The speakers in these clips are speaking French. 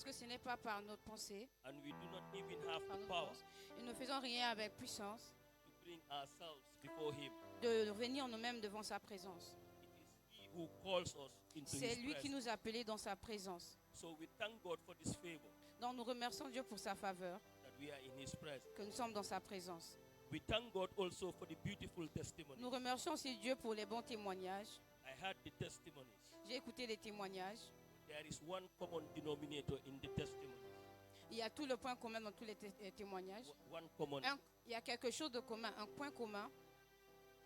Parce que ce n'est pas par notre pensée, and we do not even have par the notre power force. Et nous ne faisons rien avec puissance to bring ourselves before Him. de venir nous-mêmes devant sa présence. It is He who calls us into C'est His lui qui presence. nous a appelés dans sa présence. So we thank God for this favor Donc nous remercions Dieu pour sa faveur, that we are in His presence. que nous sommes dans sa présence. We thank God also for the beautiful testimonies. Nous remercions aussi Dieu pour les bons témoignages. I heard the testimonies. J'ai écouté les témoignages. There is one common denominator in the testimonies. Il y a tout le point commun dans tous les témoignages. One common. Il y a quelque chose de commun, un point commun.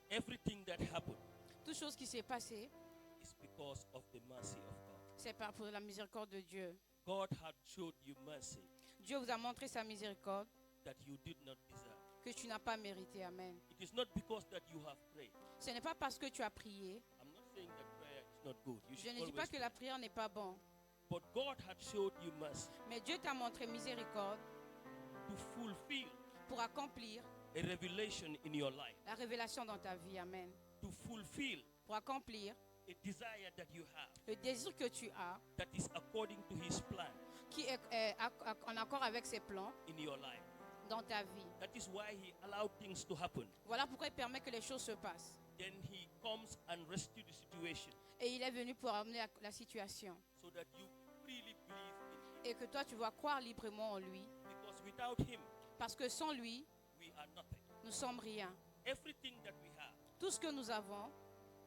Everything that happened Toute chose qui s'est passée, is because of the mercy of God. c'est pour la miséricorde de Dieu. God had showed you mercy Dieu vous a montré sa miséricorde that you did not deserve. que tu n'as pas mérité. Amen. It is not because that you have prayed. Ce n'est pas parce que tu as prié. I'm not saying that prayer is not good. You Je should ne dis pas always que la prière n'est pas bonne. But God had showed you mercy Mais Dieu t'a montré miséricorde to fulfill pour accomplir a revelation in your life, la révélation dans ta vie. Amen. to fulfill Pour accomplir a desire that you have le désir que tu as, that is according to His plan qui est en accord avec ses plans in your life. dans ta vie. That is why He allowed things to happen. Voilà pourquoi il permet que les choses se passent. Then He comes and rescue the situation Et il est venu pour amener la situation. so that you really believe in Him. Et que toi, tu vas croire librement en lui. Because without Him, Parce que sans lui, we are nothing. nous sommes rien. Everything that we have Tout ce que nous avons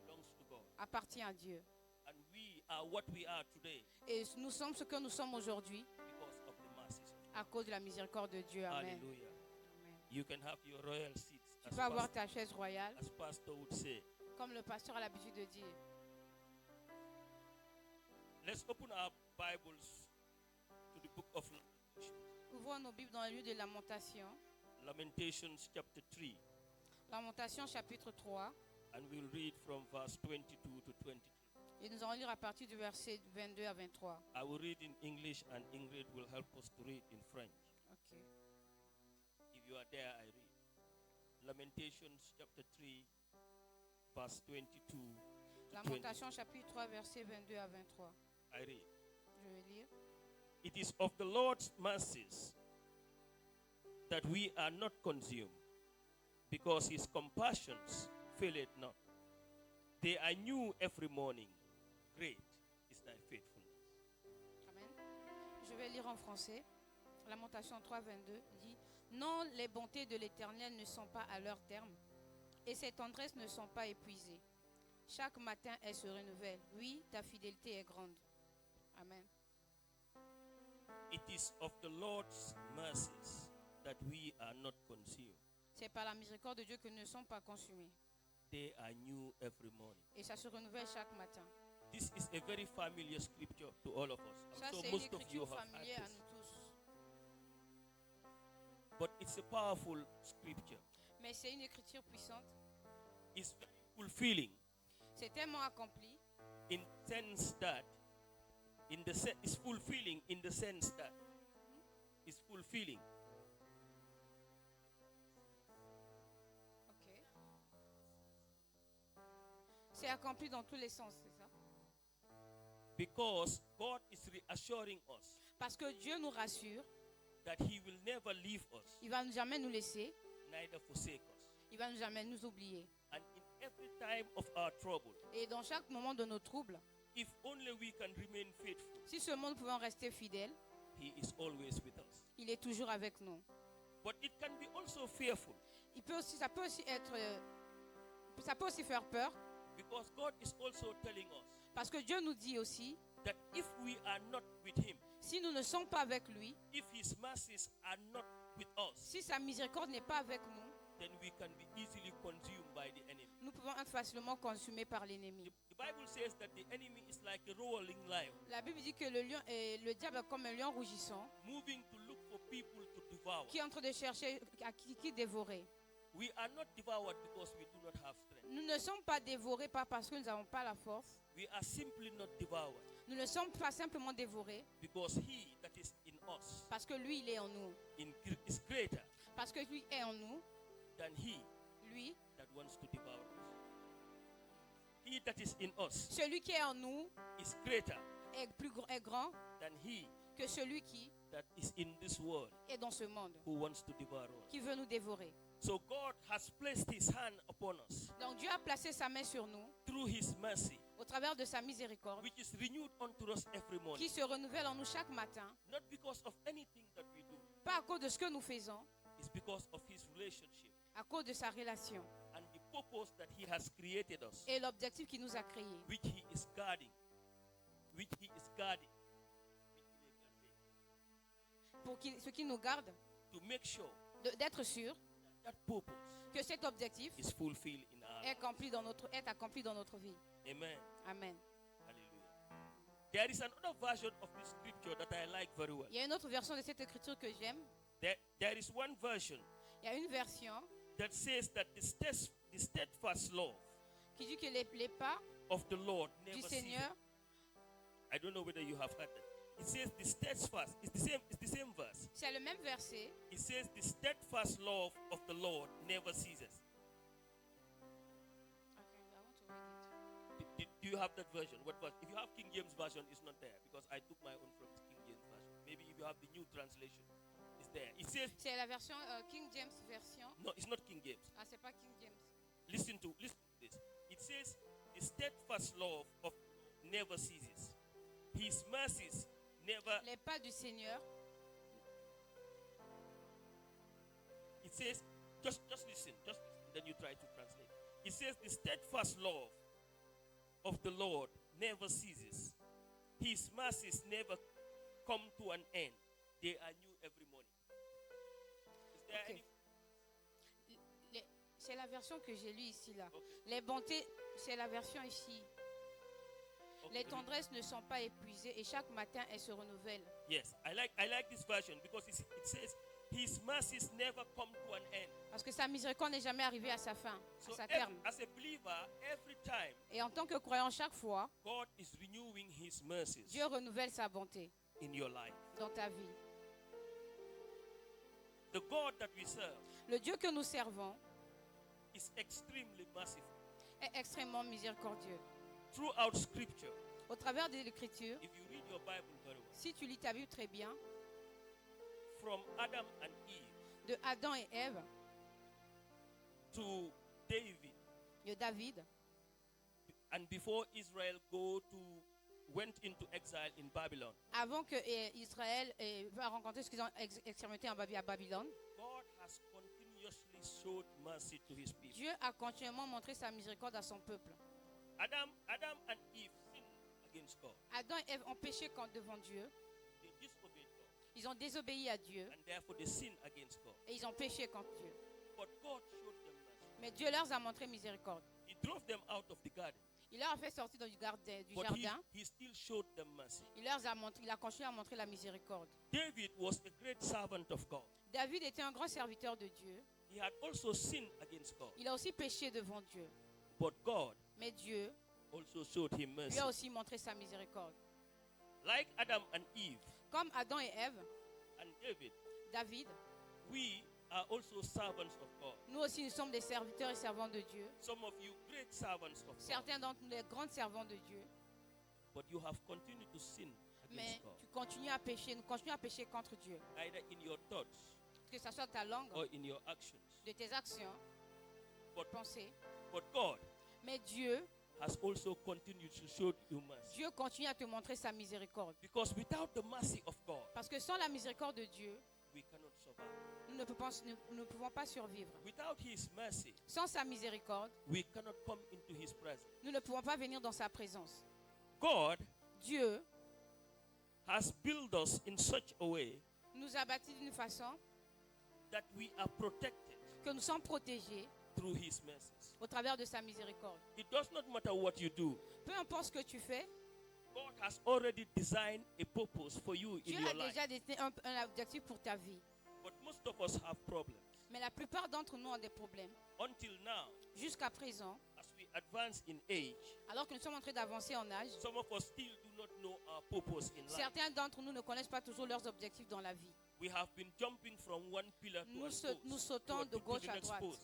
belongs to God. appartient à Dieu. And we are what we are today Et nous sommes ce que nous sommes aujourd'hui because of the mercies of à cause de la miséricorde de Dieu. God. Amen. Hallelujah. Amen. You can have your royal seats, Tu peux avoir ta chaise royale, as pastor would say. comme le pasteur a l'habitude de dire. Let's open our Bibles to the book of Lamentations. Ouvrons nos Bibles dans le lieu de Lamentation. Lamentations chapter 3. Lamentation chapitre 3. And we'll read from verse 22 to 23. Et nous allons lire à partir du verset 22 à 23. I will read in English and Ingrid will help us to read in French. Ok. If you are there, I read. Lamentations chapter 3, verse 22 to 20. Lamentation chapitre 3, verset 22 à 23. I read. Je vais lire. It is of the Lord's mercies that we are not consumed, because His compassions faileth not. They are new every morning. Great is thy faithfulness. Amen. Je vais lire en français. Lamentation 3, 22 dit: Non, les bontés de l'Éternel ne sont pas à leur terme, et ses tendresses ne sont pas épuisées. Chaque matin, elles se renouvellent. Oui, ta fidélité est grande. Amen. It is of the Lord's mercies that we are not consumed. C'est par la miséricorde de Dieu que nous ne sommes pas consumés. They are new every morning. Et ça se renouvelle chaque matin. This is a very familiar scripture to all of us. Ça, I'm sure c'est une most of you écriture have had familière à this. nous tous. But it's a powerful scripture. Mais c'est une écriture puissante. It's very fulfilling C'est tellement accompli. in sense that it's fulfilling in the sense that it's fulfilling Ok. C'est accompli dans tous les sens, c'est ça? because God is reassuring us Parce que Dieu nous rassure. that He will never leave us, Il va jamais nous laisser. neither forsake us. Il va jamais nous oublier. And in every time of our trouble, Et dans chaque moment de nos troubles, if only we can remain faithful, si seulement nous pouvons rester fidèles, He is always with us. il est toujours avec nous. But it can be also fearful Ça peut aussi faire peur, because God is also telling us parce que Dieu nous dit aussi, that if we are not with Him, si nous ne sommes pas avec lui, if His mercies are not with us, si sa miséricorde n'est pas avec nous, then we can be easily consumed by the enemy. nous pouvons être facilement consumés par l'ennemi. The Bible says that the enemy is like a roaring lion, La Bible dit que le diable est comme un lion rougissant moving to look for people to devour. qui est en train de chercher à qui dévorer. We are not devoured because we do not have strength. Nous ne sommes pas dévorés pas parce que nous n'avons pas la force. We are simply not devoured Nous ne sommes pas simplement dévorés because He that is in us parce que lui, il est en nous. is greater Parce que lui est en nous, than He lui, that wants to devour us. He that is in us celui qui est en nous is greater est grand than He que celui qui that is in this world est dans ce monde, who wants to devour us. qui veut nous dévorer. So God has placed his hand upon us Donc Dieu a placé sa main sur nous through his mercy, au travers de sa miséricorde, which is renewed unto us every morning. qui se renouvelle en nous chaque matin, Not because of anything that we do, pas à cause de ce que nous faisons, it's because of his relationship à cause de sa relation and the purpose that he has created us, et l'objectif qu'il nous a créé, which he is guarding. Which he is guarding. pour ce qui nous garde, To make sure d'être sûr that purpose que cet objectif is fulfilled in our est lives. accompli dans notre vie. Amen. Amen. Hallelujah. There is another version of this scripture that I like very well. Il y a une autre version de cette écriture que j'aime. There is one version Il y a une version that says that the steadfast love qui dit que les pas of the Lord du never Seigneur, ceases. I don't know whether you have heard that. It says the steadfast. It's the same verse. c'est le même verset. It says the steadfast love of the Lord never ceases. Okay, I want to read it. Do you have that version? What verse? If you have King James version, it's not there because I took my own from King James version. Maybe if you have the new translation, it's there. It says C'est la version King James version. no, it's not King James. Ah, c'est pas King James. Listen to this. It says the steadfast love of never ceases. His mercies never. Les pas du Seigneur. It says just listen, then you try to translate. It says the steadfast love of the Lord never ceases. His mercies never come to an end. They are new every morning. Is there Okay. C'est la version que j'ai lue ici là. Okay. Les bontés, c'est la version ici. Okay, Les tendresses ne sont pas épuisées et chaque matin elles se renouvellent. Yes, I like this version because it says his mercies never come to an end. Parce que sa miséricorde n'est jamais arrivée à sa fin, So à sa terme. as a believer, every time Et en tant que croyant, chaque fois, God is renewing his mercies Dieu renouvelle sa bonté in your life. dans ta vie. The God that we serve Le Dieu que nous servons is extremely merciful. est extrêmement miséricordieux. Throughout scripture, Au travers de l'Écriture, if you read your Bible very well, si tu lis ta Bible très bien, from Adam and Eve de Adam et Ève, to David, de David, and before Israel went into exile in Babylon, avant que Israël va rencontrer ce qu'ils ont expérimenté à Babylone, God has continuously showed mercy to his people. Dieu a continuellement montré sa miséricorde à son peuple. Adam and Eve sinned against God. Adam et Ève ont péché devant Dieu. They disobeyed God, Ils ont désobéi à Dieu and therefore they sinned against God. et ils ont péché contre Dieu. But God showed them mercy. Mais Dieu leur a montré miséricorde. He drove them out of the garden, Il leur a fait sortir du but jardin. he still showed them mercy. Il a continué à montrer la miséricorde. David was a great servant of God. David était un grand serviteur de Dieu. He had also sinned against God, Il a aussi péché devant Dieu. but God Mais Dieu also showed him mercy. lui a aussi montré sa miséricorde. Like Adam and Eve Comme Adam et Ève, and David, David, we are also servants of God. nous aussi nous sommes des serviteurs et servants de Dieu. Some of you great servants of God, Certains d'entre nous, les grands servants de Dieu. but you have continued to sin Mais against God, tu continues à pécher, nous continuons à pécher contre Dieu. either in your thoughts Que ce soit ta langue, or in your actions. de tes actions, But, pensées. but God Mais Dieu has also continued to show you mercy. Dieu continue à te montrer sa miséricorde. Because without the mercy of God, Parce que sans la miséricorde de Dieu, we cannot survive. nous ne pouvons pas survivre. Without his mercy, Sans sa miséricorde, we cannot come into his presence. nous ne pouvons pas venir dans sa présence. God Dieu has built us in such a way nous a bâtis d'une façon that we are protected que nous sommes protégés through his mercies. au travers de sa miséricorde. It does not matter what you do. Peu importe ce que tu fais, God has already designed a purpose for you Dieu in your a life. déjà destiné un objectif pour ta vie. But most of us have problems. Mais la plupart d'entre nous ont des problèmes. Until now, Jusqu'à présent, as we advance in age, alors que nous sommes en train d'avancer en âge, some of us still do not know our purpose in life. certains d'entre nous ne connaissent pas toujours leurs objectifs dans la vie. We have been jumping from one pillar to Nous sautons de gauche à droite. post.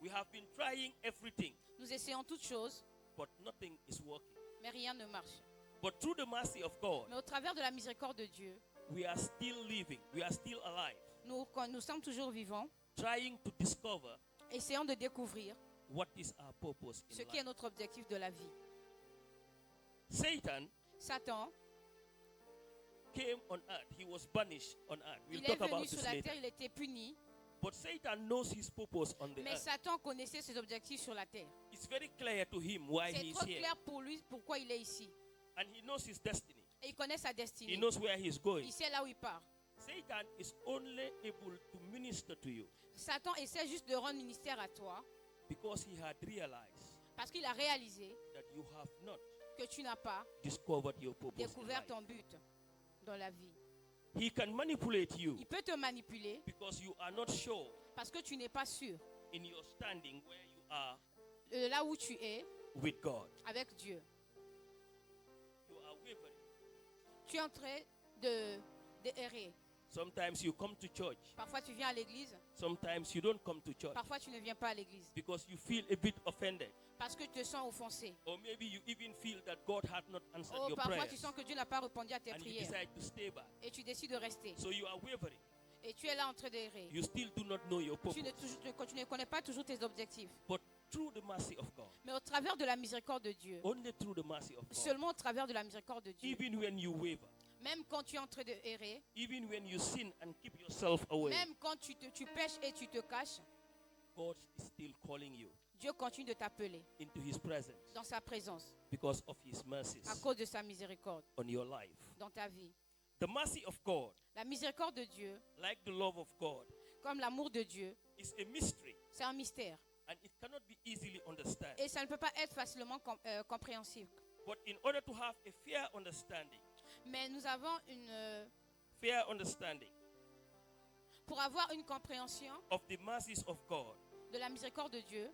We have been trying everything, Nous essayons toutes choses, but nothing is working. mais rien ne marche. But through the mercy of God, Mais au travers de la miséricorde de Dieu, we are still living, we are still alive, Quand nous sommes toujours vivants, trying to discover essayons de découvrir what is our purpose ce in qui est life. notre objectif de la vie. Satan Satan, came on earth. He was banished on earth. We'll il est talk venu about sur this la later. terre, il était puni, But Satan knows his purpose on the mais earth. Satan connaissait ses objectifs sur la terre. It's very clear to him why C'est he's trop here. clair pour lui pourquoi il est ici. And he knows his destiny. Et il connaît sa He destinée. knows where he's going. Il sait là où il part. Satan is only able to minister to you Satan essaie juste de rendre ministère à toi because he had realized parce qu'il a réalisé that you have not que tu n'as pas discovered your purpose in découvert life. ton but dans la vie. He can manipulate you Il peut te manipuler because you are not sure parce que tu n'es pas sûr in your standing where you are de là où tu es with God. avec Dieu. You are wavering. Tu es en train de errer. Sometimes you come to church. Parfois tu viens à l'église, Sometimes you don't come to church parfois tu ne viens pas à l'église because you feel a bit offended. parce que tu te sens offensé. Or maybe you even feel that God had not answered Oh, your parfois prayers tu sens que Dieu n'a pas répondu à tes and you prières decide to stay back. et tu décides de rester. So you are wavering. Et tu es là en train d'errer. You still do not know your Tu purpose. ne connais pas toujours tes objectifs. But through the mercy of God, Mais au travers de la miséricorde de Dieu, only through the mercy of God, seulement au travers de la miséricorde de Dieu, even when you waver, même quand tu es en train de errer, even when you sin and keep yourself away, même quand tu pêches et tu te caches, God is still calling you Dieu continue de t'appeler into His presence dans sa présence because of His mercies à cause de sa miséricorde on your life. dans ta vie. The mercy of God, La miséricorde de Dieu, like the love of God, comme l'amour de Dieu, is a mystery c'est un mystère. and it cannot be easily understood. Et ça ne peut pas être facilement compréhensible. But in order to have a fair understanding, Mais nous avons pour avoir une compréhension of the mercies of God, de la miséricorde de Dieu,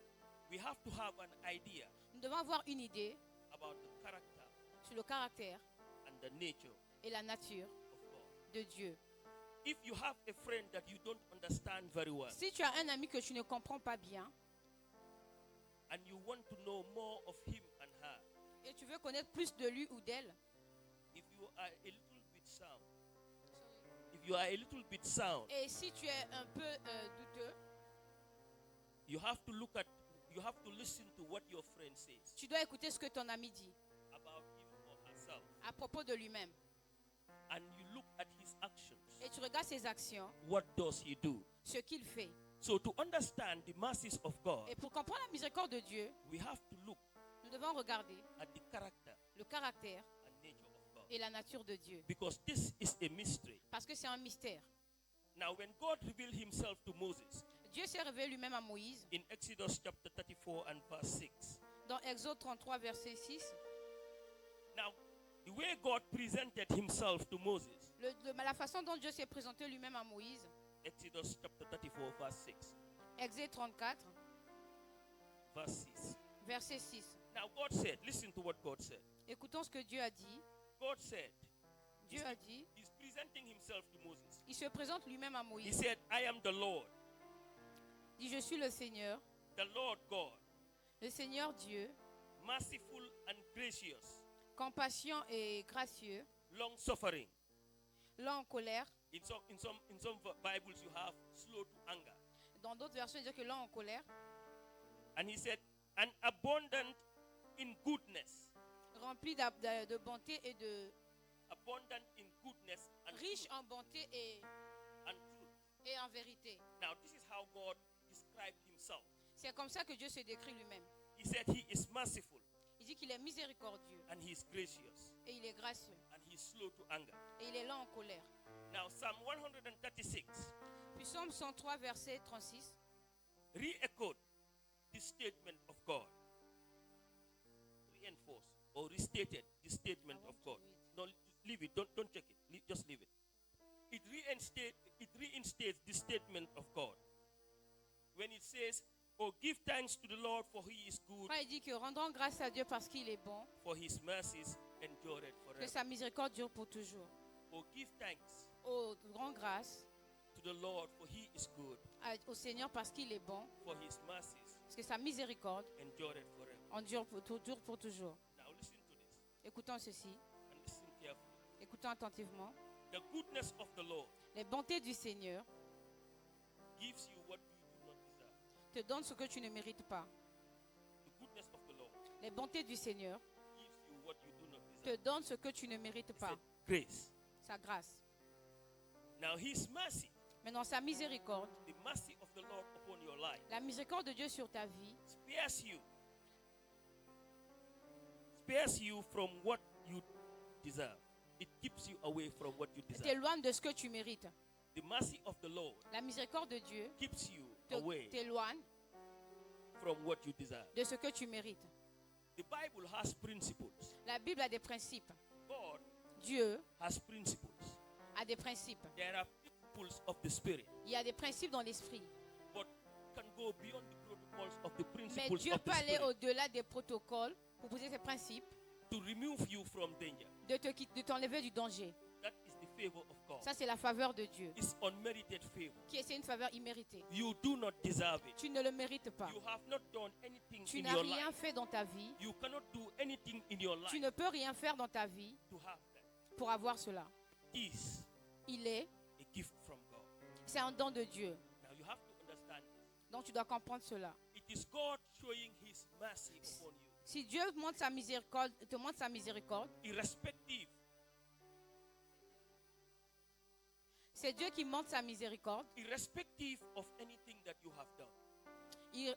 we have to have an idea nous devons avoir une idée about the character sur le caractère and the nature et la nature of God. de Dieu. If you have a friend that you don't understand very well Si tu as un ami que tu ne comprends pas bien and you want to know more of him and her, et tu veux connaître plus de lui ou d'elle, if you are a little bit sound, et si tu es un peu douteux, you have to listen to what your friend says tu dois écouter ce que ton ami dit about him or herself, à propos de lui-même. and you look at his actions. Et tu regardes ses actions, What does he do? ce qu'il fait. So to understand the mercies of God, Et pour comprendre la miséricorde de Dieu, we have to look nous devons regarder at the character le caractère and nature of God, et la nature de Dieu. because this is a mystery. Parce que c'est un mystère. Now, when God revealed himself to Moses Dieu s'est révélé lui-même à Moïse in Exodus chapter 34 and verse 6, dans Exode 33, verset 6. now, the way God presented himself to Moses, La façon dont Dieu s'est présenté lui-même à Moïse, Exodus chapter 34, verse 6, Exode 34, verse 6. verset 6. Now, God said, listen to what God said. Écoutons ce que Dieu a dit. God said, Dieu a dit, he's presenting himself to Moses. il se présente lui-même à He Moïse. said, I am the Lord, Il dit, je suis le Seigneur, the Lord God, le Seigneur Dieu, merciful and gracious, compassion et gracieux, long suffering. lent en colère. In some Bibles, you have slow to anger. Dans d'autres versions, il dit que lent en colère, And he said, and abundant in goodness. rempli de bonté et de Abundant in goodness and riche truth. en bonté And truth. et en vérité. Now, this is how God described himself. C'est comme ça que Dieu se décrit lui-même. He said he is merciful Il dit qu'il est miséricordieux and he is gracious et il est gracieux and he is slow to anger. et il est lent en colère. Now, Psalm 136 Puis Psaume 103, verset 36, re-echoed this statement of God. Reinforced or restated the statement I of want God. to read. No, leave it. Don't check it. Just leave it. It reinstates the statement of God. When it says, oh, give thanks to the Lord for he is good, quand il dit que rendons grâce à Dieu parce qu'il est bon, for his mercies endureth que forever. sa miséricorde dure pour toujours. Oh, give thanks Oh, grande grâce to the Lord for he is good, au Seigneur parce qu'il est bon, for his mercies parce que sa miséricorde endureth forever. dure pour toujours. Now listen to this Écoutons ceci, and listen carefully. écoutons attentivement. The goodness of the Lord Les bontés du Seigneur gives you what you do not deserve. te donnent ce que tu ne mérites pas. The goodness of the Lord Les bontés du Seigneur gives you what you do not te deserve. donnent ce que tu ne mérites He pas. said, grace. Sa grâce. Now his mercy, Maintenant, sa miséricorde, the mercy of the Lord upon your life, la miséricorde de Dieu sur ta vie, spares you from what you deserve. It keeps you away from what you deserve. t'éloigne de ce que tu mérites. The mercy of the Lord La miséricorde de Dieu keeps you away t'éloigne from what you deserve. de ce que tu mérites. The Bible has principles. La Bible a des principes. God Dieu has principles. a des principes. There are principles of the Spirit, Il y a des principes dans l'esprit. but can go beyond the protocols of the Mais principles Dieu of peut the aller Spirit au-delà des protocoles pour poser ses principes, to remove you from danger. de t'enlever du danger. That is the favor of God. Ça, c'est la faveur de Dieu, It's unmerited favor. qui est une faveur imméritée. You do not deserve it. Tu ne le mérites pas. You have not done anything Tu in n'as your rien life. fait dans ta vie. You cannot do anything in your Tu life ne peux rien faire dans ta vie to have that. pour avoir cela. Is Il est, a gift from God. c'est un don de Dieu. Now you have to understand this. Donc tu dois comprendre cela. It is God showing His mercy upon you, Si Dieu montre sa miséricorde, te montre sa miséricorde, irrespective c'est Dieu qui montre sa miséricorde, of anything that you have done. il-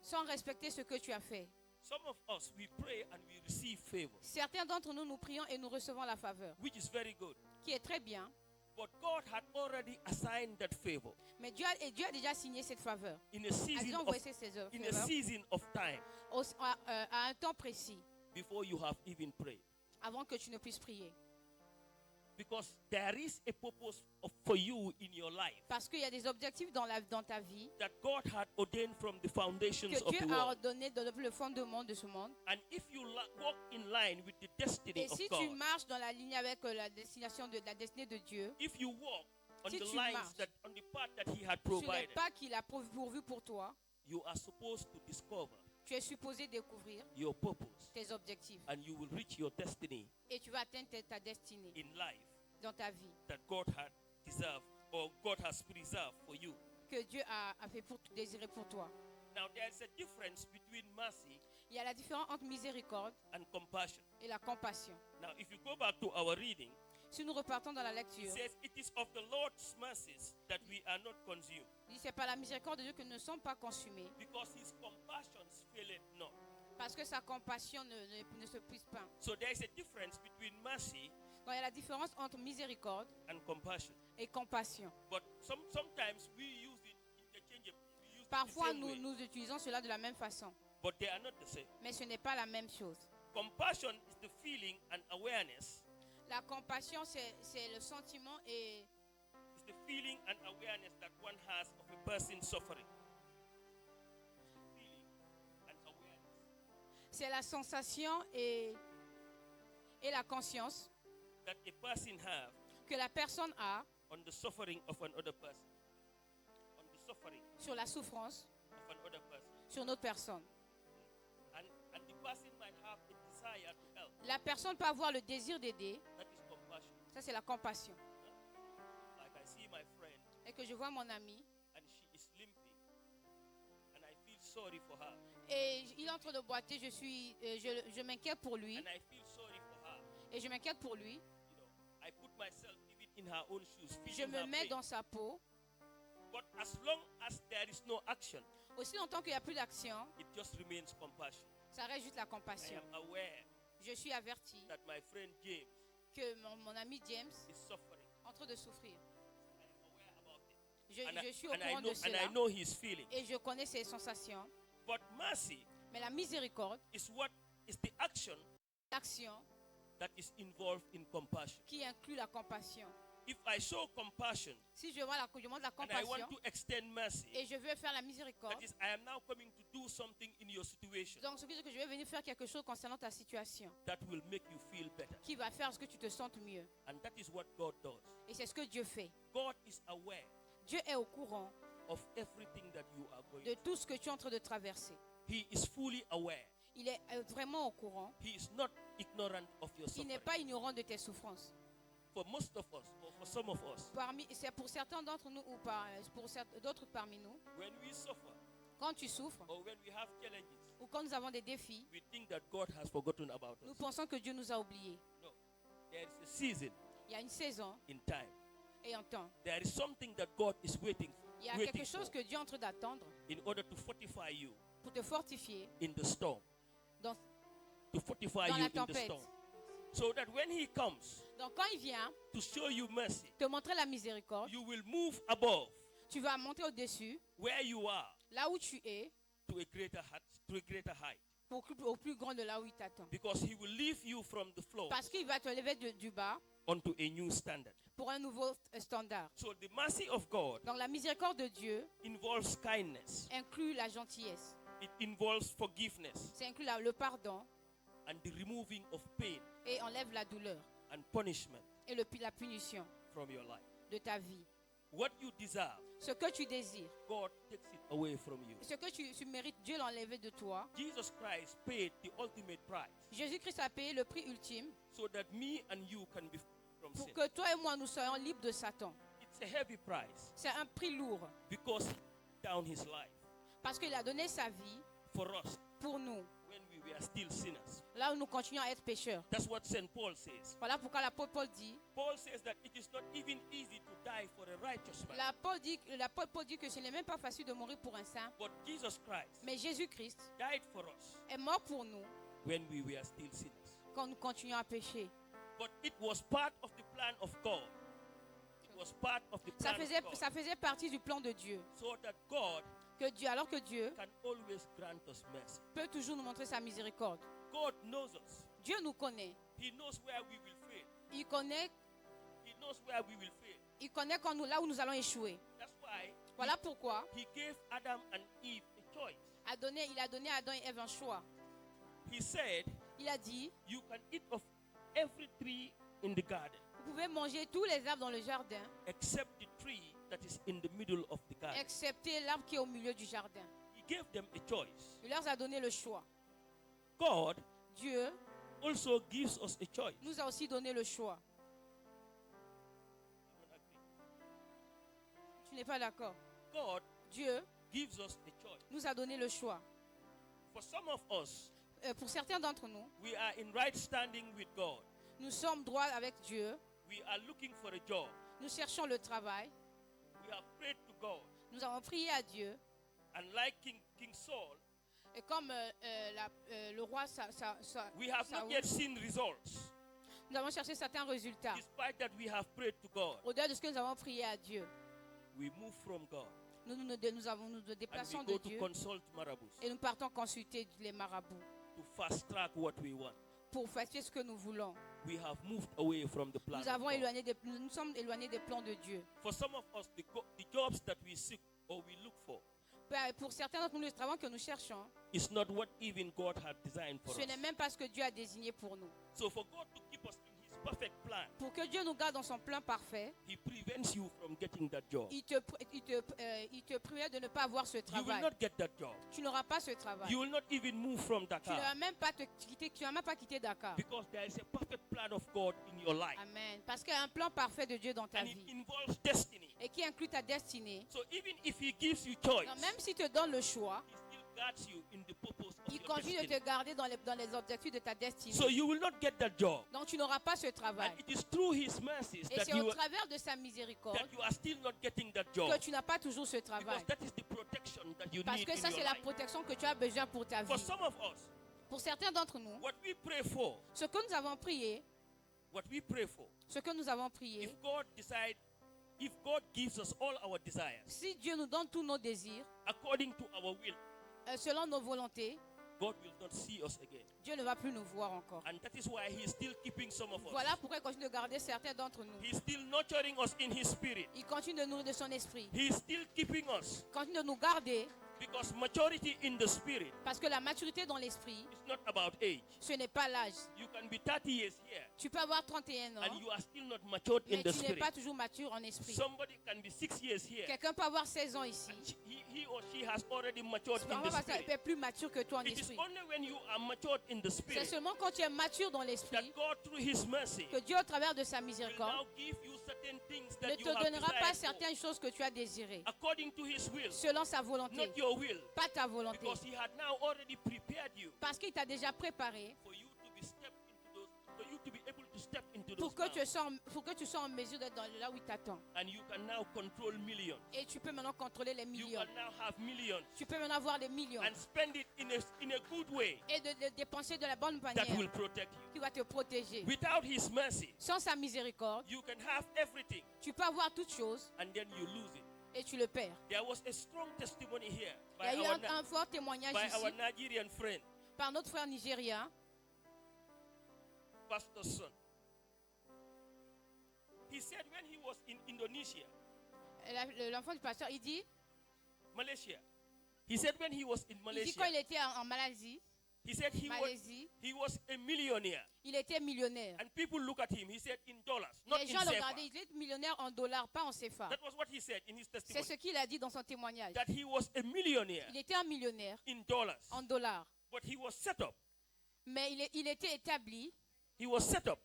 sans respecter ce que tu as fait. Some of us, we pray and we receive favor, Certains d'entre nous, nous prions et nous recevons la faveur, which is very good. qui est très bien. But God had already assigned that favor Mais Dieu a déjà signé cette faveur. in a A season déjà of, envoyé ces œuvres in a season of time à un temps précis, before you have even prayed. avant que tu ne puisses prier. Because there is a purpose for you in your life Parce qu'il y a des objectifs dans ta vie that God had ordained from the foundations que of Dieu the a world. ordonné dans le fondement de ce monde. And if you walk in line with the destiny Et of si tu God, marches dans la ligne avec la destinée de Dieu, if you walk on Si the tu lines marches on the path that He had sur les provided, pas qu'il a pourvu pour toi, you are supposed to discover tu es supposé découvrir your purpose, tes objectifs. and you will reach your destiny Et tu vas atteindre ta destinée in life dans ta vie that God had deserved or God has preserved for you. que Dieu a fait désirer pour toi. Now there's a difference between mercy Il y a la différence entre miséricorde and compassion. et la compassion. Now if you go back to our reading, Si nous repartons dans la it lecture, says, "It is of the Lord's mercies that we are not consumed, il dit c'est par la miséricorde de Dieu que nous ne sommes pas consumés, because His compassions faileth not." parce que sa compassion ne se puise pas. So there is a difference between mercy Donc il y a la différence entre miséricorde and compassion. et compassion. But sometimes we use it interchangeably. We use it the Parfois, same way, nous utilisons cela de la même façon, but they are not the same. mais ce n'est pas la même chose. Compassion is the feeling and awareness. La compassion, c'est le sentiment et It's the feeling and awareness that one has of a person suffering. Feeling and awareness c'est la sensation et la conscience that a person have que la personne a on the suffering of another person. On the suffering sur la souffrance, of another person. sur notre personne. And the person might have a desire to help. La personne peut avoir le désir d'aider, That is compassion. ça c'est la compassion. Like I see my friend Et que je vois mon ami, and she is limping, and I feel sorry for her. et il est en train de boiter, je m'inquiète pour lui, And I feel sorry for her. et je m'inquiète pour lui, You know, I put myself even in her own shoes, je feeling me her mets pain. dans sa peau. But as long as there is no action, Aussi longtemps qu'il n'y a plus d'action, it just remains compassion. ça reste juste la I compassion. am aware Je suis averti that my friend James que mon ami James is suffering. est en train de souffrir. I am aware about it. Je suis au and courant de I cela know his feelings. et je connais ses sensations. But mercy Mais la miséricorde, is the action l'action that is involved in compassion. qui inclut la compassion. If I show compassion Si je montre la and I want compassion to extend mercy, et je veux faire la miséricorde, that is, I am now coming to do something in your situation donc ce qui veut dire que je vais venir faire quelque chose concernant ta situation that will make you feel better. qui va faire ce que tu te sentes mieux. And that is what God does. Et c'est ce que Dieu fait. God is aware Dieu est au courant of everything that you are going de through. tout ce que tu es en train de traverser. He is fully aware. Il est vraiment au courant. He is not ignorant of your Il n'est suffering. pas ignorant de tes souffrances. for most of us, or for some of us, C'est pour certains d'entre nous ou pour d'autres parmi nous. when we suffer Quand tu souffres or when we have challenges, ou quand nous avons des défis, we think that God has forgotten about nous us. pensons que Dieu nous a oubliés. No. There is a season Il y a une saison in time. et un temps. There is something that God is waiting Il y a waiting quelque chose for que Dieu est en train d'attendre in order to fortify you pour te fortifier in the storm. dans, To fortify dans you la in the tempête. storm. So that when He comes Donc quand il vient to show you mercy, te montrer la miséricorde, you will move above tu vas monter au-dessus, where you are là où tu es, to a greater height. au plus grand de là où il t'attend. Because He will lift you from the floor Parce qu'il va te lever du bas onto a new standard. pour un nouveau standard. So the mercy of God Donc la miséricorde de Dieu involves kindness. inclut la gentillesse, It involves forgiveness ça inclut le pardon and the removing of pain et enlève la douleur and punishment et la punition from your life. de ta vie. What you deserve, Ce que tu désires, God takes it away from you. ce que tu mérites, Dieu l'a enlevé de toi. Jesus Christ paid the ultimate price Jésus-Christ a payé le prix ultime so that me and you can be free from pour sin. que toi et moi nous soyons libres de Satan. It's a heavy price C'est un prix lourd because He laid down His life parce qu'il a donné sa vie for us pour nous, when we were still sinners. là où nous continuons à être pécheurs. That's what St. Paul says. Voilà pourquoi l'apôtre Paul dit, Paul says that it is not even easy to die for a righteous man. l'apôtre Paul dit que ce n'est même pas facile de mourir pour un saint, But Jesus Christ mais Jésus-Christ died for us est mort pour nous when we were still sinners. quand nous continuons à pécher. But it was part of the plan of God. It was part of the plan of God. Ça faisait partie du plan de Dieu. So that God Alors que Dieu can always grant us mercy. peut toujours nous montrer sa miséricorde. God knows us. Dieu nous connaît. He knows where we will fail. Il connaît Il connaît là où nous allons échouer. That's why Voilà pourquoi He gave Adam and Eve a choice. il a donné à Adam et Ève un choix. He said, Il a dit, you can eat of every tree in the garden vous pouvez manger tous les arbres dans le jardin, except the tree that is in the middle of the garden. excepté l'arbre qui est au milieu du jardin. He gave them a choice. Il leur a donné le choix. God Dieu also gives us a choice. nous a aussi donné le choix. Tu n'es pas d'accord? God Dieu gives us a choice. nous a donné le choix. For some of us, Pour certains d'entre nous, we are in right standing with God. nous sommes droits avec Dieu. We are looking for a job. Nous cherchons le travail. We have prayed to God. Nous avons prié à Dieu. And like King Saul, Et comme le roi we have not Saoul, yet seen results. nous avons cherché certains résultats. Despite that we have prayed to God, Au-delà de ce que nous avons prié à Dieu, we move from God. nous nous And déplaçons we de go to Dieu consult marabouts et nous partons consulter les marabouts to fast track what we want. pour faire ce que nous voulons. We have moved away from the plan. Nous sommes éloignés des plans de Dieu. For some of us, the jobs that we seek or we look for Pour certains d'entre nous, le travail que nous cherchons, is not what even God had designed for ce n'est us. même pas ce que Dieu a désigné pour nous. So for God to keep us in His perfect plan, Pour que Dieu nous garde dans son plan parfait, He prevents you from getting that job. il te priait de ne pas avoir ce You will travail. not get that job. Tu n'auras pas ce travail. You will not even move from Tu ne Dakar vas même pas quitté Dakar. because there is a perfect plan of God in your life. Amen. Parce qu'il y a un plan parfait de Dieu dans ta And it vie involves destiny. et qui inclut ta destinée. So even if He gives you choice, Donc, même s'il te donne le choix, He still guards you in the purpose of il your continue de destiny. te garder dans les objectifs de ta destinée. So you will not get that job. Donc tu n'auras pas ce travail. And it is through His mercies Et that c'est au you travers de sa miséricorde are still not getting that job. que tu n'as pas toujours ce travail. Because that is the protection that you Parce need que in ça, your c'est la life. protection que tu as besoin pour ta For vie. some of us, Pour certains d'entre nous, what we pray for, ce que nous avons prié, if God gives us all our desires si Dieu nous donne tous nos désirs, according to our will, selon nos volontés, God will not see us again. Dieu ne va plus nous voir encore. And that is why He is still keeping some of us. Voilà pourquoi il continue de garder certains d'entre nous. He is still nurturing us in His spirit. Il continue de nourrir de son esprit. He is still keeping us Il continue de nous garder Because maturity in the spirit Parce que la maturité dans l'esprit, is not about age. ce n'est pas l'âge. You can be 30 years here Tu peux avoir 31 ans, and you are still not matured in mais the tu n'es spirit. pas toujours mature en esprit. Somebody can be 6 years here Quelqu'un peut avoir 16 ans ici. and he or she has already matured in Vraiment the parce qu'elle spirit. est plus mature que toi en It is esprit. only when you are matured in the C'est spirit seulement quand tu es mature dans l'esprit that God, through His mercy, que Dieu, au travers de sa will miséricorde, now give you certain things ne that te you have donnera pas desired for, certaines choses que tu as désirées, according to His will, selon sa volonté, not your will, pas ta volonté. because He had now already prepared you Parce qu'il t'a déjà préparé for you to be stepped into those, for you to be able to step into pour those que tu sois en mesure d'être là où il t'attend. and you can now control millions. Et tu peux maintenant contrôler les You millions. can now have millions Tu peux maintenant avoir des millions and spend it in a good way et de dépenser de la bonne that manière will protect you. qui va te protéger. Without His mercy, Sans sa miséricorde, you can have everything tu peux avoir toutes choses and then you lose it. et tu le perds. There was a strong testimony here Il y a eu by un fort témoignage our ici Nigerian friend, par notre frère nigérien, Pastor Son. He said when he was in Indonesia, l'enfant du pasteur, il dit Malaysia, he said when he was in quand il Malaysia, était en Malaisie, he said he was a millionaire. il était millionnaire. And people look at him, he said in dollars, not Les in gens le CFA. regardaient, il était millionnaire en dollars, pas en CFA. That was what he said in his C'est testimony. ce qu'il a dit dans son témoignage. That he was a millionaire Il était un millionnaire in dollars. en dollars. But he was set up. Mais il était établi, He was set up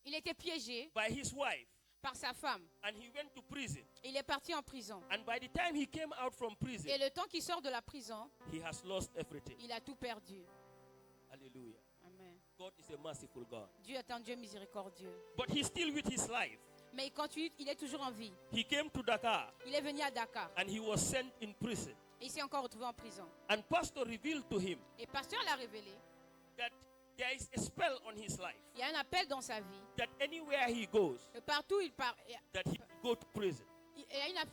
il était piégé by his wife. par sa femme. And he went to prison. Il est parti en prison. And by the time he came out from prison, Et le temps qu'il sort de la prison, he has lost everything. il a tout perdu. Hallelujah. Amen. God is a merciful God. Dieu est un Dieu miséricordieux. But he's still with his life. Mais il continue, il est toujours en vie. He came to Dakar Il est venu à Dakar. and he was sent in prison. Et il s'est encore retrouvé en prison. And pastor revealed to him Et pasteur l'a révélé. that there is a spell on his life. Il y a un appel dans sa vie. That anywhere he goes, Et partout il part. that he will go to prison. Il y a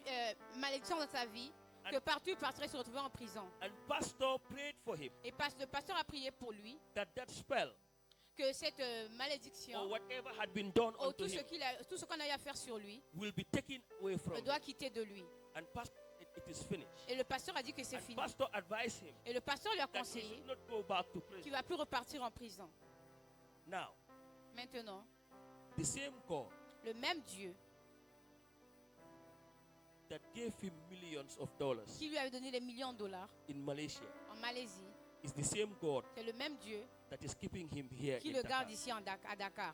une malédiction dans sa vie. Que partout il partirait se retrouver en prison. And pastor prayed for him Et le pasteur a prié pour lui. that spell Que cette or malédiction, whatever had been done ou unto him tout ce qu'on a eu à faire sur lui, will be taken away from him. doit quitter de lui. And pastor, it is finished. Et le pasteur a dit que c'est And fini. pastor advised him Et le pasteur lui a that he conseillé should not go back to qu'il prison. ne va plus repartir en prison. Now, Maintenant, the same God le même Dieu that gave him millions of dollars qui lui avait donné les millions de dollars in Malaysia en Malaisie, is the same God c'est le même Dieu that is keeping him here qui in le Dakar. garde ici à Dakar.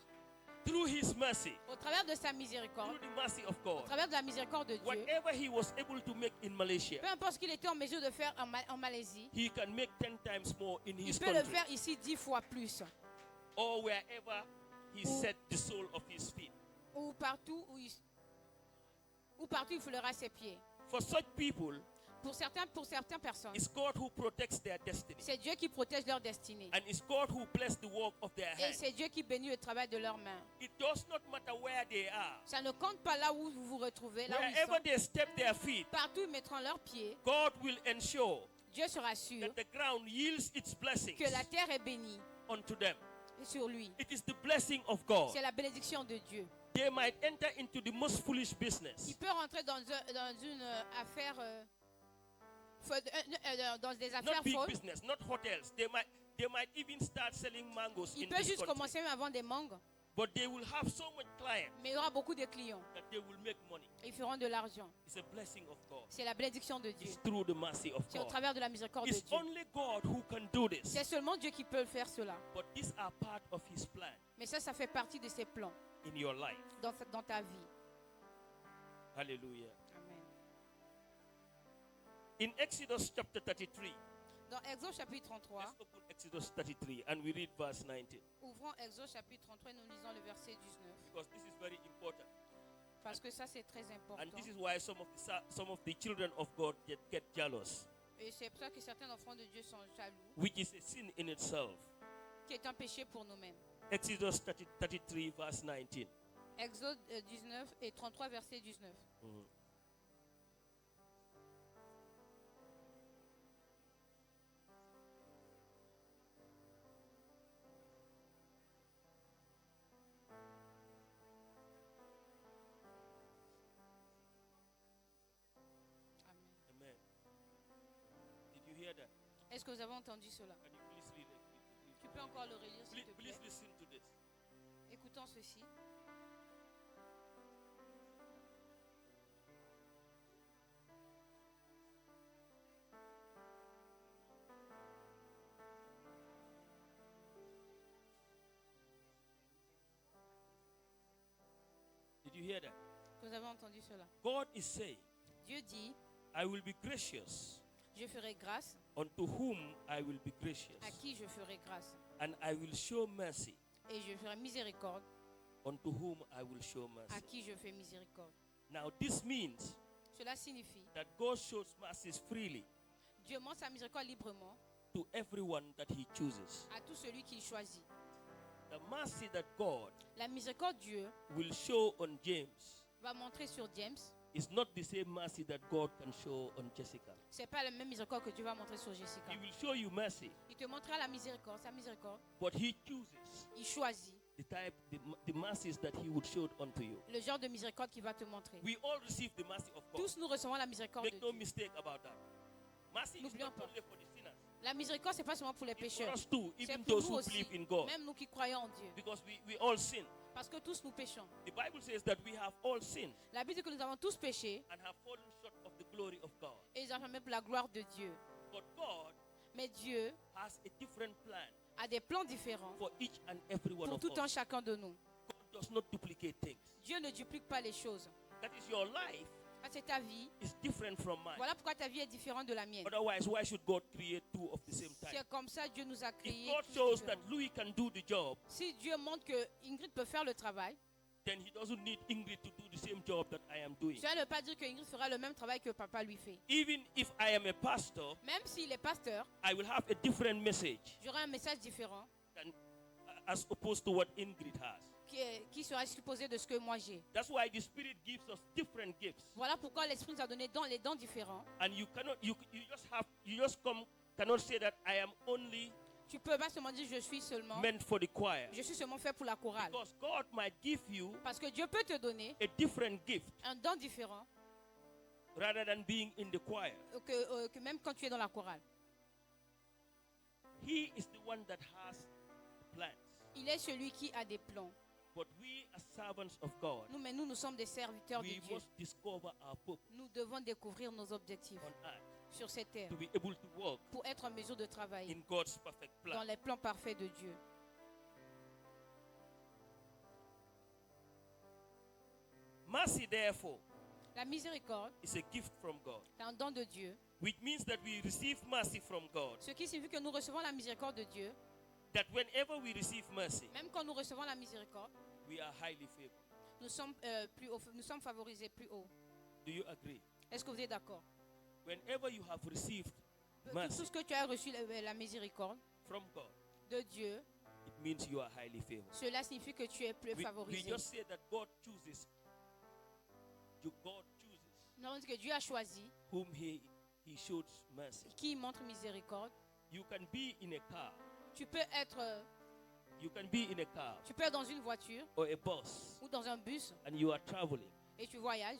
Through his mercy, Au travers de sa miséricorde, through the mercy of au God, travers de la miséricorde de Dieu, whatever he was able to make in Malaysia, peu importe ce qu'il était en mesure de faire en Malaisie, he can make 10 times more in il his peut le country faire ici 10 fois plus. or wherever he set the sole of his feet. Ou partout où partout il foulera ses pieds. For such people, Pour certaines personnes, it's God who protects their destiny. c'est Dieu qui protège leur destinée. And it's God who bless the work of their Et hands. c'est Dieu qui bénit le travail de leurs mains. It does not matter where they are. Ça ne compte pas là où vous vous retrouvez, là où ils Wherever sont. they step their feet, Partout où ils mettront leurs pieds, God will ensure Dieu sera sûr that the ground yields its blessings que la terre est bénie unto them. sur lui. It is the blessing of God. C'est la bénédiction de Dieu. They might enter into the most foolish business. Il peut rentrer dans une affaire, dans des affaires Not big folles. business, not hotels. They might even start selling mangoes Il in peut this juste country. commencer même à vendre des mangues, But they will have so much clients mais il y aura beaucoup de clients. that they will make money. Ils feront de l'argent. It's a blessing of God. C'est la bénédiction de Dieu. It's through the mercy of C'est au God. travers de la miséricorde de It's Dieu. only God who can do this. C'est seulement Dieu qui peut faire cela. But these are part of His plan Mais ça fait partie de ses plans in your life. dans ta vie. Hallelujah. Amen. In Exodus chapter 33, Dans Exode chapitre 33, let's open Exodus 33 and we read verse 19 ouvrons Exode chapitre 33 et nous lisons le verset 19. because this is very important. Parce que ça c'est très important. And this is why some of the children of God get jealous, Et c'est pour ça que certains enfants de Dieu sont jaloux, which is a sin in itself. qui est un péché pour nous-mêmes. Exodus 33 verse 19. Exode 19 et 33 verset 19. Mhm. Amen. Amen. hear that? Est-ce que vous avez entendu cela? Can you please read it? Tu peux encore le relire, s'il te Please plaît. listen to this. Écoutons ceci. Did you hear that? Vous avez entendu cela? God is saying, Dieu dit, I will be gracious je ferai grâce unto whom I will be gracious, à qui je ferai grâce. and I will show mercy Et je ferai miséricorde unto whom I will show à mercy. qui je fais miséricorde. Now, this means Cela signifie, that God shows mercies freely Dieu montre sa miséricorde librement to everyone that He chooses. à tout celui qu'il choisit. The mercy that God La miséricorde de Dieu will show on James va montrer sur James. is not the same mercy that God can show on Jessica. C'est pas la même miséricorde que Dieu va montrer sur Jessica. He will show you mercy, Il te montrera la miséricorde, sa miséricorde. but He chooses Il choisit the mercies that He would show unto you. le genre de miséricorde qu'il va te montrer. We all receive the mercy of God. Tous nous recevons la miséricorde de Make no Dieu. mistake about that. Mercy is N'oublions not pas. only for the sinners. La miséricorde, c'est pas seulement pour les It's for pécheurs. us too, C'est even pour those nous who aussi, believe in God. même nous qui croyons en Dieu. Because we all sin. Parce que tous nous péchons. The Bible says that we have all sinned La Bible dit que nous avons tous péché and have fallen short of the glory of God. et ils ont fait pour la gloire de Dieu. But God Mais Dieu has a different plan a des plans différents for each and every one pour of tout un us. chacun de nous. God does not duplicate things. Dieu ne duplique pas les choses. That is, your life Ah, c'est ta vie. is different from mine. Voilà pourquoi ta vie est différente de la mienne. Otherwise, why should God create two of the same type? C'est comme ça que Dieu nous a If créés. God tous shows différents. that Louis can do the job, Si Dieu montre que Ingrid peut faire le travail, then He doesn't need Ingrid to do the same job that I am doing. cela ne veut pas dire que Ingrid fera le même travail que papa lui fait. Even if I am a pastor, Même s'il est pasteur, I will have a different message j'aurai un message différent than, as opposed to what Ingrid has. qui sera supposé de ce que moi j'ai. That's why the Spirit gives us different gifts, Voilà pourquoi l'Esprit nous a donné les dons différents. and you cannot say that I am only Tu peux pas seulement dire je suis seulement, meant for the choir, je suis seulement fait pour la chorale. because God might give you Parce que Dieu peut te donner a different gift un don différent rather than being in the choir. que même quand tu es dans la chorale. He is the one that has plans, Il est celui qui a des plans. but we as servants of God, Nous sommes des serviteurs de we Dieu. must discover our purpose Nous devons découvrir nos objectifs on earth sur cette terre to be able to walk pour être en mesure de travailler in God's perfect dans plan. les plans parfaits de Dieu. Mercy, therefore, La miséricorde, is a gift from God, c'est un don de Dieu. which means that we receive mercy from God. Ce qui signifie que nous recevons la miséricorde de Dieu. That whenever we receive mercy, Même quand nous recevons la miséricorde, we are highly favored. nous sommes, nous sommes favorisés plus haut. Do you agree? Est-ce que vous êtes d'accord? Whenever you have received Tout mercy ce que tu as reçu, la miséricorde from God, de Dieu, it means you are highly favored. cela signifie que tu es plus We favorisé. just say that God chooses. God chooses Nous avons dit que Dieu a choisi whom He shows mercy. qui montre miséricorde. You can be in a car. Tu peux être dans une voiture Or a bus, ou dans un bus and you are traveling, et tu voyages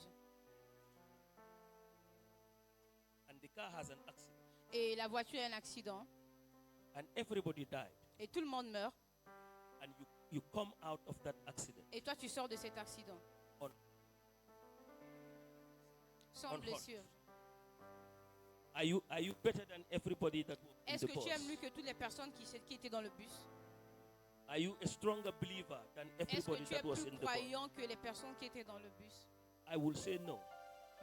and the car has an accident, et la voiture a un accident and everybody died, et tout le monde meurt and you come out of that accident et toi tu sors de cet accident on sans unhurt. blessure. Are you better than everybody that was in Est-ce the que tu aimes bus? mieux que toutes les personnes qui étaient dans le bus? Are you a stronger believer than Est-ce que everybody tu es that was plus in the bus? croyant que les personnes qui étaient dans le bus? I will say no.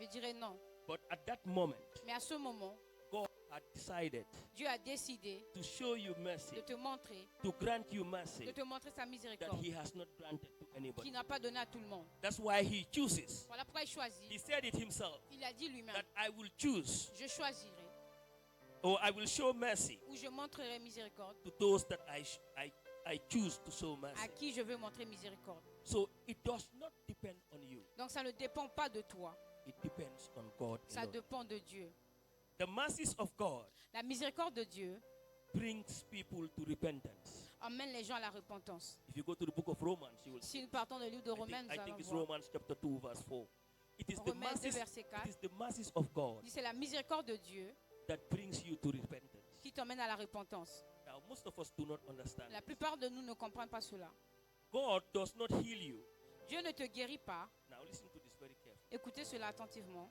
Je dirais non. But at that moment, Mais à ce moment, God had decided Dieu a décidé to show you mercy, de te montrer, to grant you mercy de te montrer sa that miséricorde He has not granted to anybody. qu'il n'a pas donné à tout le monde. That's why He chooses. Voilà pourquoi il choisit. He said it Himself Il a dit lui-même, that I will choose, je choisirai or I will show mercy ou je montrerai miséricorde to those that I choose to show mercy. à qui je veux montrer miséricorde. So it does not depend on you. Donc ça ne dépend pas de toi, It depends on God ça alone. dépend de Dieu. The mercies of God La miséricorde de Dieu brings people to repentance. emmène les gens à la repentance. If you go to the book of Romans, you will see. Si nous partons du livre de Romains, nous I allons think it's voir. Romans chapter 2, verse 4. It is the Romains 2, mercies, verset 4. it is the mercies of God Il dit, c'est la miséricorde de Dieu that brings you to repentance. qui t'emmène à la repentance. Now, most of us do not understand. La plupart de nous ne comprennent pas cela. God does not heal you. Dieu ne te guérit pas. Now, listen to this very carefully. Écoutez cela attentivement.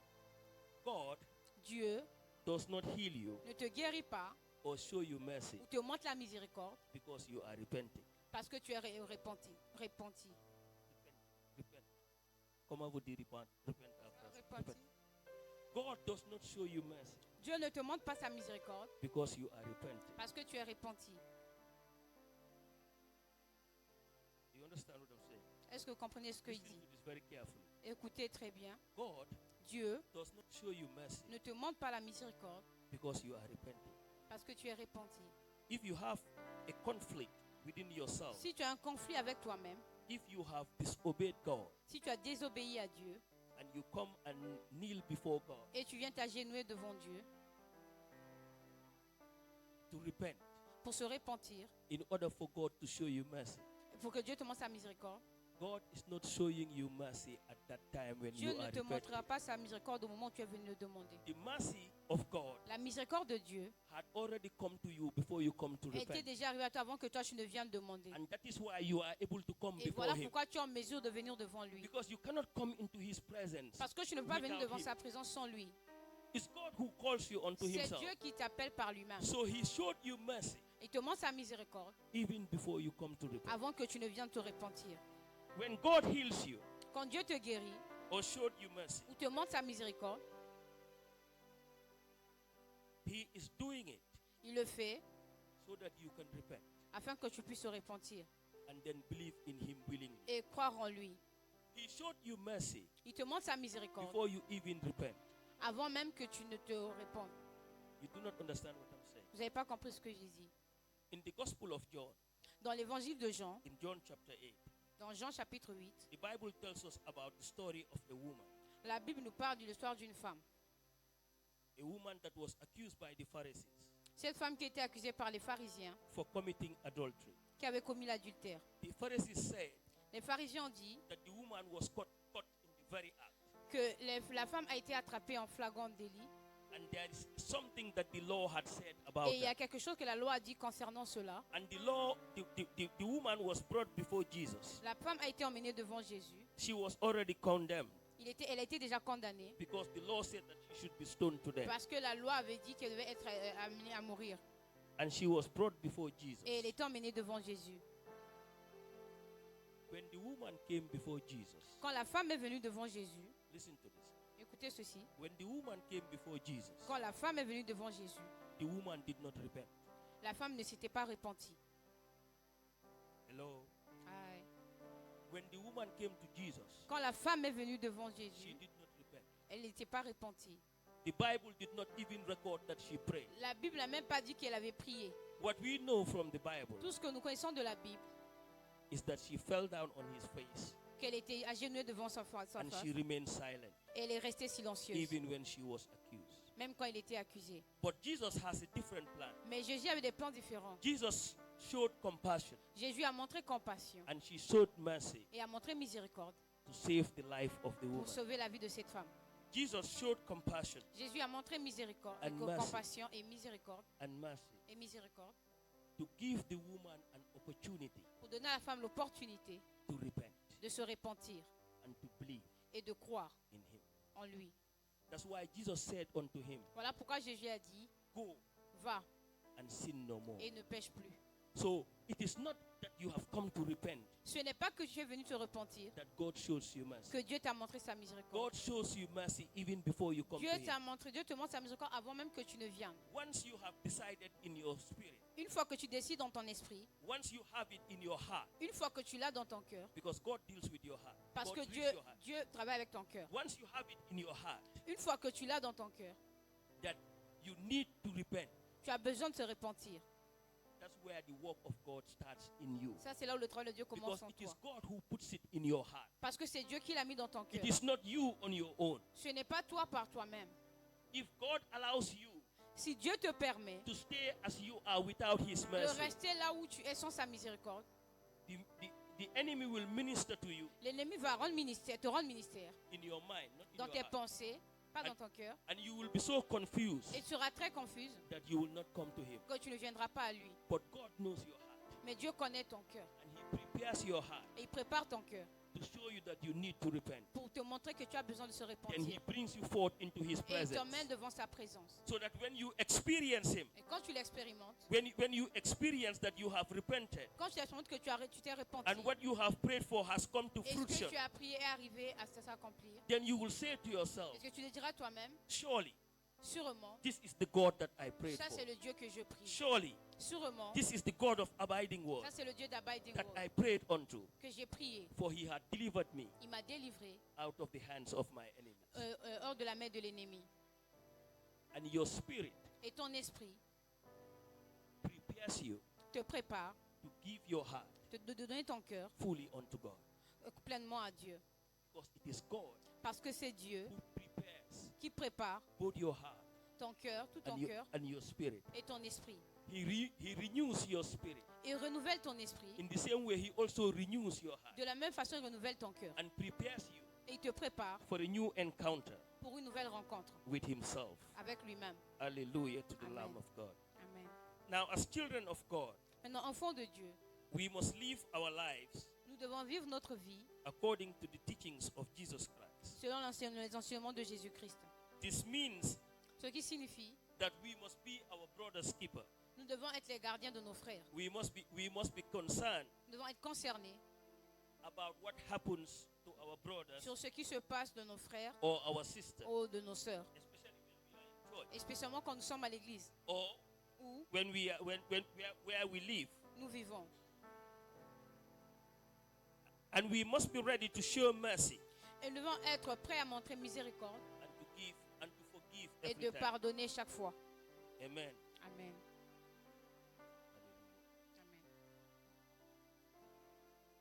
God Dieu does not heal you ne te guérit pas or show you mercy ou te montre la miséricorde because you are repenting. parce que tu es repenti. Repent. Comment vous dire repent? Repent after. Repenti. Repent. God does not show you mercy Dieu ne te montre pas sa miséricorde because you are repenting. parce que tu es repenti. Do you understand what I'm saying? Est-ce que vous comprenez ce qu'il Listen dit? to this very carefully. Écoutez très bien. God Dieu does not show you mercy ne te montre pas la miséricorde because you are repenting. parce que tu es repenti. If you have a conflict within yourself, Si tu as un conflit avec toi-même, if you have disobeyed God si tu as désobéi à Dieu and you come and kneel before God et tu viens t'agenouiller devant Dieu to repent pour se repentir, in order for God to show you mercy, pour que Dieu te montre sa miséricorde, God is not showing you mercy at that time when Dieu you ne are te repenting. montrera pas sa miséricorde au moment où tu es venu le demander. The mercy of God La miséricorde de Dieu had already come to you before you come to était repent. déjà arrivée à toi avant que toi tu ne viennes demander. And that is why you are able to come Et before voilà Him. pourquoi tu es en mesure de venir devant lui. Because you cannot come into His presence. Parce que tu ne peux pas venir without devant him. sa présence sans lui. It's God who calls you unto C'est Himself. Dieu qui t'appelle par lui-même. So He showed you mercy Il te montre sa miséricorde even before you come to repent. avant que tu ne viennes te repentir. When God heals you Quand Dieu te guérit or showed you mercy, ou te montre sa miséricorde, He is doing it il le fait so that you can repent afin que tu puisses te repentir and then believe in Him willingly. et croire en lui. He showed you mercy Il te montre sa miséricorde before you even repent. avant même que tu ne te répandes. You do not understand what I'm saying. Vous n'avez pas compris ce que j'ai dit. In the Gospel of John, Dans l'évangile de Jean, in John chapter 8, dans Jean chapitre 8, the Bible tells us about the story of a woman. la Bible nous parle de l'histoire d'une femme. A woman that was accused by the Pharisees Cette femme qui était accusée par les pharisiens, for committing adultery. qui avait commis l'adultère. The Pharisees said Les pharisiens ont dit that the woman was caught in the very act. que la femme a été attrapée en flagrant délit. And there is something that the law had said about Et il y a that. quelque chose que la loi a dit concernant cela. And the woman was brought before Jesus. La femme a été emmenée devant Jésus. She was already condemned Elle a été déjà condamnée because the law said that she should be stoned to death. parce que la loi avait dit qu'elle devait être amenée à mourir. And she was brought before Jesus. Et elle était emmenée devant Jésus. When the woman came before Jesus, Quand la femme est venue devant Jésus, listen to this. écoutez ceci. When the woman came before Jesus, Quand la femme est venue devant Jésus, the woman did not repent. la femme ne s'était pas repentie. Hello? Aïe. When the woman came to Jesus, Quand la femme est venue devant she Jésus, did not repent. elle n'était pas repentie. The Bible did not even record that she prayed. La Bible n'a même pas dit qu'elle avait prié. What we know from the Bible Tout ce que nous connaissons de la Bible, is that she fell down on his face qu'elle était agenouillée devant sa face and she remained silent et elle est restée silencieuse, even when she was accused. même quand il était accusé. But Jesus has a different plan. Mais Jésus avait des plans différents. Jesus showed compassion Jésus a montré compassion and she showed mercy et a montré miséricorde to save the life of the pour woman. sauver la vie de cette femme. Jesus showed compassion Jésus a montré miséricorde, And mercy. compassion et miséricorde to give the woman an opportunity pour donner à la femme l'opportunité to repent de se repentir and to believe et de croire in him. en lui. That's why Jesus said unto him, Voilà pourquoi Jésus a dit, go va and sin no more. et ne pêche plus. So it is not that you have come to repent Ce n'est pas que tu es venu te repentir, that God shows you mercy. que Dieu t'a montré sa miséricorde. God shows you mercy even before you come Dieu to him. Dieu te montre sa miséricorde avant même que tu ne viennes. Once you have decided in your spirit, Une fois que tu décides dans ton esprit, once you have it in your heart, une fois que tu l'as dans ton cœur, because God deals with your heart. parce God que reads your heart. Dieu travaille avec ton cœur. Once you have it in your heart Une fois que tu l'as dans ton cœur, that you need to repent, tu as besoin de se repentir. that's where the work of God starts in you. Ça, c'est là où le travail de Dieu commence Because en it is toi. God who puts it in your heart. Parce que c'est Dieu qui l'a mis dans ton cœur. It is not you on your own. Ce n'est pas toi par toi-même. If God allows you Si Dieu te permet to stay as you are without His de mercy, rester là où tu es sans sa miséricorde, the enemy will minister to you l'ennemi va te rendre ministère in your mind, not in dans your tes heart. pensées, pas dans ton cœur, And you will be so confused et tu seras très confuse that you will not come to him. que tu ne viendras pas à lui. But God knows your heart. Mais Dieu connaît ton cœur And he prepares your heart et il prépare ton cœur to show you that you need to repent. pour te montrer que tu as besoin de se Then he repentir. brings you forth into his Et il presence. t'emmène devant sa présence. So that when you experience him, Et quand tu l'expérimentes, when you experience that you have repented, quand tu expérimentes que tu t'es repenti, and what you have prayed for has come to et ce fruition, que tu as prié est arrivé à s'accomplir, then you will say to yourself, est-ce que tu le diras toi-même, surely sûrement, this is the God that I prayed ça for. c'est le Dieu que je prie. Surely Sûrement, this is the God of abiding word ça c'est le Dieu d'Abiding that Word I prayed unto, que j'ai prié. for he had delivered me Il m'a délivré out of the hands of my enemies. hors de la main de l'ennemi. And your spirit Et ton esprit prepares you te prépare to give your heart de donner ton cœur fully unto God. pleinement à Dieu. Because it is God Parce que c'est Dieu who prepares qui prépare both your heart ton cœur, tout ton cœur and your spirit. et ton esprit. He renews your spirit. Et renouvelle ton esprit. In the same way, he also renews your heart De la même façon, il renouvelle ton cœur. and prepares you Et il te prépare for a new encounter pour une nouvelle rencontre with himself. avec lui-même. Hallelujah to the Amen. Lamb of God. Amen. Now, as children of God, Maintenant, enfants de Dieu, we must live our lives nous devons vivre notre vie according to the teachings of Jesus Christ. selon les enseignements de Jésus-Christ. This means Ce qui signifie, that we must be our brother's keeper. nous devons être les gardiens de nos frères. We must be concerned Nous devons être concernés about what happens to our brothers sur ce qui se passe de nos frères or our sisters, ou de nos sœurs. especially when we are in church, Et spécialement quand nous sommes à l'église or où when we are where we live. nous vivons. And we must be ready to show mercy Et nous devons être prêts à montrer miséricorde and to forgive et every de time. pardonner chaque fois. Amen. Amen. Hallelujah. Amen.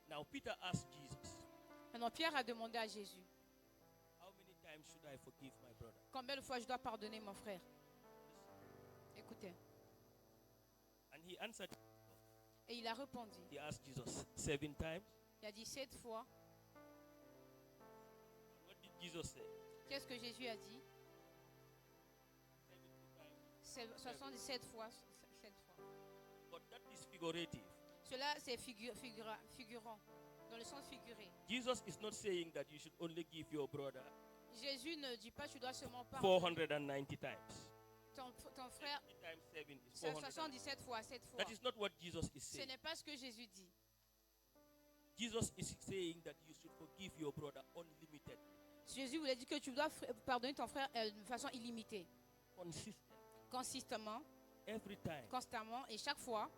Now Peter asked Jesus, Maintenant, Pierre a demandé à Jésus, how many times should I forgive my brother? combien de fois je dois pardonner mon frère? Écoutez. And he answered, Et il a répondu. he asked Jesus 7 times. Il a dit 7 fois. What did Jesus say? Qu'est-ce que Jésus a dit? 70 times. 77 fois. 7 fois. But that is figurative. Cela, c'est figurant, dans le sens figuré. Jesus is not saying that you should only give your brother Jésus ne dit pas tu dois seulement pardonner 490 times. ton frère 70 times 7 is c'est 400. 77 fois, 7 fois. That is not what Jesus is Ce saying. n'est pas ce que Jésus dit. Jesus is saying that you should forgive your brother unlimited, Jésus voulait dire que tu dois pardonner ton frère de façon illimitée, consistent, consistamment, every time constamment, et chaque fois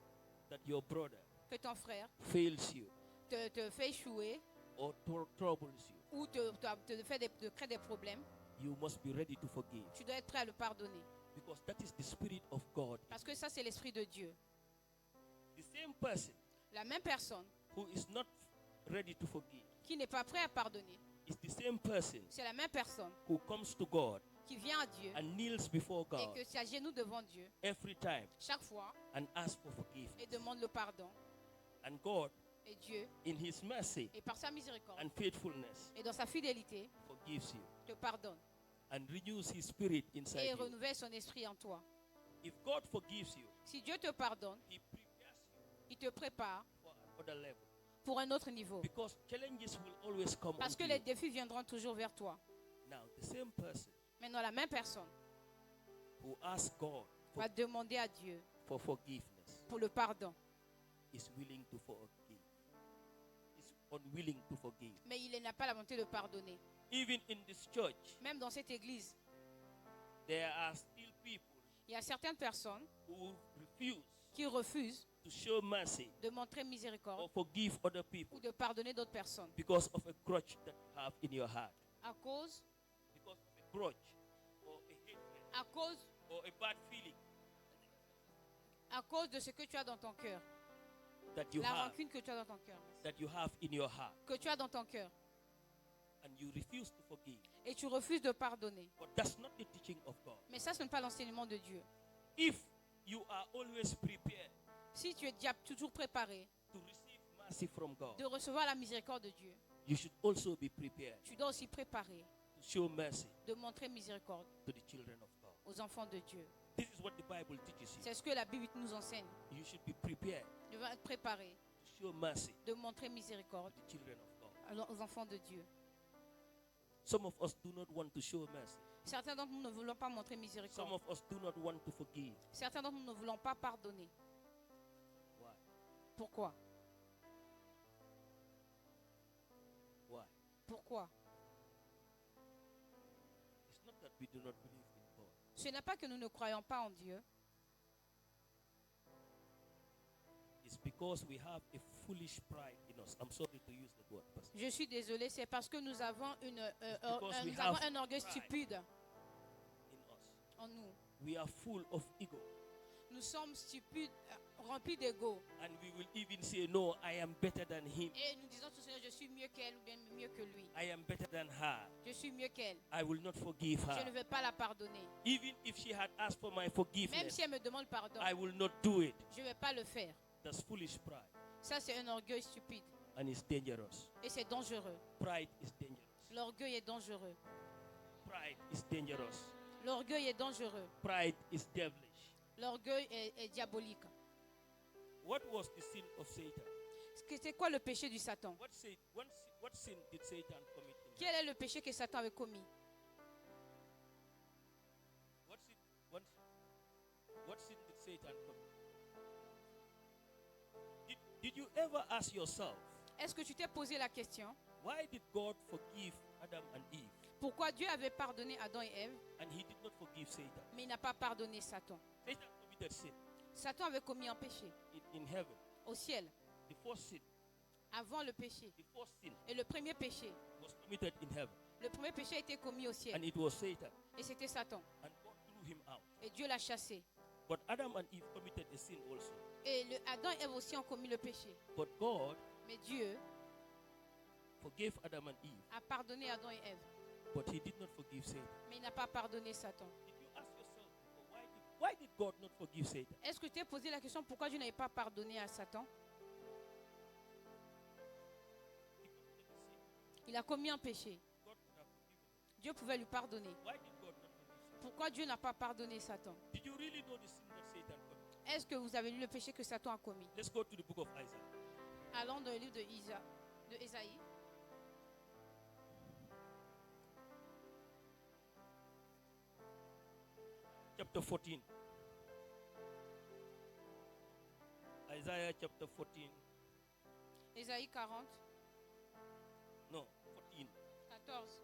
that your brother que ton frère fails you te fait échouer or troubles you, ou te crée des problèmes, you must be ready to forgive, tu dois être prêt à le pardonner. because that is the Spirit of God. Parce que ça, c'est l'Esprit de Dieu. The same person La même personne who is not ready to forgive qui n'est pas prêt à pardonner, is the same person c'est la même personne who comes to God qui vient à Dieu and kneels before et God que s'agenouille devant Dieu every time chaque fois and asks for forgiveness. et demande le pardon. And God, Et Dieu, in His mercy et par sa miséricorde and faithfulness, et dans sa fidélité, forgives you te pardonne and renews His Spirit inside et you. renouvelle son esprit en toi. If God forgives you, Si Dieu te pardonne, He prepares you il te prépare for another level. pour un autre niveau. Because challenges will always come Parce que unto les you. défis viendront toujours vers toi. Now, the same person Maintenant, la même personne who asks God va demander à Dieu for forgiveness pour le pardon. is willing to forgive. Is unwilling to forgive. Mais il n'a pas la volonté de pardonner. Even in this church, Même dans cette église, there are still people il y a certaines personnes who refuse qui refusent to show mercy de montrer or miséricorde forgive other people ou de pardonner d'autres personnes because of a grudge that you have in your heart. à cause, Because of a grudge or a hatred à cause, or a bad feeling à cause de ce que tu as dans ton cœur. that you La have rancune que tu as dans ton cœur. in your heart, Que tu as dans ton cœur. and you refuse to forgive. Et tu refuses de pardonner. But that's not the teaching of God. Mais ça, ce n'est pas l'enseignement de Dieu. If you are always prepared Si tu es déjà toujours préparé to receive mercy from God, de recevoir la miséricorde de Dieu, you should also be prepared tu dois aussi préparer to to show mercy de montrer miséricorde to the children of God. aux enfants de Dieu. This is what the Bible teaches you. C'est ce que la Bible nous enseigne. You should be prepared Je vais être préparé to show mercy de montrer miséricorde to the children of God. aux enfants de Dieu. Some of us do not want to show mercy. Certains d'entre nous ne voulons pas montrer Some miséricorde. of us do not want to forgive. Certains d'entre nous ne voulons pas pardonner. Why? Pourquoi? Why? Pourquoi? It's not that we do not believe in God. Ce n'est pas que nous ne croyons pas en Dieu. It's because we have a foolish pride in us. I'm sorry to use the word, Pastor. Je suis désolé, c'est parce que nous avons, because we nous avons have un orgueil pride. stupide In us. en nous. We are full of ego. Nous sommes stupides, remplis d'ego. And we will even say, no, I am better than him. Et nous disons tout Seigneur, je suis mieux qu'elle ou bien mieux que lui. I am better than her. Je suis mieux qu'elle. I will not forgive Je ne her. vais pas la pardonner. Even if she had asked for my Même forgiveness, si elle me demande pardon, I will not do it. je ne vais pas le faire. That's foolish pride. Ça, c'est un orgueil stupide. And it's dangerous. Et c'est dangereux. Pride is dangerous. L'orgueil est dangereux. Pride is dangerous. L'orgueil est dangereux. Pride is devilish. L'orgueil est diabolique. What was the sin of Satan? C'est quoi le péché du Satan? What sin did Satan commit? Quel est le péché que Satan avait commis? What sin did Satan commit? Did you ever ask yourself, Est-ce que tu t'es posé la question? why did God forgive Adam and Eve Pourquoi Dieu avait pardonné Adam et Ève, and he did not forgive Satan? mais il n'a pas pardonné Satan? Satan committed sin Satan avait commis un péché in heaven. au ciel, The first sin, avant le péché. the first sin Et le premier péché, was committed in heaven, le premier péché a été commis au and ciel. it was Satan, Et c'était Satan. and God threw him out. Et Dieu l'a chassé. But Adam and Eve committed a sin also. Et Adam et Ève aussi ont commis le péché. But God Mais Dieu forgave Adam and Eve, a pardonné Adam et Ève. but he did not forgive Satan. Mais il n'a pas pardonné Satan. Did you ask yourself, why did God not forgive Satan? Est-ce que tu t'es posé la question pourquoi Dieu n'avait pas pardonné à Satan? He committed a sin. Il a commis un péché. God could have forgiven him. Dieu pouvait lui pardonner. Why did God not forgive Satan? Pourquoi Dieu n'a pas pardonné Satan? Did you really know the sin that Satan committed? Est-ce que vous avez lu le péché que Satan a commis? Let's go to the book of Isaiah. Allons dans le livre de Ésaïe. Chapter 14. Isaiah chapter 14. Ésaïe 40, No, 14. 14.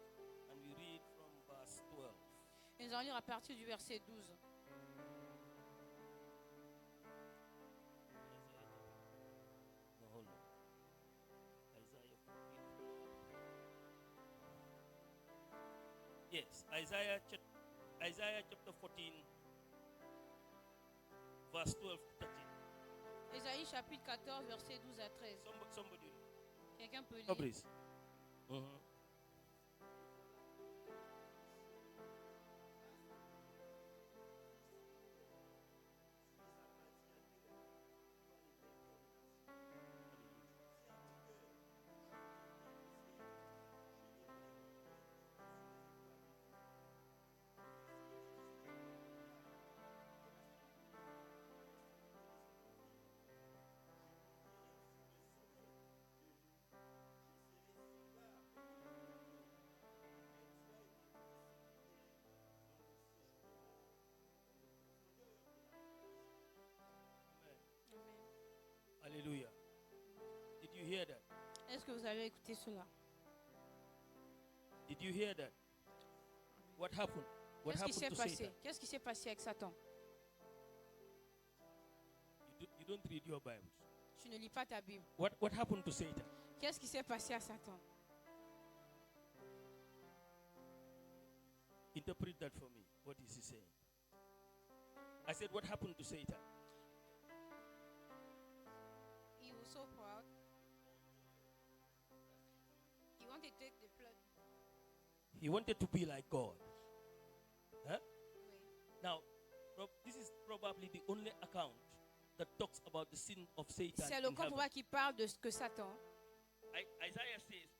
And we read from verse 12. Et nous allons lire à partir du verset 12. No, hold on. Isaiah 14. Yes, Isaiah chapter 14, verse 12 to 13. Ésaïe chapitre 14, verset 12 à 13. Somebody. Quelqu'un peut lire? Oh, please. Mhm. Hallelujah. Did you hear that? Est-ce que vous avez écouté cela? Did you hear that? What happened? What Qu'est-ce qui happened s'est to passé? Satan? Qu'est-ce qui s'est passé avec Satan? You don't read your Bibles. Tu ne lis pas ta Bible. What happened to Satan? Qu'est-ce qui s'est passé à Satan? Interpret that for me. What is he saying? I said, what happened to Satan? He was so proud. He wanted to take the blood. He wanted to be like God. Huh? Oui. Now, this is probably the only account that talks about the sin of Satan. C'est le in convoi heaven. qui parle de ce que Satan. Isaiah says,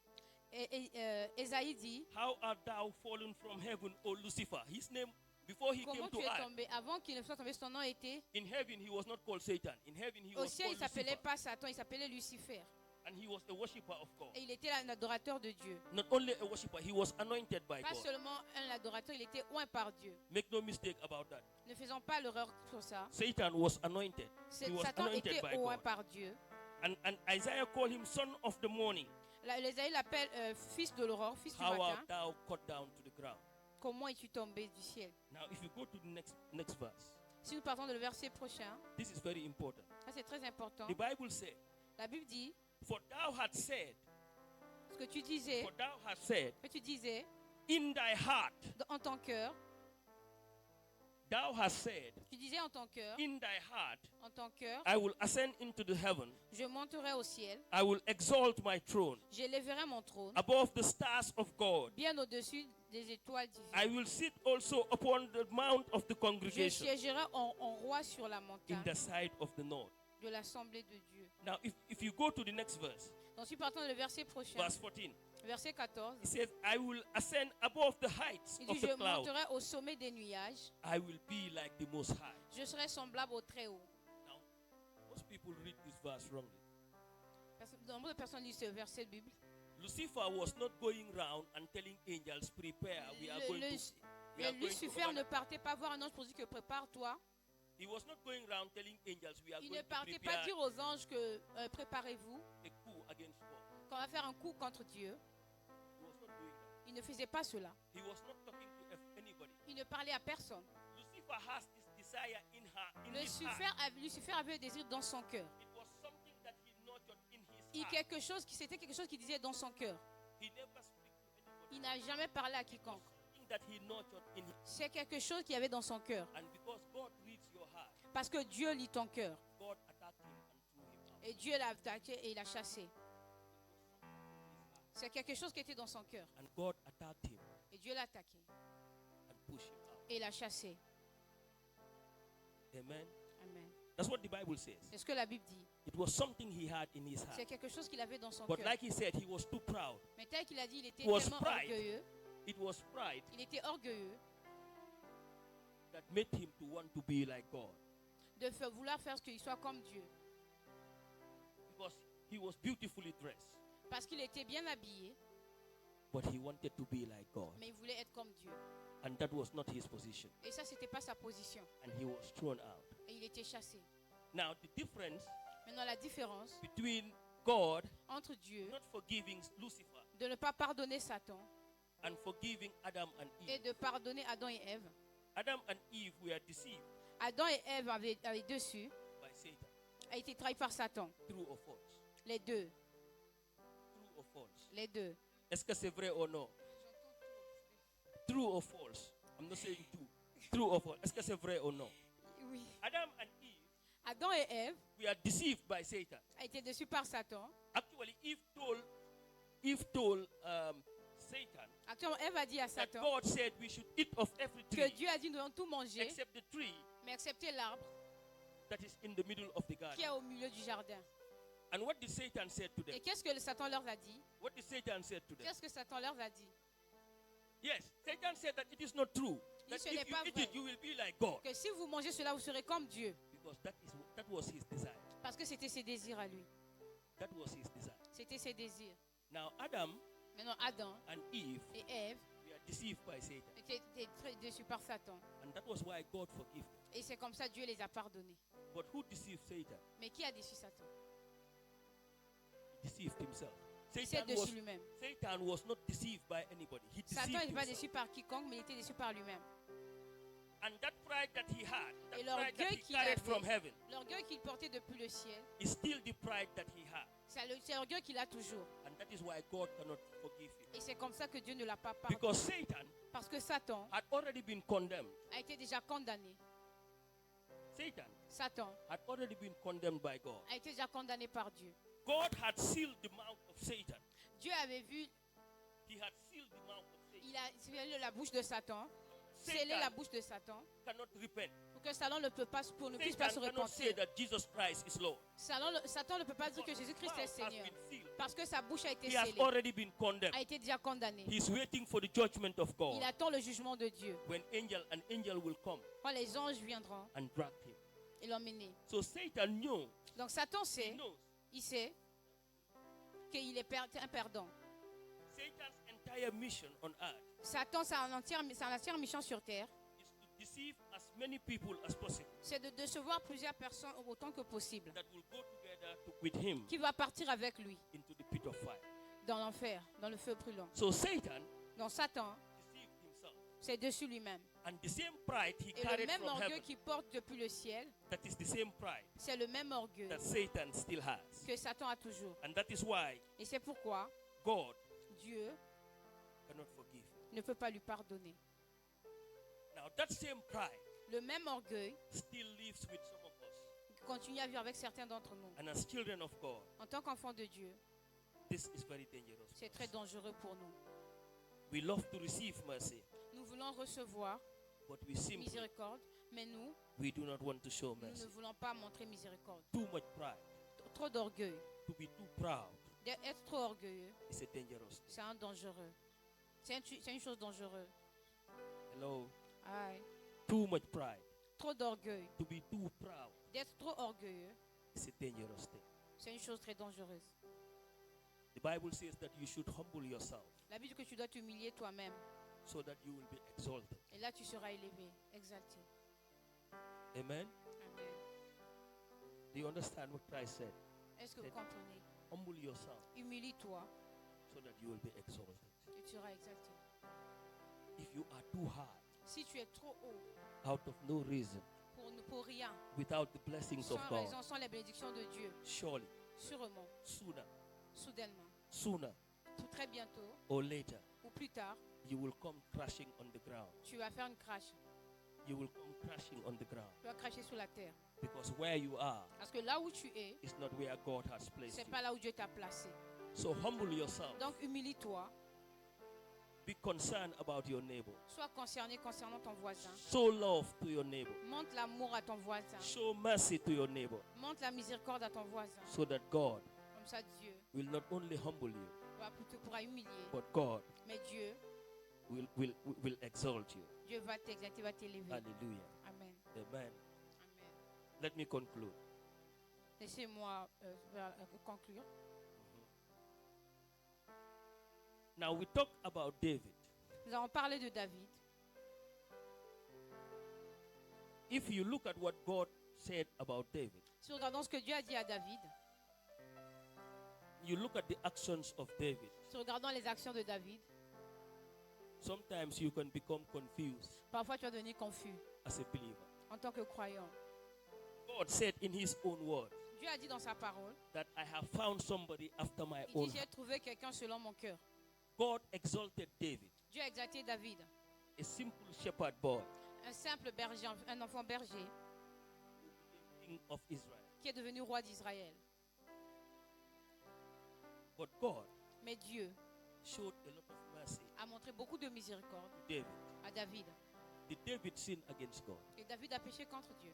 Ésaïe dit, How art thou fallen from heaven, O Lucifer? His name, before he comment came to tu es earth, tombé? Avant qu'il ne soit tombé, son nom était... in heaven he was not called Satan. In heaven he Au was ciel, il called ne s'appelait Lucifer. pas Satan, il s'appelait Lucifer. And he was a worshipper of God. Et il était un adorateur de Dieu. Not only a worshipper, he was anointed by Pas God. seulement un adorateur, il était oint par Dieu. Make no mistake about that. Ne faisons pas l'erreur sur ça. Satan was anointed. He was Satan anointed était by oint God. par Dieu. And Isaiah called him son of the morning. L'Ésaïe l'appelle fils de l'aurore, fils du How matin. art thou cut down to the ground? Comment es-tu tombé du ciel? Now, if you go to the next verse, Si nous partons de le verset prochain, this is very important. ça c'est très important. The Bible said, La Bible dit, For thou hast said, ce que tu disais, in thy heart, en ton cœur, thou hast said, tu disais en ton cœur, in thy heart, I will ascend into the heaven. Je monterai au ciel. I will exalt my throne J'élèverai mon trône above the stars of God. bien au-dessus des étoiles divines. I will sit also upon the mount of the Je congregation siégerai en roi sur la in montagne the side of the north. de l'assemblée de Dieu. Now, if you go to the next verse, Donc, si partons le verset prochain, verse 14, verset 14, it says, I will ascend above the heights il of dit, the je cloud. monterai au sommet des nuages, I will be like the Most High. je serai semblable au Très-Haut. Now, most people read this verse wrongly. De nombreuses personnes lisent ce verset de Bible. Lucifer was not going round and telling angels, prepare, we are going to... we are going to Lucifer ne overnight. partait pas voir un ange pour dire que prépare-toi. He was not going round telling angels, we are Il going ne to partait pas prepare dire aux anges que préparez-vous, a coup against God. qu'on va faire un coup contre Dieu. He was not doing that. Il ne faisait pas cela. He was not talking to anybody. Il ne parlait à personne. Lucifer has this desire in his heart. Lucifer avait un désir dans son cœur. It was something that he nurtured in his heart. C'était quelque chose qu'il disait dans son cœur. He never speak to anybody. Il n'a jamais parlé à quiconque. Something that he nurtured in his C'est quelque chose qu'il y avait dans son cœur. And because God reads your heart, Parce que Dieu lit ton cœur. God attacked him and threw him out. Et Dieu l'a attaqué et il l'a chassé. C'est quelque chose qui était dans son cœur. And God attacked him Et Dieu l'a attaqué and pushed him out. et l'a chassé. Amen. Amen. That's what the Bible says. C'est ce que la Bible dit. It was something he had in his C'est heart. quelque chose qu'il avait dans son But cœur. like he said, he was too proud. Mais tel qu'il a dit, il était It was tellement pride. orgueilleux. It was pride Il était orgueilleux that made him to want to be like God. de vouloir faire ce qu'il soit comme Dieu. Because he was beautifully dressed. Parce qu'il était bien habillé, But he wanted to be like God. mais il voulait être comme Dieu. And that was not his position. Et ça, c'était pas sa position. And he was thrown out. Et il était chassé. Now, the difference Maintenant, la différence between God entre Dieu, not forgiving Lucifer de ne pas pardonner Satan and forgiving Adam and et Eve. de pardonner Adam et Ève. Adam and Eve were deceived Adam et Ève avaient dessus, by Satan. a été trahi par Satan. True or false? Les deux. True or false? Les deux. Est-ce que c'est vrai ou non? True or false? I'm not saying true. True or false? Est-ce que c'est vrai ou non? Oui. Adam and Eve Adam et Ève were deceived by Satan. a été déçus par Satan. Actually, Eve told Satan Actuellement, Ève a dit à that Satan God said we should eat of every que tree Dieu a dit nous devons tout manger, except the tree mais accepter l'arbre that is in the middle of the qui garden. est au milieu du jardin. And what did Satan say to them? Et qu'est-ce que Satan leur a dit? What did Satan say to them? Qu'est-ce que Satan leur a dit? Yes, Satan said that it is not true. Il That dit, ce if n'est you pas eat vrai. it, you will be like God. Que si vous mangez cela, vous serez comme Dieu. Because that was his desire. Parce que c'était ses désirs à lui. That was his desire. C'était ses désirs. Now Adam Maintenant, Adam and Eve et Ève were deceived by Satan. étaient très déçus par Satan. And that was why God forgave them. Et c'est comme ça que Dieu les a pardonnés. But who deceived Satan? Mais qui a déçu Satan? He deceived himself. Il s'est déçu lui-même. Satan was not deceived by anybody. He Satan deceived n'est pas himself. déçu par quiconque, mais il était déçu par lui-même. And that pride that he had, that Et pride that l'orgueil he qu'il carried avait, from heaven, l'orgueil qu'il portait depuis le ciel, is still the pride that he had. c'est l'orgueil qu'il a toujours. And that is why God cannot forgive him. Et c'est comme ça que Dieu ne l'a pas pardonné. Because Satan Parce que Satan had already been condemned. a été déjà condamné. Satan Satan had already been condemned by God. a été déjà condamné par Dieu. God had sealed the mouth of Satan. Dieu avait vu, He had sealed the mouth of Satan. il a scellé la bouche de Satan. sceller la Satan bouche de Satan cannot repent. pour que Satan ne puisse pas se Satan cannot say repentir. that Jesus Christ is Lord. Satan ne peut pas dire que Because his Jésus-Christ mouth est has Seigneur. been sealed. Parce que sa bouche a été He has scellée, already been condemned. a été déjà condamné. He's waiting for the judgment of God. Il attend le jugement de Dieu. When an angel will come Quand les anges viendront and drag him. et l'emmener. So Satan knew, Donc Satan he sait, knows, il sait qu'il est un perdant. Satan's entire mission on earth Satan, sa entière mission sur terre, is to deceive as many people as possible c'est de décevoir plusieurs personnes autant que possible, that will go together with him qui va partir avec lui into the pit of fire. dans l'enfer, dans le feu brûlant. So Satan Donc Satan, deceived himself. c'est dessus lui-même. And the same pride he Et le carried même from orgueil heaven, qu'il porte depuis le ciel, that is the same pride c'est le même orgueil that Satan still has. que Satan a toujours. And that is why Et c'est pourquoi God Dieu cannot forgive. ne peut pas lui pardonner. Now that same pride Le même orgueil still lives with some of us. continue à vivre avec certains d'entre nous. And as children of God, En tant qu'enfants de Dieu, this is very dangerous. c'est très dangereux pour nous. We love to receive mercy, Nous voulons recevoir but we simply miséricorde, mais nous do not want to show ne mercy. voulons pas montrer miséricorde. Too much pride, Trop d'orgueil. to be too proud, Être trop orgueilleux, is a dangerous thing. c'est un dangereux. C'est une chose dangereuse. Hello. Aïe. Too much pride, Trop d'orgueil. to be too proud, D'être trop orgueilleux, is a dangerous thing. c'est une chose très dangereuse. The Bible says that you should humble yourself La Bible dit que tu dois t'humilier toi-même. so that you will be exalted. Et là, tu seras élevé, exalté. Amen. Amen. Do you understand what Christ said? Est-ce que vous comprenez? Humble yourself Humilie-toi so that you will be exalted. et tu seras exalté. If you are too high, Si tu es trop haut out of no reason, pour rien, without the blessings sans of God, raison, sans les bénédictions de Dieu, surely, sûrement, sooner, soudainement, sooner tout très bientôt or later, ou plus tard, you will come crashing on the ground. tu vas faire une crash. You will come crashing on the ground. Tu vas cracher sur la terre. Because where you are Parce que là où tu es, is not where God has placed c'est you. pas là où Dieu t'a placé. So humble yourself. Donc humilie-toi. Be concerned about your neighbor. Sois concerné concernant ton voisin. Show love to your neighbor. Montre l'amour à ton voisin. Show mercy to your neighbor. Montre la miséricorde à ton voisin. So that God Comme ça, Dieu will not only humble you, pourra humilier. but God Mais Dieu will exalt you. Dieu va t'exalter, va t'élever. Hallelujah. Amen. Amen. Amen. Let me conclude. Laissez-moi conclure. Now we talk about David. Nous avons parlé de David. If you look at what God said about David, Si nous regardons ce que Dieu a dit à David, you look at the actions of David, si nous regardons les actions de David, sometimes you can become confused parfois tu vas devenir confus as a believer. en tant que croyant. God said in his own words Dieu a dit dans sa parole, that I have found somebody after my il own dit, j'ai heart. trouvé quelqu'un selon mon cœur. God exalted David, Dieu a exalté David, a simple shepherd boy, un simple berger, un enfant berger, king of Israel. qui est devenu roi d'Israël. But God Mais Dieu showed a lot of mercy a montré beaucoup de miséricorde to David. à David. Did David sin against God? Et David a péché contre Dieu.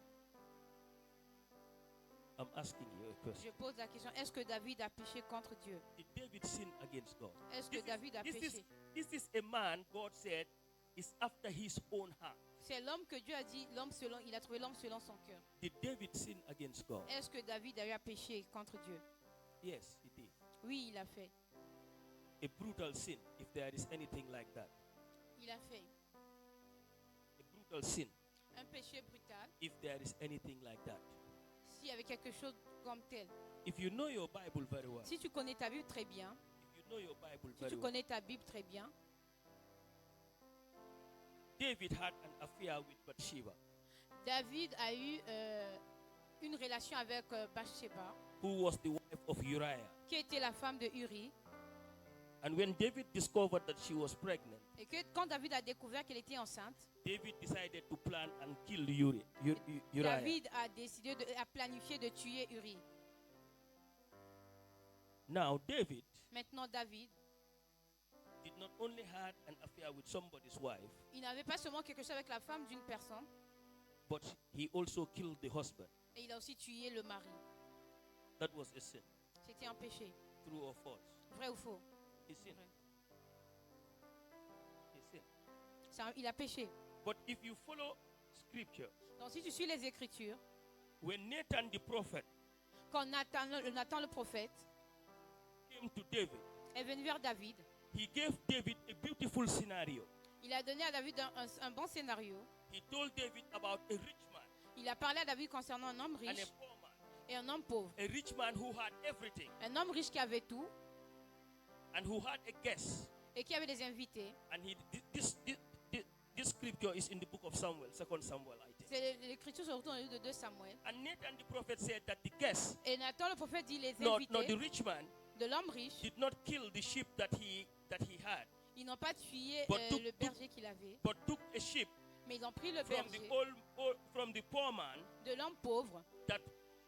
I'm asking you a question. Je pose la question, est-ce que David a péché contre Dieu? Did David sin against God? Est-ce que David a péché? This is a man God said is after his own heart. C'est l'homme que Dieu a dit, il a trouvé l'homme selon son cœur. Did David sin against God? Est-ce que David a eu à pécher contre Dieu? Yes, he did. Oui, il a fait. A brutal sin, if there is anything like that. Il a fait A brutal sin, un péché brutal, if there is anything like that. s'il y avait quelque chose comme tel. If you know your Bible very well, Si tu connais ta Bible très bien, if you know your Bible si very tu well, connais ta Bible très bien, David had an affair with Bathsheba, David a eu une relation avec Bathsheba, who was the wife of Uriah. qui était la femme de Uri. And when David discovered that she was pregnant, Et que quand David a découvert qu'elle était enceinte, David decided to plan and kill Uriah. David a décidé, a planifié de tuer Uri. Now David Maintenant, David did not only had an affair with somebody's wife, Il n'avait pas seulement quelque chose avec la femme d'une personne, but he also killed the husband. et il a aussi tué le mari. That was a sin. C'était un péché. True or false? Vrai ou faux? He sinned. Vrai. He sinned. Il a péché. But if you follow scripture, Donc si tu suis les Écritures, when Nathan the prophet quand Nathan le prophète came to David, est venu vers David, he gave David a beautiful scenario. il a donné à David un bon scénario. He told David about a rich man Il a parlé à David concernant un homme and a riche poor man. et un homme pauvre. A rich man who had everything Un homme riche qui avait tout and who had a guest. et qui avait des invités. And this scripture is in the book of Samuel, 2 Samuel, I think. C'est l'écriture surtout dans le livre de 2 Samuel. And Nathan the prophet said that the guest, Et Nathan le prophète dit les not the invités rich man, de l'homme riche, did not kill the sheep that he had, ils n'ont pas tué But le berger qu'il avait, but took a sheep mais ils ont pris le from berger from the poor man de l'homme pauvre that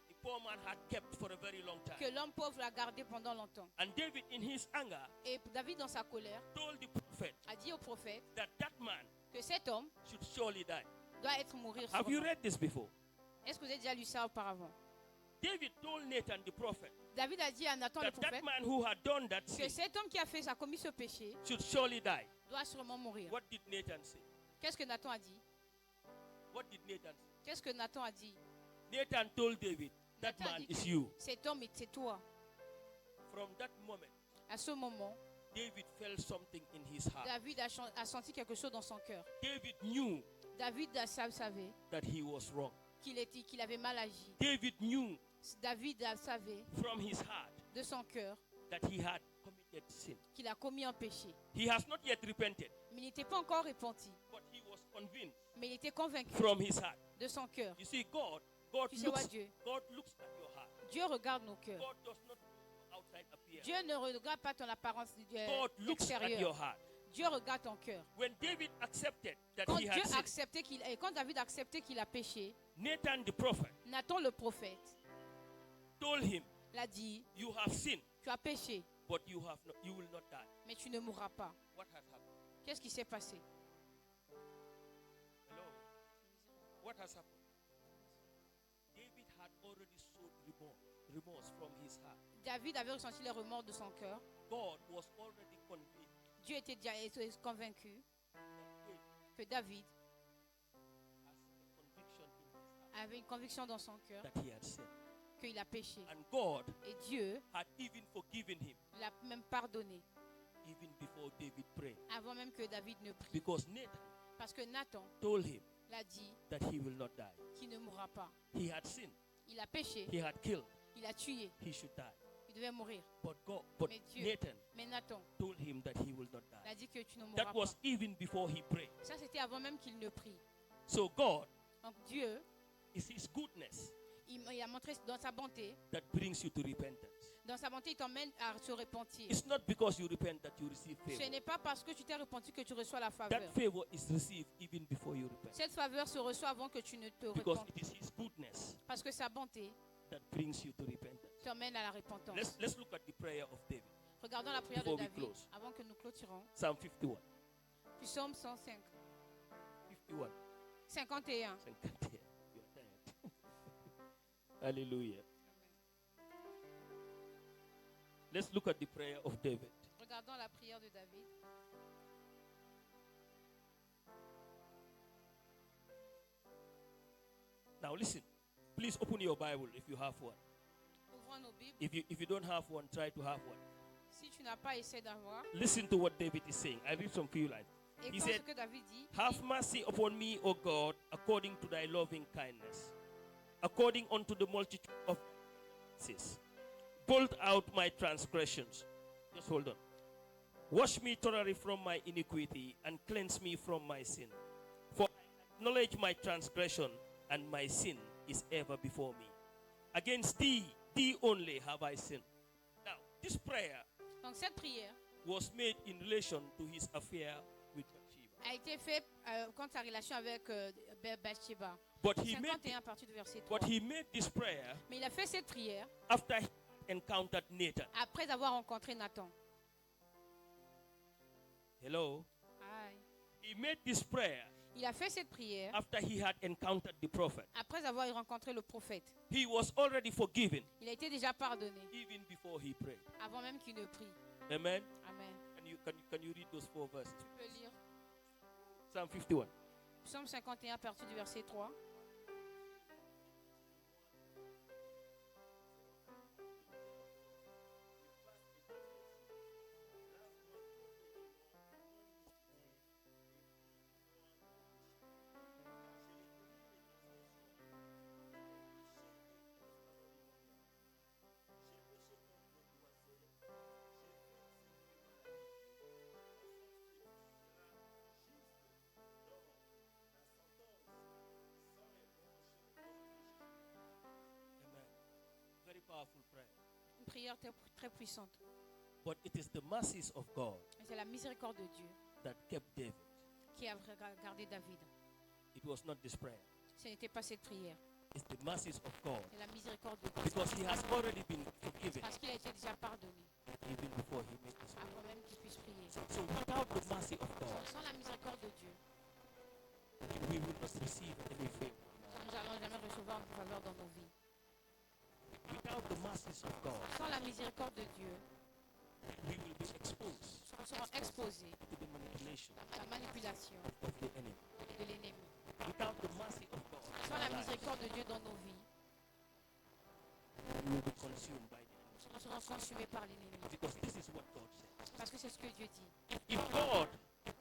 the poor man had kept for a very long que time. l'homme pauvre a gardé pendant longtemps. And David, in his anger, Et David, dans sa colère, told the prophet a dit au prophète that man que cet homme should surely die. doit être mourir. Have you sûrement. read this before? Est-ce que vous avez déjà lu ça auparavant? David told Nathan the prophet David a dit à Nathan le that that prophète man who had done that que sin cet homme qui a commis ce péché should surely die. doit sûrement mourir. What did Nathan say? Qu'est-ce que Nathan a dit? What did Nathan say? Qu'est-ce que Nathan a dit? Nathan told David, that Nathan a man dit is que you. cet homme, c'est toi. From that moment, À ce moment, David felt something in his heart. David a senti quelque chose dans son cœur. David knew David savait that he was wrong. qu'il avait mal agi. David knew David savait from his heart de son cœur that he had committed sin. qu'il a commis un péché. He has not yet repented, Mais il n'était pas encore repenti. but he was convinced Mais il était convaincu from his heart. de son cœur. You see, God Tu sais quoi, looks, Dieu? God looks at your heart. Dieu regarde nos cœurs. God does not look at your outside appearance. Dieu ne regarde pas ton apparence God looks at your extérieure. heart. Dieu regarde ton cœur. When David accepted that Quand he Dieu had a sinned, accepté quand David a accepté qu'il a péché, Nathan the prophet Nathan le prophète told him, l'a dit, you have sinned, tu as péché, but you will not die. mais tu ne mourras pas. What has happened? Qu'est-ce qui s'est passé? Hello? What has happened? David had already showed remorse from his heart. David avait ressenti les remords de son cœur. God was already convinced Dieu était déjà convaincu that David que David has a conviction in his heart avait une conviction dans son cœur that he had sinned. qu'il a péché. And God Et Dieu had even forgiven him l'a même pardonné even before David prayed. avant même que David ne prie. Because Nathan Parce que Nathan told him l'a dit that he will not die. qu'il ne mourra pas. He had sinned, Il a péché, he had killed, il a tué, he should die. il devait mourir. But Mais Dieu, Nathan mais Nathan told him that he will not die. l'a dit que tu ne mourras That pas. was even before he prayed. Ça, c'était avant même qu'il ne prie. So God Donc Dieu, is his goodness il a montré dans sa bonté. that brings you to repentance. Dans sa bonté, il t'emmène à se repentir. It's not because you repent that you receive Ce favor. n'est pas parce que tu t'es repenti que tu reçois la That faveur. favor is received even before you repent. Cette faveur se reçoit avant que tu ne te Because repentes. it is his goodness Parce que sa bonté that brings you to repentance. t'emmène à la repentance. Let's look at the prayer of David. Regardons la prière de Before we David close. avant que nous clôturons. Psalm 51. Puis Psaume 105, 51. 51. You are tired. Hallelujah. Let's look at the prayer of David. Regardons la prière de David. Now listen. Please open your Bible if you have one. Ouvrons nos Bibles. If you don't have one, try to have one. Si tu n'as pas, essaie d'avoir. Listen to what David is saying. I read some few lines. Et He quand said, ce que David dit, have mercy upon me, O God, according to thy loving kindness, according unto the multitude of sins. Blot out my transgressions. Just hold on. Wash me thoroughly from my iniquity and cleanse me from my sin. For I acknowledge my transgression, and my sin is ever before me. Against thee only have I sinned. Now, this prayer donc cette prière was made in relation to his affair with Bathsheba. a été faite contre sa relation avec Bathsheba. But he made 51 à partir du verset 3. But he made this prayer Mais il a fait cette prière after he encountered Nathan. après avoir rencontré Nathan. Hello. Aïe. He made this prayer Il a fait cette prière after he had encountered the prophet. après avoir rencontré le prophète. He was already forgiven Il a été déjà pardonné even before he prayed. avant même qu'il ne prie. Amen. Amen. And can you read those 4 verses? Tu peux lire Psalm 51. Psaume 51 à partir du verset 3. Amen. Very powerful prayer. Une prière très puissante. But it is the mercies of God Et c'est la miséricorde de Dieu that kept David. qui a gardé David. It was not this prayer. Ce n'était pas cette prière. It's the mercies of God. C'est la miséricorde de Dieu. Because he has already been forgiven Parce qu'il a été déjà pardonné even before he made this prayer. avant même qu'il puisse prier. So without the mercy of God, Sans la miséricorde de Dieu, we will not receive any favor. nous n'allons jamais recevoir une faveur dans nos vies. Without the mercies of God, Sans la miséricorde de Dieu, we will be exposed nous serons exposés to the manipulation à la manipulation of the enemy. de l'ennemi. Without the mercy of God, Sans la miséricorde de Dieu dans nos vies, we will be consumed by the enemy. nous serons consumés par l'ennemi. Because this is what God said. Parce que c'est ce que Dieu dit.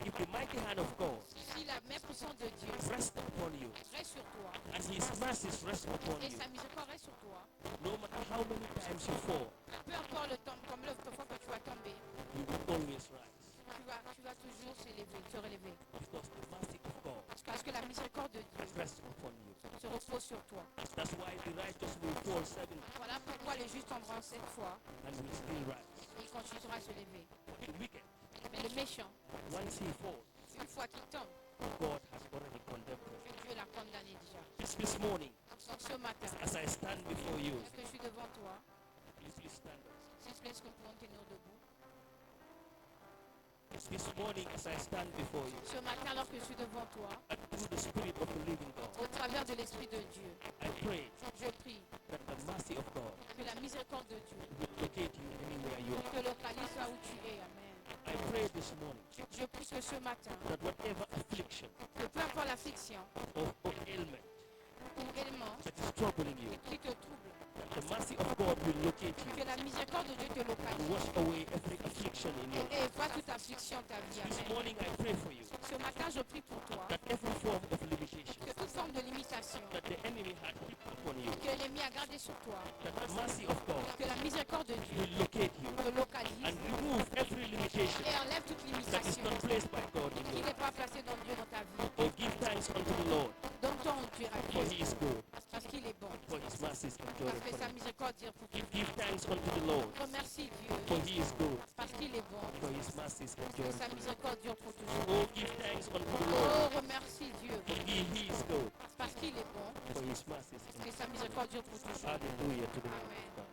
If the mighty hand of God Si la main puissante de Dieu rests upon you, reste sur toi and his mercies rest upon et you, sa miséricorde reste sur toi, no matter how many times you fall, peu importe le temps, comme l'autre fois que tu vas tomber, you will always rise. tu vas toujours te relever. Because the mercy of God Parce que la miséricorde de Dieu rests upon you. se repose sur toi. That's why the righteous will fall 7 Voilà pourquoi les justes tomberont 7 fois and will still rise. et il continuera à se lever. The wicked, Mais le méchant, once he falls, une fois qu'il tombe, God has already condemned him. Dieu l'a condamné déjà. This morning, Donc ce matin, as I stand before you, est-ce que je suis devant toi? please stand up. S'il te plaît, est-ce que nous pouvons tenir debout? This morning, as I stand before you, Ce matin, alors que je suis devant toi, and through the Spirit of the living God, au travers de l'Esprit de Dieu, I pray je prie that the mercy of God que la miséricorde de Dieu will locate you anywhere you are. te localise là où tu es. Amen. I pray this morning Je prie que ce matin, that whatever affliction que peu importe l'affliction or ailment ou élément that is troubling you, qui te trouble, that the mercy of God will locate you que la miséricorde de Dieu te and localise wash away every affliction in you. et efface toute affliction de ta vie. This Amen. morning, I pray for you Ce matin, je prie pour toi that every form of limitation que toute forme de limitation that the enemy had put upon you, que l'ennemi a gardée sur toi, that the mercy of God que la miséricorde de Dieu will locate you te localise and remove every limitation et enlève toute that is limitation not placed by God in qui you. n'est pas placée dans Dieu dans ta vie. Oh, give thanks unto the Lord, Donne-toi en Dieu à for Dieu he is good, parce qu'il est bon, for his mercies endure parce que sa forever. miséricorde dure pour toujours. Give thanks unto the Lord, Remercie Dieu for he is good, parce qu'il est bon, for his mercies que endure sa forever. miséricorde dure pour toujours. Oh, give thanks unto the Lord, Oh, remercie Dieu for he is good, parce qu'il est bon, for his mercies que endure. sa miséricorde dure pour toujours. Hallelujah to the Lord. Amen.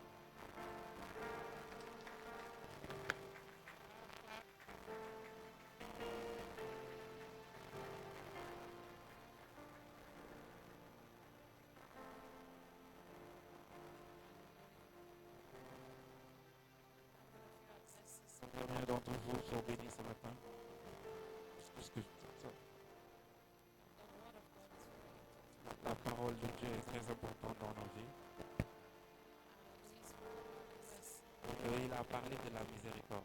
Combien d'entre vous sont bénis ce matin? La parole de Dieu est très importante dans nos vies. Et il a parlé de la miséricorde.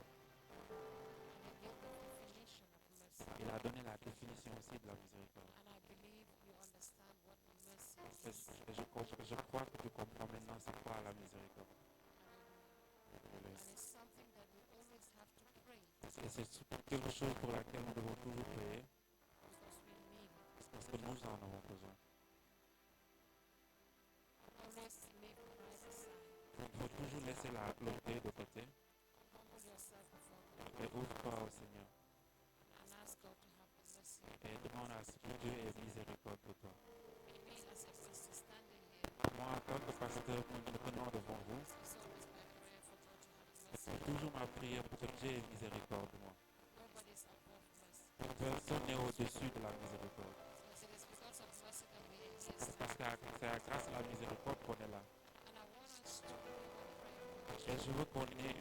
Il a donné la définition aussi de la miséricorde. Et je crois que tu comprends maintenant c'est quoi la miséricorde. Et c'est quelque chose pour laquelle nous devons toujours prier parce que nous en avons besoin. Il faut toujours laisser l'orgueil de côté et ouvre-toi au Seigneur et demande à ce que Dieu ait miséricorde pour toi. Moi, en tant que pasteur, me tenant devant vous, c'est toujours ma prière pour que Dieu ait miséricorde de moi. Personne n'est au-dessus de la miséricorde. But it is because of mercy that we exist. Parce que c'est à grâce à la miséricorde qu'on est là. And I want us to pray. Et je veux qu'on ait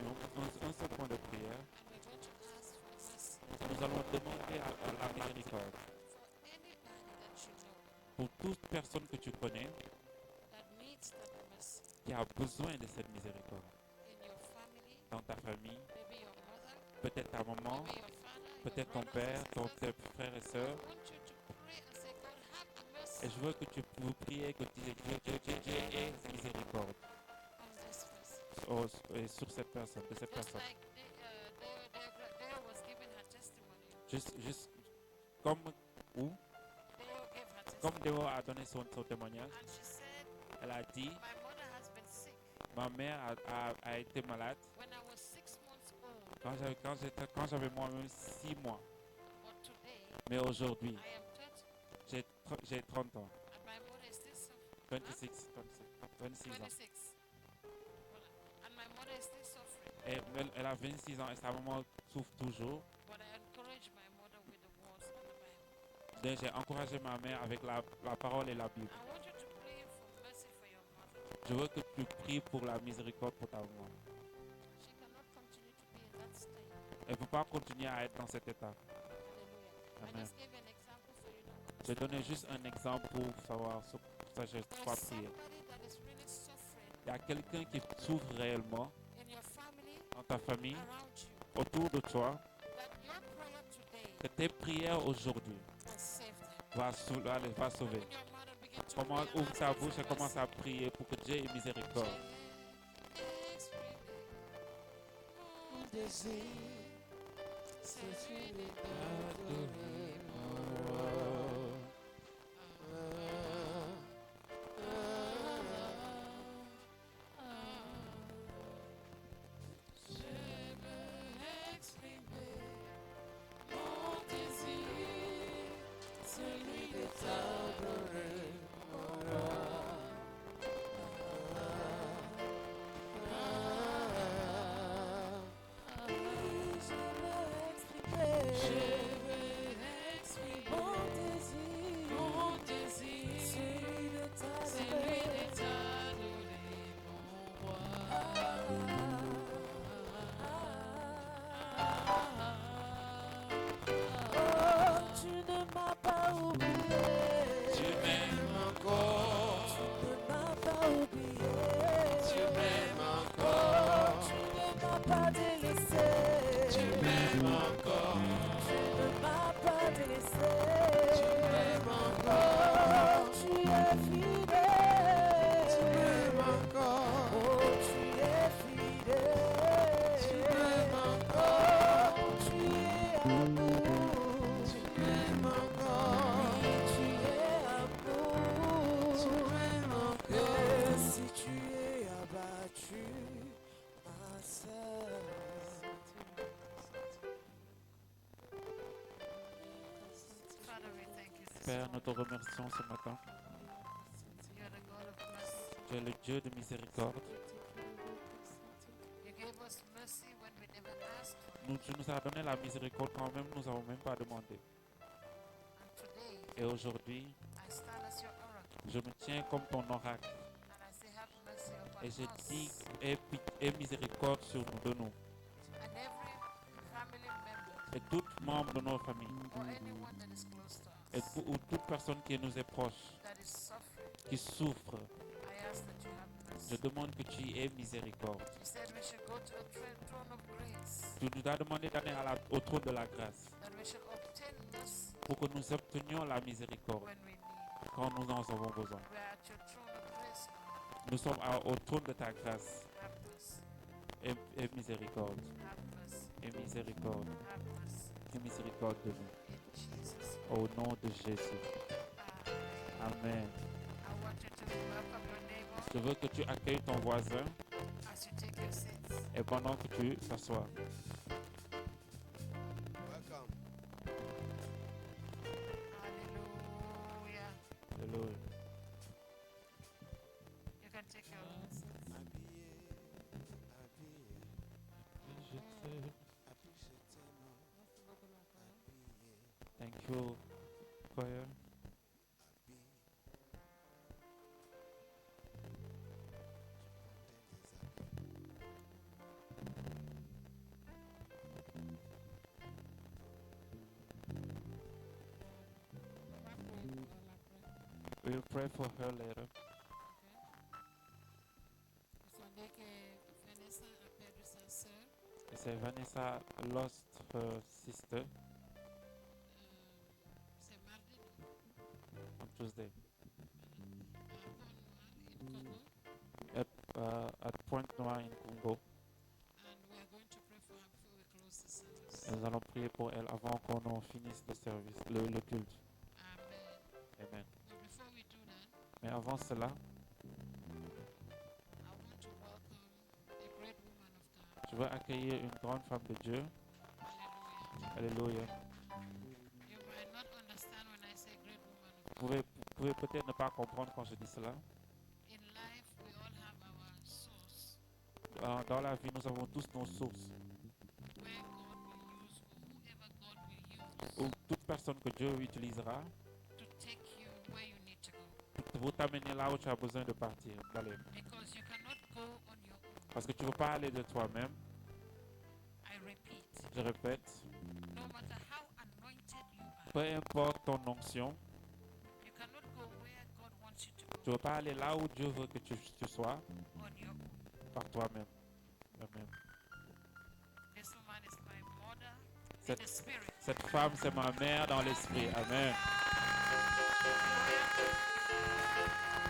un seul point de prière. And we're going to ask for mercy Nous allons demander à la miséricorde for anybody that you know pour toute personne que tu connais that needs that mercy qui a besoin de cette miséricorde. in your family, Dans ta famille, maybe your mother, peut-être ta maman, maybe your father, peut-être your ton brothers père, and ton sisters. frère et soeur. I want you to pray and say, God, have mercy Et je veux que tu vous priez que Dieu ait miséricorde on this person. et sur cette personne, de cette Just personne. like Dale was giving her testimony. Juste comme où, Dale gave her testimony. comme Déo a donné son témoignage, And she said, elle a dit, my mother has been sick. ma mère a été malade When I was 6 months old, quand j'avais moi-même 6 mois. but today Mais aujourd'hui, I am 30 j'ai 30 ans, and my mother is still suffering. 26 ans. 26. Voilà. And my mother is still suffering. Et elle a 26 ans et sa maman souffre toujours. But I encourage my mother with the words of the Bible. Donc j'ai encouragé ma mère avec la parole et la Bible. I want you to pray for mercy for your mother. Je veux que tu pries pour la miséricorde pour ta maman. She cannot continue to be in that state. Elle ne peut pas continuer à être dans cet état. Hallelujah. I Amen. just gave an example for you to Je understand. donnais juste un exemple pour savoir ce que je There's dois prier. somebody that is really suffering Il y a quelqu'un qui souffre réellement in your family, dans ta famille, around you, autour de toi, that your prayer today que tes prières aujourd'hui has saved them. va sauver. Open your mouth and begin to Comment pray and ouvre ask ta God bouche for et commence mercy. à prier pour que Dieu ait miséricorde. Mon désir, c'est celui de t'adorer, mon roi. Je veux exprimer mon désir, celui de t'adorer, mon roi. Je veux exprimer mon désir, celui de t'adorer, mon roi. Oh, tu ne m'as pas oublié. Tu m'aimes encore. Tu ne m'as pas oublié. Tu m'aimes Oh, encore. tu ne m'as pas délaissé. Tu m'aimes encore. Tu ne m'as pas délaissé. Tu m'aimes Oh, encore. tu es fidèle. Tu m'aimes encore. Oh, tu es fidèle. Tu m'aimes encore. Oh, tu es amour. Tu m'aimes encore. Oui, tu es amour. Tu m'aimes encore. Et si tu es abattu, ma sœur. Father, we thank you this Père, nous morning. te remercions ce matin. You are the God of mercy. Tu es le Dieu de miséricorde. You gave us mercy when we never asked for it. Tu nous as donné la miséricorde quand même, nous n'avons même pas demandé. And today, Et aujourd'hui, I stand as your oracle. je me tiens comme ton oracle. And I say, have mercy upon Et je us. dis, aie miséricorde sur nous, de nous. And every family member Et tout membre de nos familles. or anyone that is close to Et us ou toute personne qui nous est proche, that is suffering, qui souffre, I ask that you have je mercy. demande que tu aies miséricorde. You said we should go to a throne of grace, Tu nous as demandé d'aller au trône de la grâce that we should obtain mercy pour que nous obtenions la miséricorde when we need. quand nous en avons besoin. We are at your throne of grace now. Nous sommes au trône de ta grâce. Have mercy. Et miséricorde. Have mercy. Et miséricorde. Have mercy. Et miséricorde de nous. In Jesus' Au nom de Jésus. name. Amen. I want you to welcome your neighbor Je veux que tu accueilles ton voisin as you take your seats. et pendant que tu t'assois. Welcome. Hallelujah. Alléluia. You can take your Habillé, habillé, Je t'aime. habillé, je t'aime. Habillé, you, choir. We'll pray for her later. Vous savez que Vanessa a perdu sa sœur. It says Vanessa lost her sister C'est mardi, on Tuesday à Pont-Noir, in Congo. at Point Noir in Congo. And we are going to pray for her before we close the service. Nous allons prier pour elle avant qu'on en finisse le service, le culte. Amen. Amen. But before we do that, Mais avant cela, I want to welcome a great woman of God. je veux accueillir une grande femme de Dieu. Hallelujah. Alléluia. You might not understand when I say great woman of God. Vous pouvez peut-être ne pas comprendre quand je dis cela. In life, we all have our source Dans la vie, nous avons tous nos sources. where God will use, or whoever God will use, Ou toute personne que Dieu utilisera to take you where you need to go. pour t'amener là où tu as besoin de partir, d'aller. Because you cannot go on your own. Parce que tu ne peux pas aller de toi-même. I repeat, Je répète, no matter how anointed you are, peu importe ton onction, you cannot go where God wants you to go tu ne peux pas aller là où Dieu veut que tu sois on your own. par toi-même. Amen. This woman is my mother in Cette- the spirit. Cette femme, c'est ma mère dans l'esprit. Amen.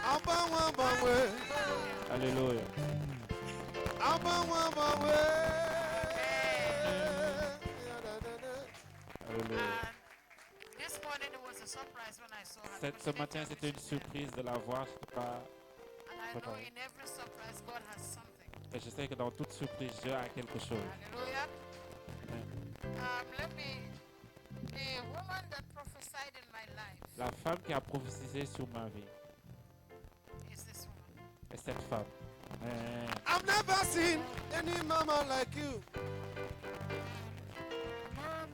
Abawambawe, Alléluia. abawambawe. Alléluia. And this morning it was a surprise when I saw her. Ce because she matin, didn't tell c'était me une she's there. surprise de la voir. Je sais pas. And I know in every surprise God has something. Et je sais que dans toute surprise, Dieu a quelque chose. Hallelujah. Amen. Let me. The woman that prophesied in my life La femme qui a prophétisé sur ma vie is this woman. est cette femme. Amen. I've never seen any mama like you. God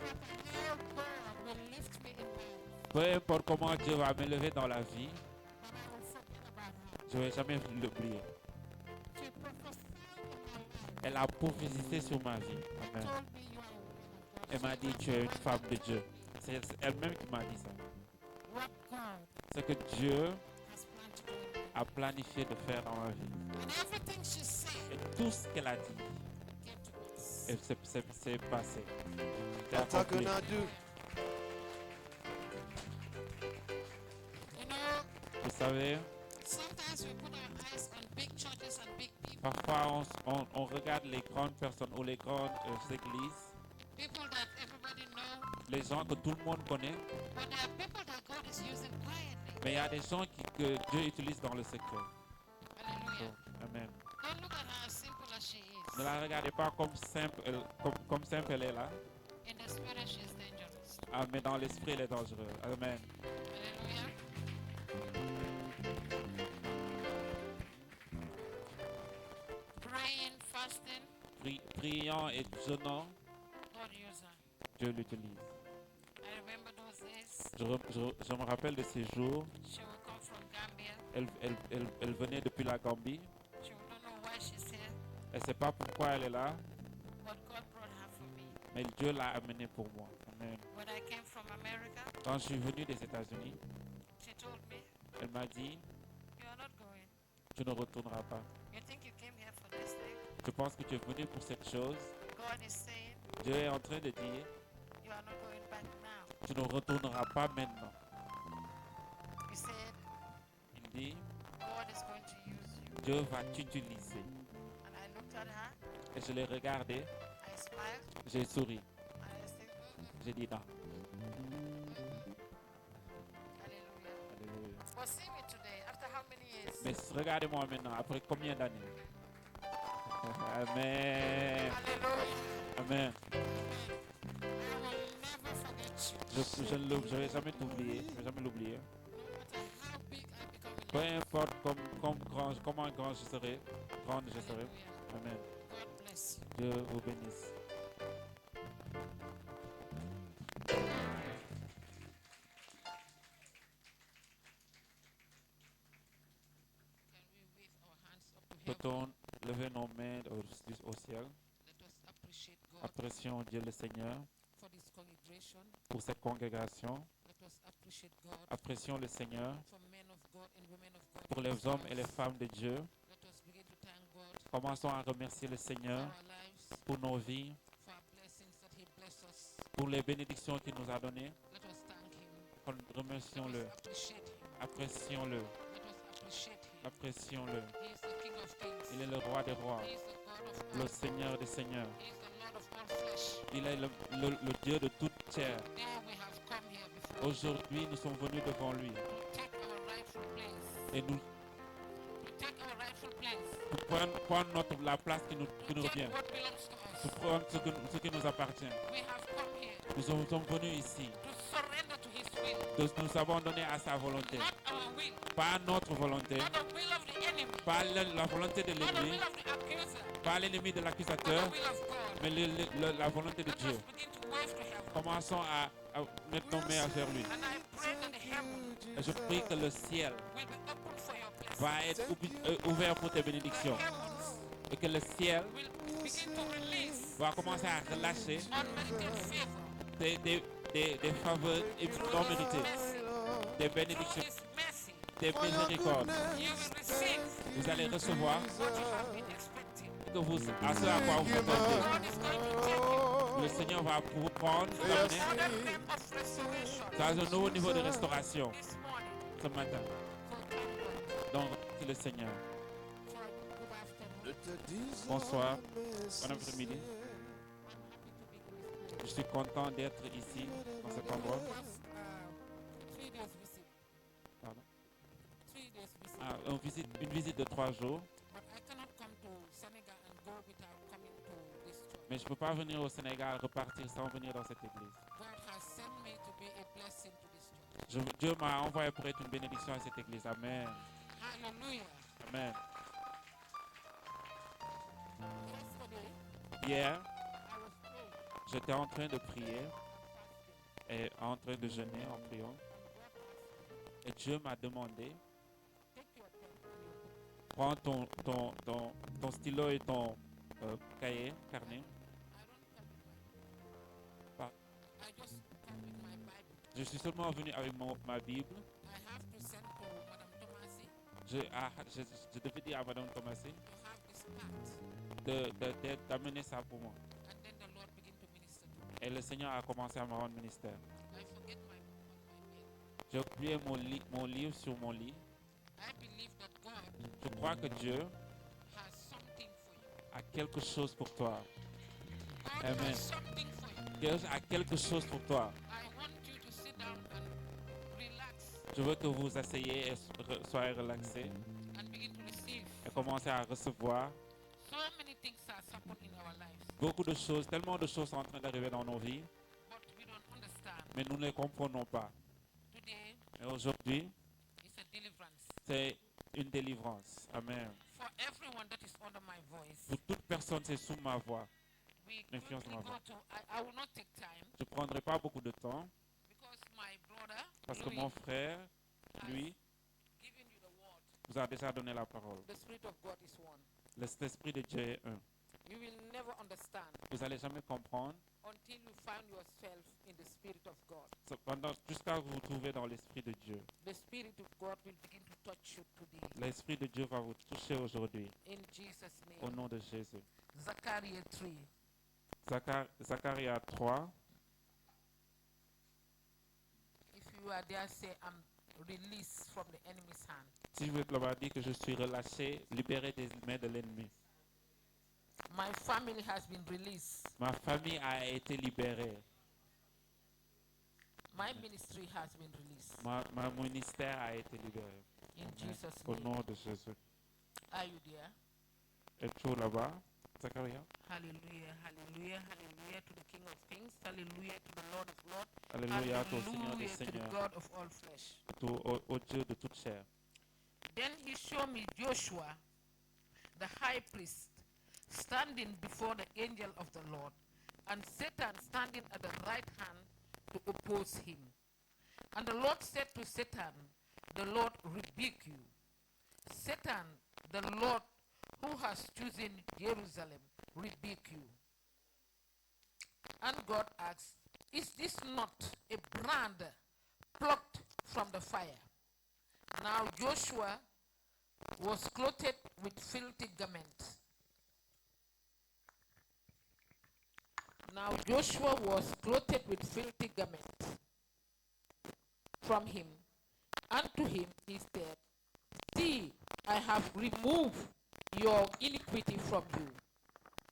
will lift me in life, Peu importe comment Dieu va m'élever dans la vie, but I will forget about her. je ne vais jamais l'oublier. She prophesied in my life. Elle a prophétisé sur ma vie. Amen. Told me you are a woman of God. Elle m'a dit, tu es une femme de Dieu. C'est elle-même qui m'a dit ça. What God Ce que Dieu has planned to do in my life. a planifié de faire dans ma vie. And everything she said Et tout ce qu'elle a dit, came to pass. et c'est passé. C'est What I accompli. gonna do? You know, Vous savez, sometimes we put our eyes on big churches and big people. parfois on regarde les grandes personnes ou les grandes églises, People that everybody know. les gens que tout le monde connaît, But there are people that God is using quietly. mais il y a des gens que Dieu utilise dans le secret. Hallelujah. Amen. Don't look at her as simple as she is. Ne la regardez pas comme simple, comme simple elle est là, In the spirit, she is dangerous. mais dans l'esprit elle est dangereuse. Amen. Hallelujah. Praying, fasting, Priant et jeûnant, God use her. Dieu l'utilise. I remember those days. Je me rappelle de ces jours, She will come from Gambia. elle venait depuis la Gambie. She will not know why she's here, Elle ne sait pas pourquoi elle est là, but God brought her for me. mais Dieu l'a amenée pour moi. Amen. When I came from America, Quand je suis venu des États-Unis, she told me, elle m'a dit, "You are not going. tu ne retourneras pas. You think you came here for this thing? Je pense que tu es venu pour cette chose. God is saying, Dieu est en train de dire, you are not going back now." tu ne retourneras pas maintenant. He said, Il dit, God is going to use you. Dieu va t'utiliser. And I looked at her, Et je l'ai regardé, I smiled, j'ai souri. and I said, J'ai dit non. Hallelujah. Alléluia. But see me today, after how many years? Mais regardez-moi maintenant, après combien d'années? Amen. Hallelujah. Amen. I will never forget you. Je ne vais jamais t'oublier. Je vais jamais l'oublier. No matter how big I become in Peu life. importe comment grand je serai, grande je serai. Hallelujah. Amen. God bless you. Dieu vous bénisse. Mettons, levez nos mains au ciel. Let us appreciate God Apprécions Dieu le Seigneur for this congregation. pour cette congrégation. Let us appreciate God Apprécions le Seigneur for men of God and women of God. pour in les this hommes et les house. femmes de Dieu. Let us begin to thank God Commençons à remercier le for Seigneur our lives, pour nos vies, for our blessings that He blessed us. pour les bénédictions qu'il nous a données. Let us thank Him. Remercions-le, Let us appreciate Him. apprécions-le, Let us appreciate Him. apprécions-le. He is the King of Kings. Il est le roi des rois, He is the God of le all. Seigneur des seigneurs. He is the Lord of all flesh. Il est le Dieu de toute chair. Today we have come here before Aujourd'hui, nous sommes venus devant lui to take our rightful place. et nous To take our rightful place. pour prendre la place qui nous To revient, take what belongs to us. pour prendre ce qui nous appartient. We have come here Nous sommes venus ici, to surrender to His will. de nous abandonner à sa volonté. Not our will. Pas notre volonté, Not the will of the enemy. pas la volonté de Not the l'ennemi, will of the accuser. pas l'ennemi de But l'accusateur, the will of God. mais la volonté de Let Dieu. us begin to wave to heaven. Commençons à mettre nos mains vers lui. And I pray that the heaven Et je prie que le ciel will be open for your blessing. va être ouvert pour tes bénédictions. Heavens Et que le ciel will begin to release va commencer à relâcher unmerited favor. des faveurs non méritées, Mercy. des Through bénédictions, His mercy, des miséricordes. you will receive Vous allez recevoir what you have been expecting. à ce à quoi vous attendez. God is going to take you Le Seigneur va vous prendre, vous to amener another realm of restoration dans un nouveau niveau de restauration this morning. ce matin. So thank God Donc, merci le Seigneur. for a good afternoon. Bonsoir, bon après-midi. I'm happy to be in this place. Je suis content d'être ici, dans cet endroit. It was 3 days visit. Pardon. 3 days visit. Ah, une visite de 3 jours. But I cannot come to Senegal and go without coming to this church. Mais je ne peux pas venir au Sénégal, repartir sans venir dans cette église. God has sent me to be a blessing to this church. Dieu m'a envoyé pour être une bénédiction à cette église. Amen. Hallelujah. Amen. Yesterday, Hier, I was praying j'étais en train de prier and fasting. et en train de jeûner en priant. Et Dieu m'a demandé, Take your pen and your book. prends ton stylo et ton cahier, carnet. I don't come with my Pas- I just come with my Bible. Je suis seulement venu avec ma Bible. I have to send to Madame Tomasi Je devais dire à Madame Thomasé to have this part. d'amener ça pour moi. And then the Lord begin to minister to me. Et le Seigneur a commencé à me rendre ministère. I forget my book on my bed. J'ai oublié mon livre sur mon lit. I believe that God Je crois que Dieu has something for you. a quelque chose pour toi. God Amen. has something for you. Dieu a quelque chose pour toi. I want you to sit down and relax Je veux que vous vous asseyez et soyez relaxés and begin to receive. et commencez à recevoir So many things has happened in our lives, beaucoup de choses, tellement de choses sont en train d'arriver dans nos vies, but we don't understand. mais nous ne les comprenons pas. Today Et aujourd'hui, is a deliverance c'est une délivrance. Amen. for everyone that is under my voice. Pour toute personne, c'est sous ma voix. We L'influence quickly de ma go to. I will not take time Je ne prendrai pas beaucoup de temps because my brother parce que Louis mon frère, has lui, given you the word. vous a déjà donné la parole. The Spirit of God is one. L'Esprit de Dieu est un. You will never understand Vous n'allez jamais comprendre until you find yourself in the Spirit of God. cependant jusqu'à vous vous trouvez dans l'Esprit de Dieu. The Spirit of God will begin to touch you today. L'Esprit de Dieu va vous toucher aujourd'hui In Jesus' au name. nom de Jésus. Zechariah 3. Zacharie 3. If you are there, say, I'm released from the enemy's hand. Si je veux là-bas dire que je suis relâché, libéré des mains de l'ennemi. My family has been released. Ma famille a été libérée. My ministry has been released. Mon ministère a été libéré. In Jesus' Au name. nom de Jésus. Are you there? Es-tu là-bas, Zacharie? Hallelujah, hallelujah, hallelujah to the King of Kings. Hallelujah to the Lord of Lords. Alléluia au Seigneur des Hallelujah to the Seigneurs, God of all flesh. au Dieu de toute chair. Then he showed me Joshua, the high priest, standing before the angel of the Lord, and Satan standing at the right hand to oppose him. And the Lord said to Satan, the Lord rebuke you. Satan, the Lord who has chosen Jerusalem rebuke you. And God asked, is this not a brand plucked from the fire? Now Joshua was clothed with filthy garments. Now Joshua was clothed with filthy garments from him. And to him he said, see, I have removed your iniquity from you,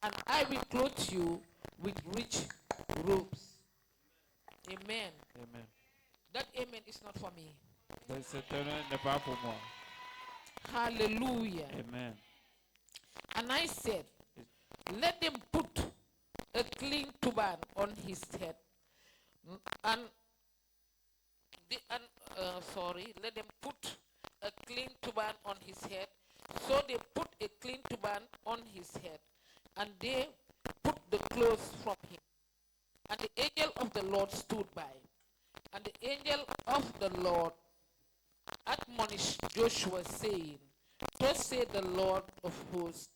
and I will clothe you with rich robes. Amen. Amen. That amen is not for me. Donc, cet amen n'est pas pour moi. Hallelujah. Amen. And I said, let them put a clean turban on his head. And let them put a clean turban on his head. So they put a clean turban on his head, and they put the clothes from him. And the angel of the Lord stood by. And the angel of the Lord admonished Joshua, saying, thus said the Lord of hosts,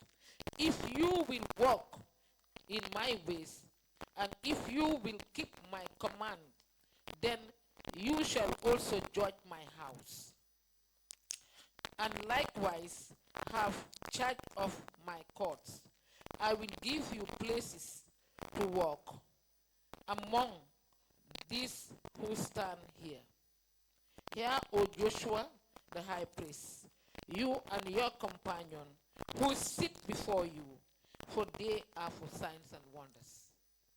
if you will walk in my ways, and if you will keep my command, then you shall also judge my house, and likewise have charge of my courts. I will give you places to walk among these who stand here. Hear, O Joshua, the high priest, you and your companion who sit before you, for they are for signs and wonders.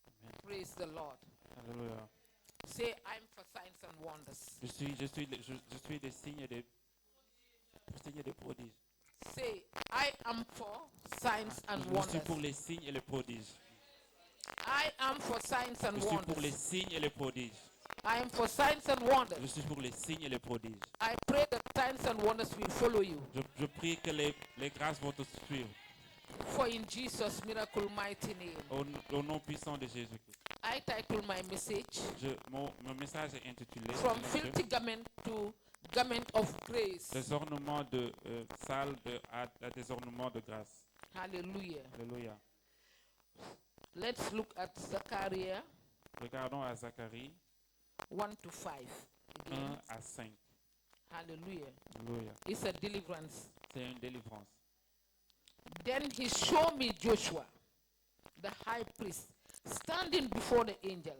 Amen. Praise the Lord. Alléluia. Say, I'm for signs and wonders. Je suis des signes des prodiges. Say, I am for signs and Je suis pour wonders. les signes et les prodiges. I am for signs and Je suis pour les wonders. signes et les prodiges. I am for signs and Je wonders. suis pour les signes et les prodiges. I pray that signs and wonders will follow you. Je prie que les grâces vont te suivre. For in Jesus' miracle mighty name. Au nom puissant de Jésus-Christ. I title my message Mon message est intitulé From filthy garment to garment of grace. Des ornements de sale à des ornements de grâce. Hallelujah. Alléluia. Let's look at Zechariah Regardons à Zacharie 1 to 5. 1 Again. à 5. Hallelujah. Alléluia. It's a deliverance. C'est une délivrance. Then he showed me Joshua, the high priest, standing before the angel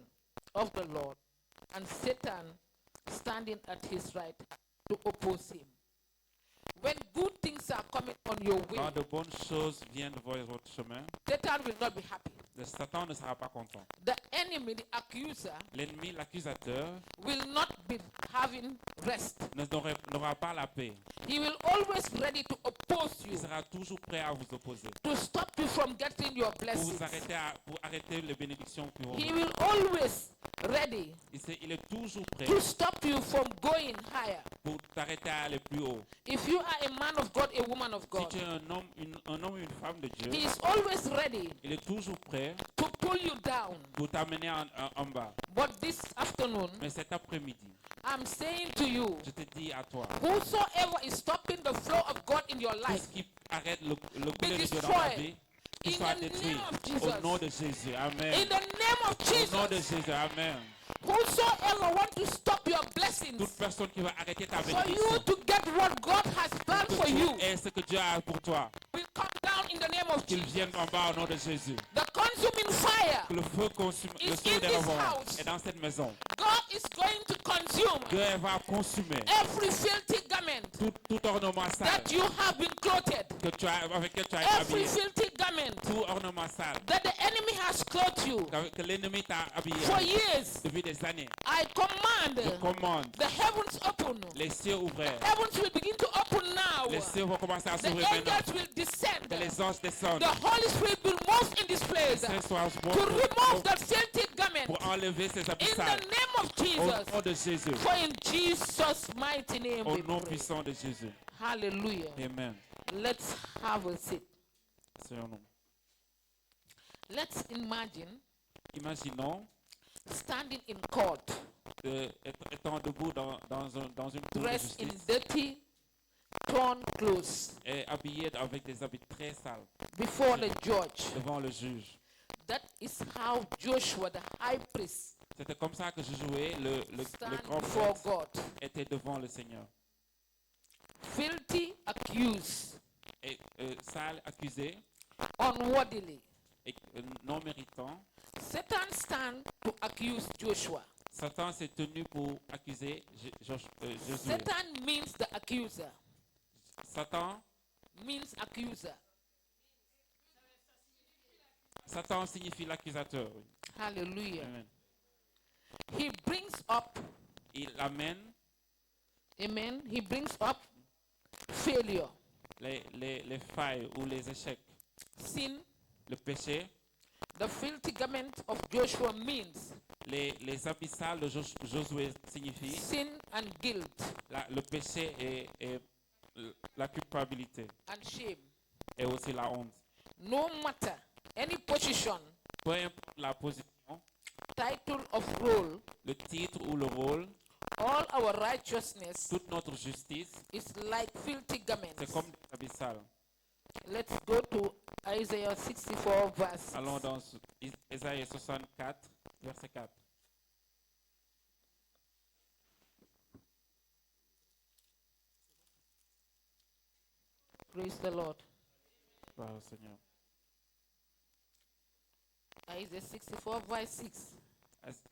of the Lord, and Satan standing at his right hand to oppose him. When good things are coming on your way, Quand de bonnes choses viennent voir votre chemin, Satan will not be happy. le Satan ne sera pas content. The enemy, the accuser, L'ennemi, l'accusateur, will not be having rest. n'aura pas la paix. He will always ready to oppose you, Il sera toujours prêt à vous opposer. to stop you from getting your Pour blessings. vous arrêter, pour arrêter les bénédictions que vous He avez. will always ready Il est toujours prêt to stop you from going higher. pour t'arrêter à aller plus haut. If you are a man of God, a woman of Si God, tu es un homme ou une femme de Dieu, he is always ready il est toujours prêt to pull you down. pour t'amener en bas. But this afternoon, Mais cet après-midi, I'm saying to you, je te dis à toi, whosoever is stopping the flow of God in your tout life, ce qui arrête le coulée de Dieu dans destroyed ta vie, qu'il in soit the détruit name of au Jesus. nom de Jésus. in Amen. the name of Au nom de Jesus, Jésus. Amen. whosoever wants to stop your blessings Toute personne qui va arrêter ta for you bénédiction, to get what God has planned for you et ce que Dieu a pour toi, will come down in the name of qu'il Jesus. vienne en bas au nom de Jésus. The consuming fire, Que le feu consume, le It's feu in des this revends house. est dans cette maison. God is going to consume Dieu va consumer every filthy garment tout ornement sale that you have been clothed, que tu as, avec lequel tu as été every habillé. filthy garment Tout ornement sale that the enemy has clothed you que l'ennemi t'a habillé for years. depuis des années. I command Je commande the heavens open. les cieux ouverts. Heavens will begin to open now. Les cieux vont commencer à The s'ouvrir maintenant. angels will descend. Que les anges descendent. The Holy Spirit will move in this place Les to soirs remove that filthy garment pour enlever ces habits in the sales. name of Au Jesus. nom de Jésus. For in Jesus' mighty name Au we nom pray. puissant de Jésus. Hallelujah. Amen. Let's have a seat. Seigneur, nous. Let's imagine Imaginons standing in court, étant debout dans une cour de dressed in justice, dirty, torn torn clothes et habillé avec des habits très sales before the judge. devant le juge. That is how Joshua, the high priest, C'était comme ça que Josué, le stand grand before prêtre, God. était devant le Seigneur. Filthy, accused, Et sale, accusé, unworthily. et non méritant, Satan stand to accuse Joshua. Satan s'est tenu pour accuser Josué. Satan means the accuser. Satan signifie l'accusateur. Oui. Hallelujah. Amen. He brings up, Il amène amen, he brings up failure, les failles ou les échecs, sin. le péché, The filthy garment of Joshua means les habits sales de Josué signifient sin and guilt le péché et la culpabilité and shame. et aussi la honte. No matter any position, Peu importe la position, title of role, le titre ou le rôle, all our righteousness toute notre justice, is like filthy garments. c'est comme des habits sales. Let's go to Isaiah 64 verse 6. Allons dans Ésaïe 64, verset 4. Praise the Lord. Gloire au Seigneur. Isaiah 64 verse 6.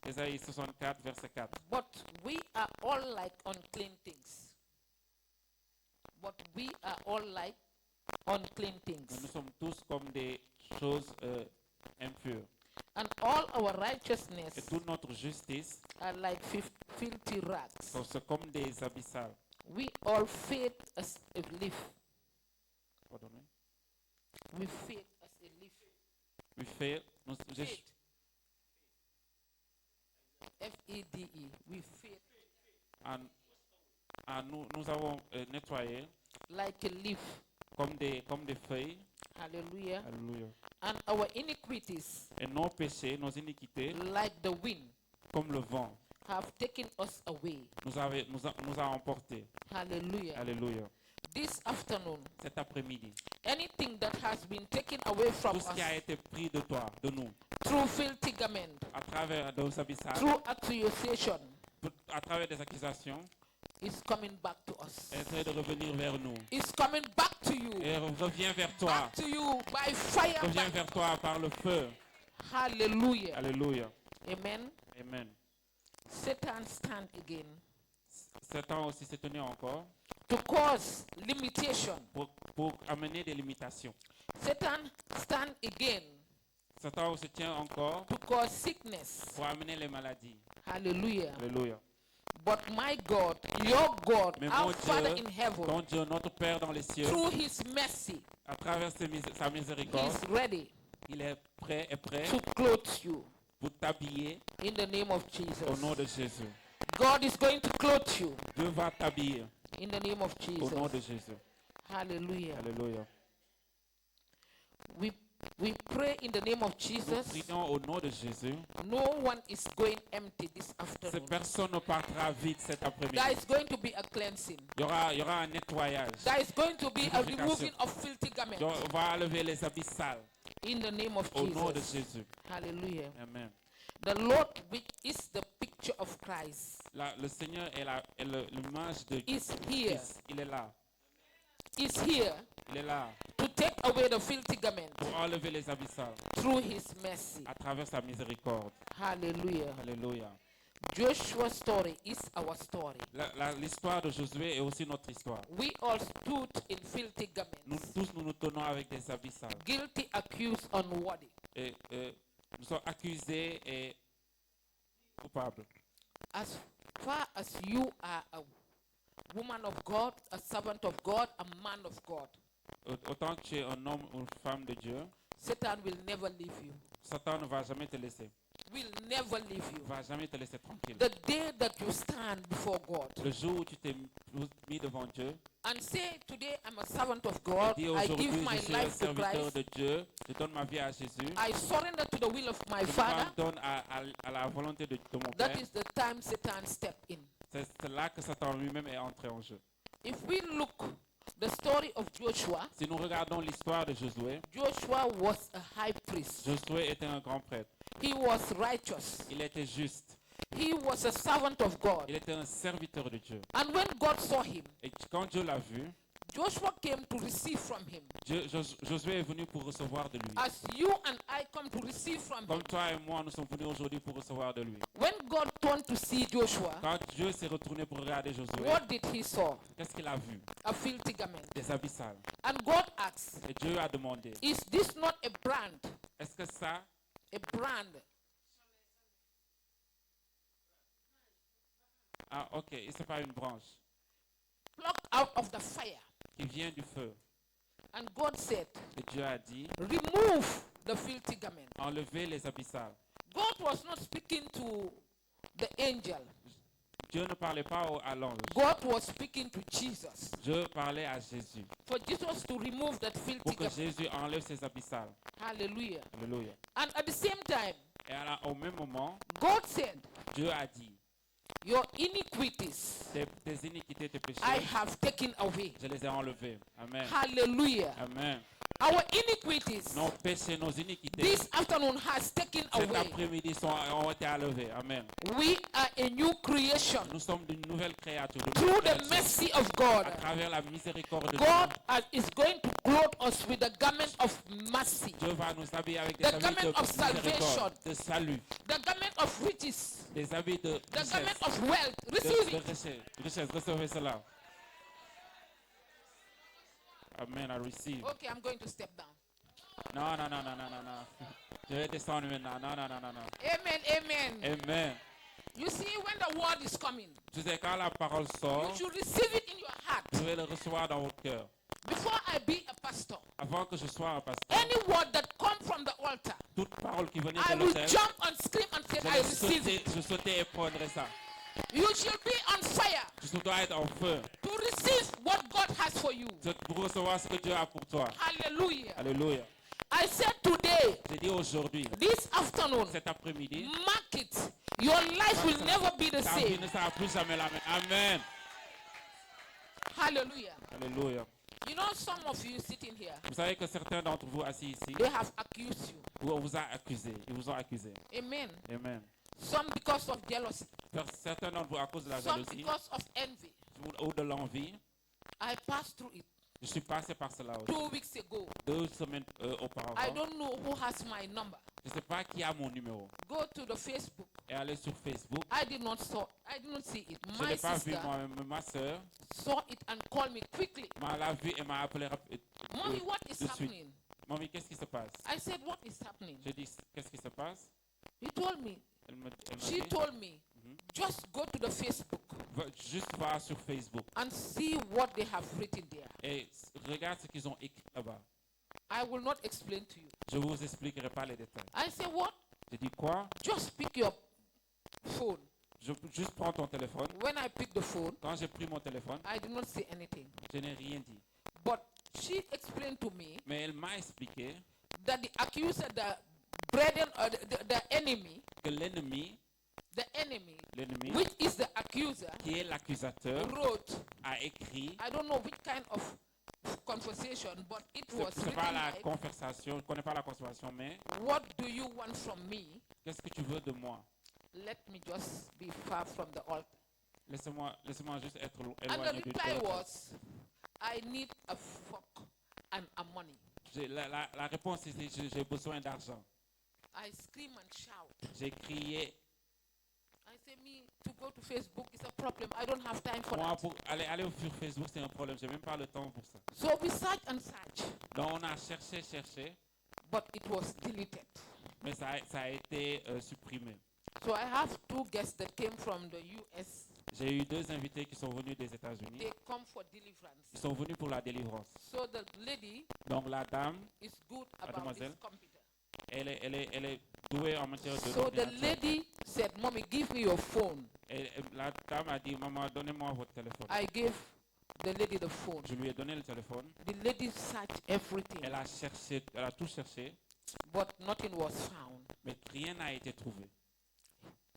Ésaïe 64, verset 4. But we are all like unclean things. But we are all like unclean things. Nous sommes tous comme des choses impures. And all our Et righteousness toute notre justice, are like filthy rags. c'est comme des habits sales. We all fade as a leaf. Pardonnez. We fade as a leaf. We fail. Fade. F-E-D-E. We fade Nous avons nettoyé like a leaf. comme des feuilles. Hallelujah. Alléluia. And our iniquities, Et nos péchés, nos iniquités, like the wind, comme le vent, have taken us away. nous a emportés. Hallelujah. Alléluia. This afternoon, Cet après-midi, anything that has been taken away from tout ce qui a us été pris de toi, de nous, through filthy garment, à travers nos habits sales, through accusation, à travers des accusations, is coming back to us. essaie de revenir vers nous. It's coming back to you. Et reviens vers toi. Back to you by fire. Reviens vers toi par le feu. Hallelujah. Alléluia. Amen. Amen. Satan stand again Satan aussi s'est tenu encore to cause limitation. pour amener des limitations. Satan stand again Satan se tient encore to cause sickness. pour amener les maladies. Hallelujah. Alléluia. But my God, your God, Mais our mon Father Dieu, in heaven, ton Dieu, notre Père dans les cieux, through his mercy, à travers sa miséricorde, he's ready il est prêt to clothe you pour t'habiller in the name of au nom Jesus. de Jésus. God is going to clothe you Dieu va t'habiller in the name of au nom de Jesus. Jésus. Hallelujah. Alléluia. We pray in the name of Nous Jesus. prions au nom de Jésus. No one is going empty this Cette afternoon. personne ne partira vite cet après-midi. There is going to be a cleansing. Il y aura un nettoyage. There is going to be a Purification. removing of filthy garments On va enlever les habits sales in the name of au nom de Jesus. Jésus. Hallelujah. Amen. The Lord, which is the picture of Christ, Le Seigneur est l'image de is here. Christ. Il est là. Is here Il est là to take away the filthy garment pour enlever les habits sales through his mercy. à travers sa miséricorde. Hallelujah. Alléluia. Joshua's story is our story. L'histoire de Josué est aussi notre histoire. We all stood in filthy Nous garments, tous, nous tenons avec des habits sales. guilty, accused, unworthy. Et nous sommes accusés et coupables. As far as you are a woman of God, a servant of God, a man of God, Autant que tu es un homme ou une femme de Dieu, Satan will never leave you. Satan ne va jamais te laisser. Will never leave Il you. ne va jamais te laisser tranquille. The day that you stand before God Le jour où tu t'es mis devant Dieu, and say, today I'm a servant of God, dis I aujourd'hui, give my je suis un life to serviteur Christ, de Dieu, je donne ma vie à Jésus, I surrender to the will of my je Father, m'abandonne à la volonté de mon that Père. is the time Satan step in. C'est là que Satan lui-même est entré en jeu. If we look the story of Joshua, Si nous regardons l'histoire de Josué, Joshua was a high priest. Josué était un grand prêtre. He was righteous. Il était juste. He was a servant of God. Il était un serviteur de Dieu. And when God saw him, Et quand Dieu l'a vu, Joshua came to receive from him, Josué est venu pour recevoir de lui. as you and I come to receive from him. Comme toi et moi, nous sommes venus aujourd'hui pour recevoir de lui. When God turned to see Joshua, Quand Dieu s'est retourné pour regarder Josué, what did he saw? qu'est-ce qu'il a vu? A filthy garment. Des habits sales. And God asked, Et Dieu a demandé, is this not a brand? est-ce que ça, A brand. ah ok, et c'est pas une branche Plucked out of the fire. qui vient du feu? And God said, Et Dieu a dit, remove the filthy garment. enlevez les habits sales. God was not speaking to the angel. Dieu ne parlait pas à l'ange. God was speaking to Jesus. Dieu parlait à Jésus For Jesus to remove that filthy pour que garment. Jésus enlève ses habits sales. Hallelujah. Alléluia. And at the same time, Et alors, au même moment, God said, Dieu a dit, your iniquities tes iniquités, tes péchés, I have taken away. je les ai enlevés. Amen. Hallelujah. Amen. Our iniquities Nos péchés, nos iniquités, this afternoon has taken cet away. après-midi ont été enlevés. Amen. We are a new creation Nous sommes d'une nouvelle créature. d'une through nouvelle the création. mercy of God. À travers la miséricorde de God is going to clothe us with the garment of mercy, Dieu, Dieu va nous habiller avec des The habits garment de of salvation. miséricorde, de salut, the garment of riches, des habits de the richesse. garment of wealth. De Receive it. richesse. Recevez cela. Amen. I receive. Okay, I'm going to step down. Non. Je vais descendre maintenant. Non. Amen. Amen. Amen. You see, when the word is coming, Tu sais, quand la parole you sort, should receive it in your heart. vous devez le recevoir dans votre cœur. Before I be a pastor, Avant que je sois un pasteur, any word that comes from the altar, toute parole qui venait I de will l'autel, jump and scream and say, I receive it. je sautais et prendrai ça. You should be on fire Tu dois être en feu to receive what God has for you. pour recevoir ce que Dieu a pour toi. Hallelujah. Alléluia. I said today, J'ai dit aujourd'hui, this afternoon, cet après-midi, mark it. Your life will never be the ta vie same. ne sera plus jamais la même. Amen. Hallelujah. Alléluia. You know, some of you sitting here, Vous savez que certains d'entre vous assis ici, they have accused you. on vous a accusé. Ils vous ont accusé. Amen. Amen. Some because of jealousy, Certains d'entre vous à cause de la some jalousie because of envy. ou de l'envie. I passed through it Je suis passé par cela aussi. 2 weeks ago. 2 semaines auparavant. I don't know who has my number. Je ne sais pas qui a mon numéro. Go to the Facebook. Et aller sur Facebook. I did not see it. Je My n'ai pas vu sister moi-même, mais ma soeur saw it and called me quickly. l'a vu et m'a appelé Mommy, what is de suite. happening? Mamie, qu'est-ce qui se passe? I said, what is happening? J'ai dit, qu'est-ce qui se passe? He told me. Elle m'a She dit, told me, just go to the Facebook juste va sur Facebook and see what they have written there. et regarde ce qu'ils ont écrit là-bas. I will not explain to you. Je ne vous expliquerai pas les détails. I said, what? J'ai dit quoi? Just pick your phone. Juste prends ton téléphone. When I picked the phone, Quand j'ai pris mon téléphone, I did not say anything. je n'ai rien dit. But she explained to me Mais elle m'a expliqué that the accuser, the brethren, or the enemy, que l'ennemi, which is the accuser, qui est l'accusateur, wrote, a écrit. I don't know which kind of conversation, but it was C'est pas written la like, conversation, je ne connais pas la conversation, mais what do you want from me? qu'est-ce que tu veux de moi? Let me just be far from the altar. Laissez-moi juste être And the éloigné du reply altar. was, I need a fork and a money. La réponse était j'ai besoin d'argent. I scream and shout. J'ai crié. I say, me, to go to Facebook is a problem. I don't have time for Moi, that. pour aller sur Facebook, c'est un problème. J'ai même pas le temps pour ça. So we search and search, Donc, on a cherché, but it was deleted. mais ça a été supprimé. So I have 2 guests that came from the US. J'ai eu 2 invités qui sont venus des États-Unis. They come for deliverance. Ils sont venus pour la délivrance. So the lady Donc, la dame, is good about Mademoiselle. this computer. elle est douée en matière de So the l'ordinateur. lady said, Mommy, give me your phone. Et la dame a dit, maman, donnez-moi votre téléphone. I gave the lady the phone. Je lui ai donné le téléphone. The lady searched everything, Elle a cherché, elle a tout cherché, but nothing was found. mais rien n'a été trouvé.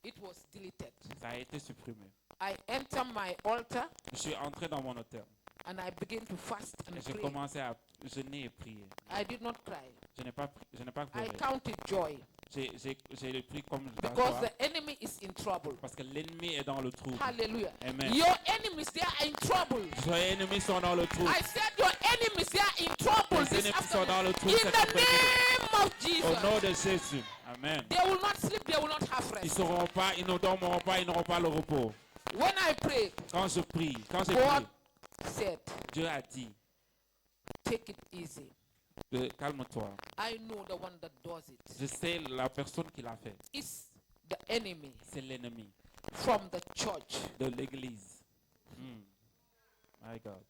It was deleted. Ça a été supprimé. I enter my altar. Je suis entré dans mon hôtel. And I began to fast and Et j'ai pray. commencé à jeûner et prier. I did not cry. Je n'ai pas I pleuré. counted joy J'ai pris comme la because joie the enemy is in trouble. parce que l'ennemi est dans le trouble. Hallelujah. Amen. Your enemies, they are in trouble. Les ennemis sont dans le trouble. I said your enemies, they are in trouble Les this ennemis sont dans afternoon. le trou In cet the après-midi. name of Au nom Jesus. de Jésus. Amen. They will not sleep, they will not have Ils rest. seront pas, ils ne dormiront pas, ils n'auront pas le repos. When I prayed, Quand j'ai prié, God said, Dieu a dit, take it easy. calme-toi. I know the one that does it. Je sais la personne qui l'a fait. It's the enemy C'est l'ennemi from the church. de l'église. My God.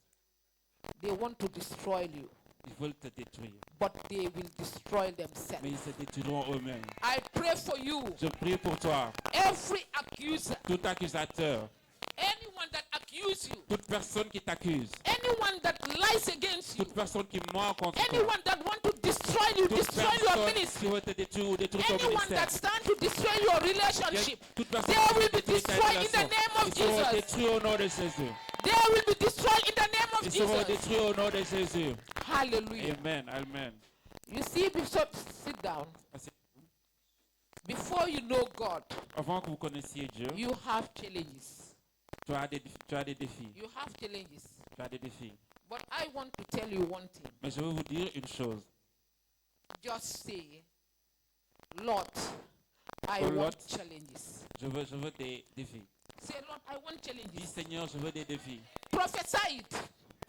They want to destroy you, Ils veulent te détruire. but they will destroy Mais themselves. ils se détruiront eux-mêmes. I pray for you, Je prie pour toi. every accuser, Tout accusateur, anyone that accuses you, toute personne qui t'accuse, anyone that lies against you, toute personne qui ment contre toi, anyone that want to destroy you, toute destroy your personne ministry, qui veut te détruire ou détruire ton anyone ministère, that stand to destroy your relationship, toute personne they qui will veut be détruire ta destroyed in the relation, name of ils seront Jesus. détruits au nom de Jésus. They will be destroyed in the name of Ils seront Jesus. détruits au nom de Jésus. Hallelujah. Amen. Amen. You see, before, sit down. Before you know God, Avant que vous connaissiez Dieu, you have challenges. tu as des défis. You have challenges. Tu as des défis. But I want to tell you one thing. Mais je veux vous dire une chose. Just say, Lord, I Oh, want Lord. challenges. Je veux des défis. Say, Lord, I want Dis challenges. Seigneur, je veux des défis. Prophesy it.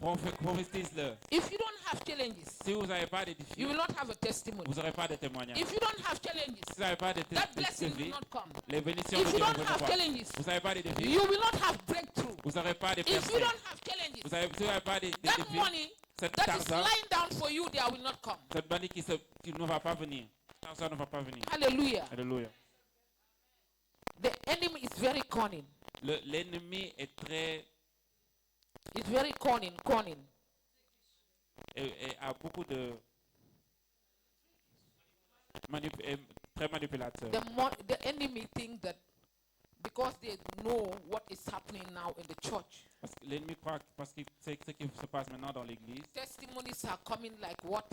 Prophétise-le. If you don't have challenges, Si vous n'avez pas de défis, you will not have a testimony. vous n'aurez pas de témoignage. If you don't have challenges, Si vous n'avez pas de that blessing will défis, not come. les bénédictions If de you Dieu ne don't viendront have pas. challenges, Vous n'avez pas de défis, you will not have breakthrough. vous n'aurez pas de If you percées. don't have challenges, Si vous n'avez pas de that défis, money cet that is argent, lying down for you, there will not come. cette bannière qui ne va pas venir. Cet argent ne va pas venir. Hallelujah. Alléluia. The enemy is very cunning. L'ennemi est It's very cunning. et a beaucoup de est très manipulateur. The enemy think that because they know what is happening now in the church, Parce que l'ennemi croit parce qu'il sait ce qui se passe maintenant dans l'église. testimonies are coming like what?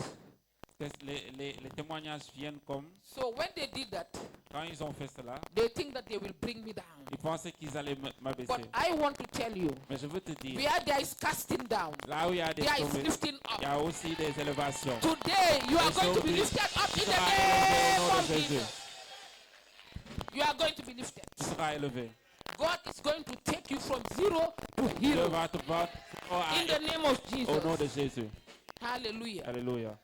Les témoignages viennent comme So when they did that, quand ils ont fait cela, they think that they will bring me down. ils pensaient qu'ils allaient m'abaisser. But I want to tell you, Mais je veux te dire, where there is casting down, là où il y a des there is tombées, lifting il y up. a aussi des élévations. Today you are going to be Aujourd'hui, lifted up in tu the seras élevé au name nom of de Jésus. Jesus. You are going to be lifted. Tu seras élevé. God is going to take you from zero to Dieu hero va te battre in the name of au nom Jesus. de Jésus. Hallelujah. Alléluia.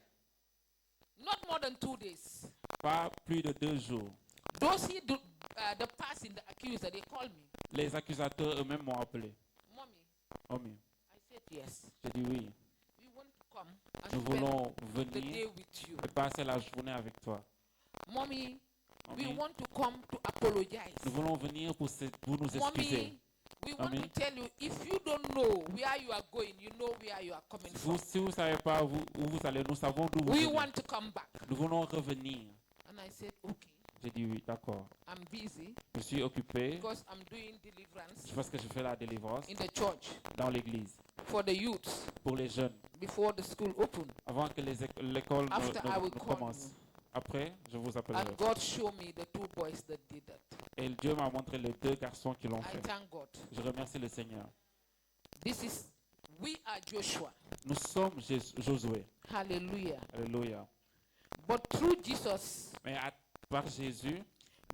Not more than 2 days. Pas plus de 2 jours. Those who do, the person, the accuser, they call me. Les accusateurs eux-mêmes m'ont appelé. Mommy, Mommy, I said yes. j'ai dit oui. We want to come Nous and spend voulons the day venir with you. et passer la journée avec toi. Mommy, we Mommy, want to come to apologize. nous voulons venir pour nous excuser. Mommy, we want Mommy. to tell you, if you don't know where you are going, you know where you are coming from. Si vous ne savez pas où vous allez, nous savons d'où vous We venez. want to come back. Nous voulons revenir. And I said, okay, J'ai dit oui, d'accord. I'm busy Je suis occupé because I'm doing deliverance parce que je fais la délivrance in the church dans l'église for the youth pour les jeunes before the school open. avant que l'école After I will ne call commence. you. Après, je vous appellerai. And God showed me the 2 boys that did that. Et Dieu m'a montré les 2 garçons qui l'ont I fait. thank God. Je remercie le Seigneur. We are Joshua. Nous sommes Josué. Hallelujah. Alléluia. But through Jesus, Mais par Jésus,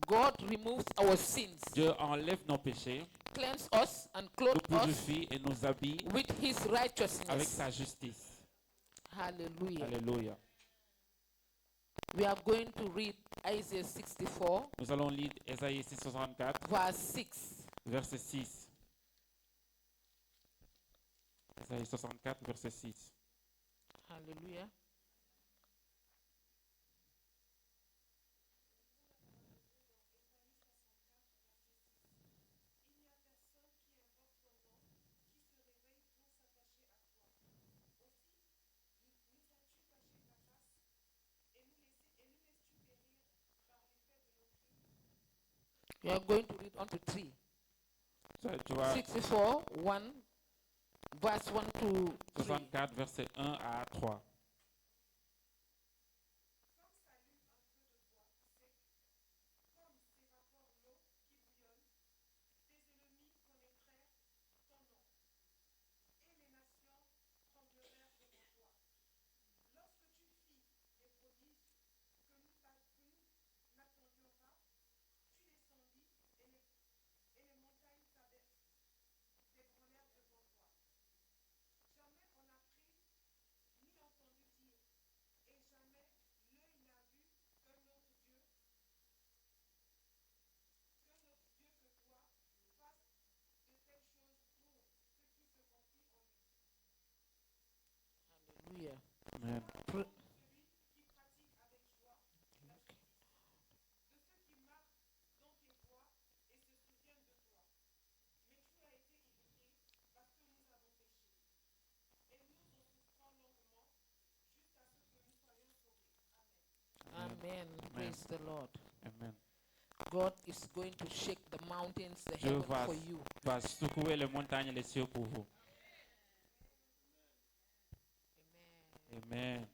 God removes our sins, Dieu enlève nos péchés, cleanse us, and nous clothe us purifie et nous habille with His avec righteousness. sa justice. Hallelujah. Alléluia. We are going to read Isaiah 64, Nous allons lire Ésaïe 664, verse 6. verset 6. Ésaïe 64, verset 6. Hallelujah. We are going to read on to 3. Tu vas, 64, 1, verse 1 to 3. 64, verset 1 à 3. Hallelujah. Amen. Amen. Praise the Lord. Amen. God is going to shake the mountains, the Dieu heaven for you. va secouer les montagnes et les cieux pour vous. Amen.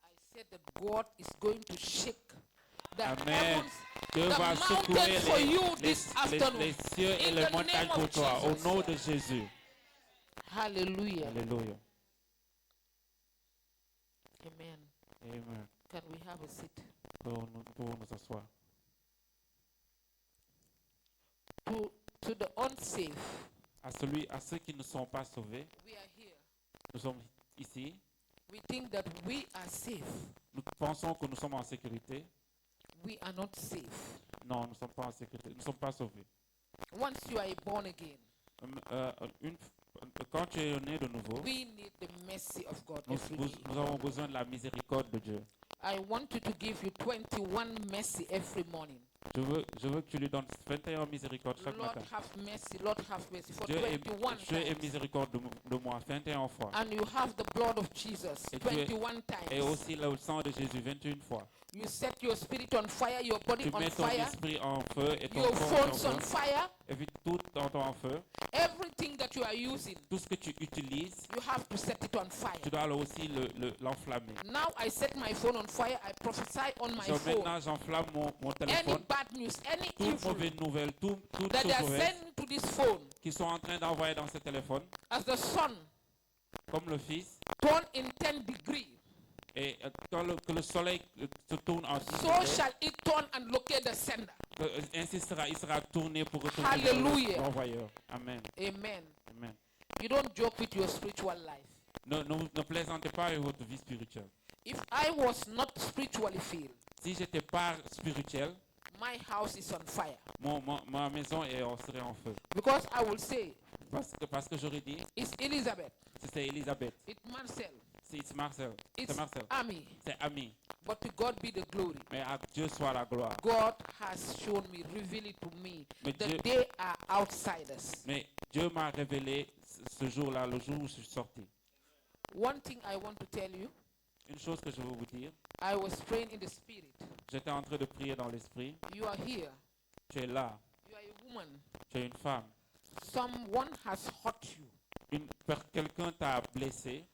I said that God is going to shake the Amen. heavens, Dieu the va secouer mountains for you les this afternoon. les cieux et In les the montagnes name pour of toi. Au Jesus. nom de Jésus. Hallelujah. Alléluia. Amen. Amen. Can we have a seat? Pour nous asseoir. To the unsafe, À ceux qui ne sont pas sauvés, we are here. nous sommes ici. We think that we are safe. Nous pensons que nous sommes en sécurité. We are not safe. Non, nous ne sommes pas en sécurité. Nous ne sommes pas sauvés. Once you are born again, Quand tu es né de nouveau, we need the mercy of God nous, every nous- day. nous avons besoin de la miséricorde de Dieu. I want you to give you 21 mercy every morning. Je veux que tu lui donnes 21 miséricordes chaque Lord matin. have mercy, Lord have mercy for Dieu 21 est times. miséricorde de moi 21 fois. And you have the blood of Jesus Et tu es- 21 Et times. aussi le sang de Jésus 21 fois. You set your spirit on fire, your body Tu on mets ton fire, esprit en feu et ton your corps phones en on feu. fire. Et puis tout en feu. Everything that you are using, Tout ce que tu utilises, you have to set it on fire. tu dois aussi l'enflammer. Now I set my phone on fire. I prophesy on my phone. Maintenant, j'enflamme mon Any téléphone. bad news, any Toute evil mauvaise nouvelle, toute that they chose are mauvaise sending to this phone, qu'ils sont en train d'envoyer dans ce téléphone, as the sun comme le Fils. turn in 10 degrees, Et que le soleil se tourne en 10 so degrés, shall it turn and locate the sender. ainsi il sera tourné pour retourner Hallelujah. vers l'envoyeur. Amen. Amen. Amen. You don't joke with your spiritual life. Ne plaisantez pas avec votre vie spirituelle. If I was not spiritually filled, Si j'étais pas spirituel, my house is on fire. ma maison serait en feu. Because I will say, Parce que j'aurais dit, it's Elizabeth, c'est Elisabeth, it's Marcel, c'est Marcel, it's c'est Marcel, Ami. c'est Ami. But to God be the glory. Mais à Dieu soit la gloire. God has shown me, revealed it to me, Mais that Dieu- they are outsiders. Mais Dieu m'a révélé ce jour-là, le jour où je suis sorti. One thing I want to tell you, Une chose que je veux vous dire, I was praying in the spirit. j'étais en train de prier dans l'esprit. You are here. Tu es là, You are a woman. tu es une femme. Someone has hurt you. Quelqu'un t'a blessé,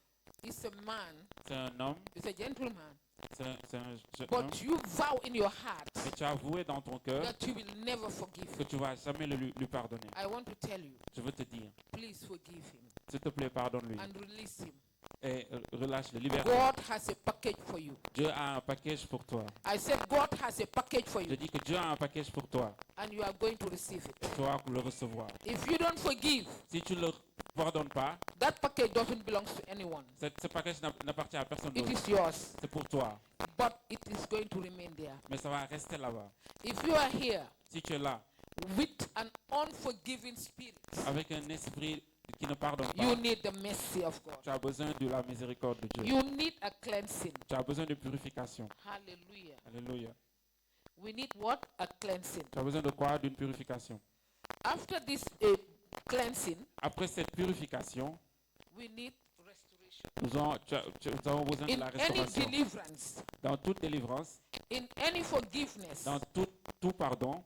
It's a man. c'est un homme, It's a gentleman. c'est un jeune homme. But you vow in your heart Et tu as avoué dans ton cœur that you will never forgive que him. tu vas jamais lui pardonner. I want to tell you, Je veux te dire, please forgive him s'il te plaît, pardonne-lui. and release him. Et relâche-le, libère-le. God has a package for you. Dieu a un package pour toi. I said God has a package for Je you, dis que Dieu a un package pour toi. and you are going to receive it. Tu vas le recevoir. If you don't forgive, Si tu ne le pardonnes pas, that package doesn't belong to anyone. ce package n'appartient à personne It d'autre. is yours, C'est pour toi. but it is going to remain there. Mais ça va rester là-bas. If you are here Si tu es là, with an unforgiving spirit, avec un esprit qui ne pardonne pas, you need the mercy of God. tu as besoin de la miséricorde de Dieu. You need a cleansing. Tu as besoin de purification. Hallelujah. Alléluia. We need what? A cleansing. Tu as besoin de quoi? D'une purification. After this cleansing, Après cette purification, we need restoration. nous avons besoin de In la any restauration. deliverance, Dans toute délivrance, in any forgiveness, dans tout pardon,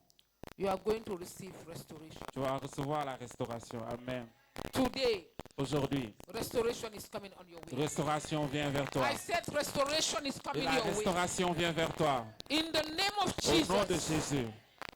you are going to receive restoration. tu vas recevoir la restauration. Amen. Today, Aujourd'hui, restoration is coming on your way. restauration vient vers toi. I said restoration is Et coming la your way. restauration vient vers toi. In the name of Au nom de Jesus. Jésus.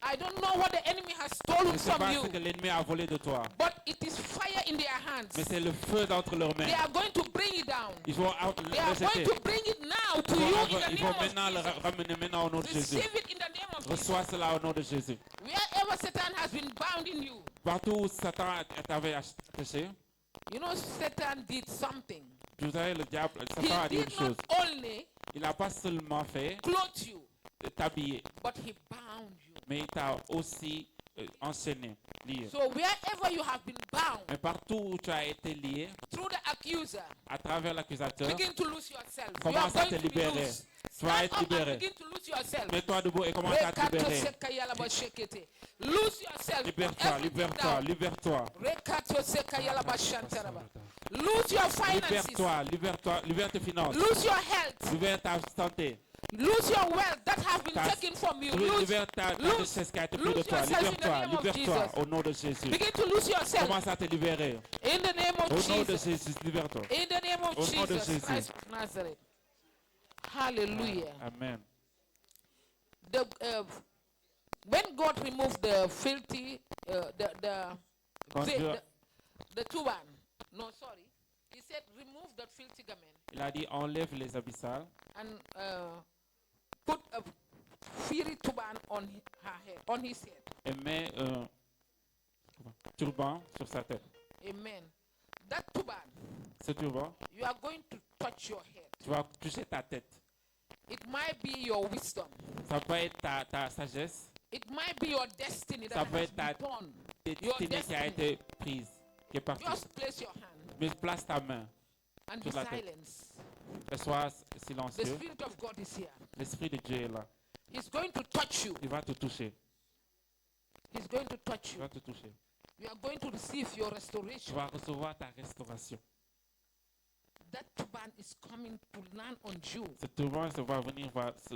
I don't know what the enemy has Je stolen ne sais from pas you, ce que l'ennemi a volé de toi. but it is fire in their hands. Mais c'est le feu d'entre leurs They mains. are going to bring it down. Ils vont They are rejeter. going to bring it now to Ils you vont, in the ils name vont maintenant le of Jesus. ramener maintenant au nom de Jésus. Receive it in the name of Jesus. Reçois cela au nom de Jésus. Wherever Satan has been bound in you, Partout où Satan t'avait attaché, you know Satan did something. vous savez, le diable, He Satan a dit une did chose. not only Il n'a pas seulement fait clothe you, t'habiller, but he bound you. mais il t'a aussi enchaîné, lié. So wherever you have been bound Mais partout où tu as été lié, through the accuser, à travers l'accusateur, begin to lose yourself. You are commence à going te to be libérer. loose. Tu vas Stand être up and libéré. begin to lose yourself. Mets-toi debout et commence à te libérer. Lose yourself. Libère-toi, Put everything libère-toi, down. libère-toi. Lose your finances. Libère-toi, libère-toi, libère tes finances. Lose your health. Libère ta santé. Lose your wealth that has been Ta- taken from you. Lose. Libère ta lose- richesse qui a été prise de lose toi. yourself in the Libère-toi, name of libère-toi Jesus. au nom de Jésus. Begin to lose yourself. Commence à te libérer. In the name of Au nom de Jesus. Jésus, libère-toi. In the name of Au nom de Jesus Jésus. Christ of Nazareth. Hallelujah. Amen. When God removed the filthy, Quand Dieu- the turban, no, sorry, He said, remove that filthy garment Il a dit enlève les abyssales and put a fiery turban on her head, on his head. et mets un turban sur sa tête. Amen. That turban, Ce turban, you are going to touch your head. tu vas toucher ta tête. It might be your wisdom. Ça peut être ta sagesse, It might be your destiny Ça that peut has être ta been torn. destinée qui a destiny. été prise, qui est partie. Just place your hand Mais place ta main and be Sur la tête. silent. et sois The silencieux. Spirit of God is here. L'Esprit de Dieu est là. He's going to touch you. Il va te toucher. He's going to touch Il you. va te toucher. You are going to receive your Tu restoration. vas recevoir ta restauration. That turban is coming to land on you Ce turban va venir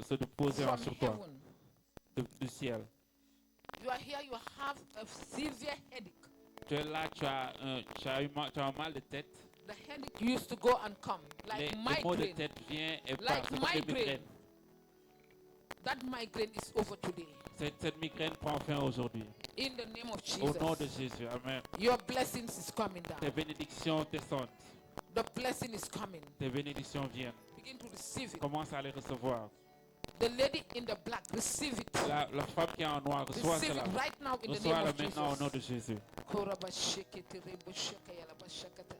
se déposer from sur toi heaven. du ciel. You are here, you have a severe headache. Tu es là, tu as un mal de tête. The headache used to go and come, like Les maux de migraine. tête viennent et Like partent. C'est comme des migraine. migraines. That migraine is over today. Cette migraine prend fin aujourd'hui. In the name of Au nom de Jesus. Jésus. Amen. Your blessings is coming Tes down. bénédictions descendent. The blessing is coming. Tes bénédictions viennent. Begin to receive it. Commence à les recevoir. The lady in the black, receive it. La femme qui est en noir, reçois Receive cela. it right now in the name Reçois-la of maintenant au nom Jesus. de Jésus. Korabashekete rebosheka yalabashakata.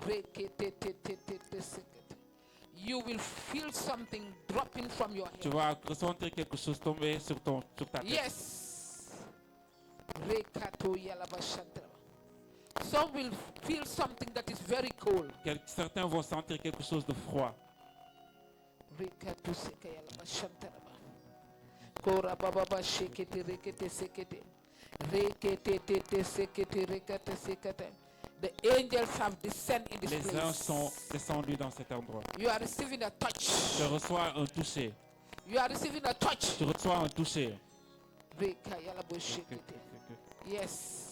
Reketetetetetesekete. You will feel something dropping from your Tu head. vas ressentir quelque chose tomber sur ta tête. Yes. Rekato yalabashantara. Some will feel something that is very cold. Certains vont sentir quelque chose de froid. Rekato seka yalabashantara. Korababa shekete rekete sekete. Rekete sekete rekete sekete. The angels have descended in this Les anges place. sont descendus dans cet endroit. You are receiving a touch. Tu reçois un toucher. You are receiving a touch. Tu reçois un toucher. Reka yalaboshekete. Yes.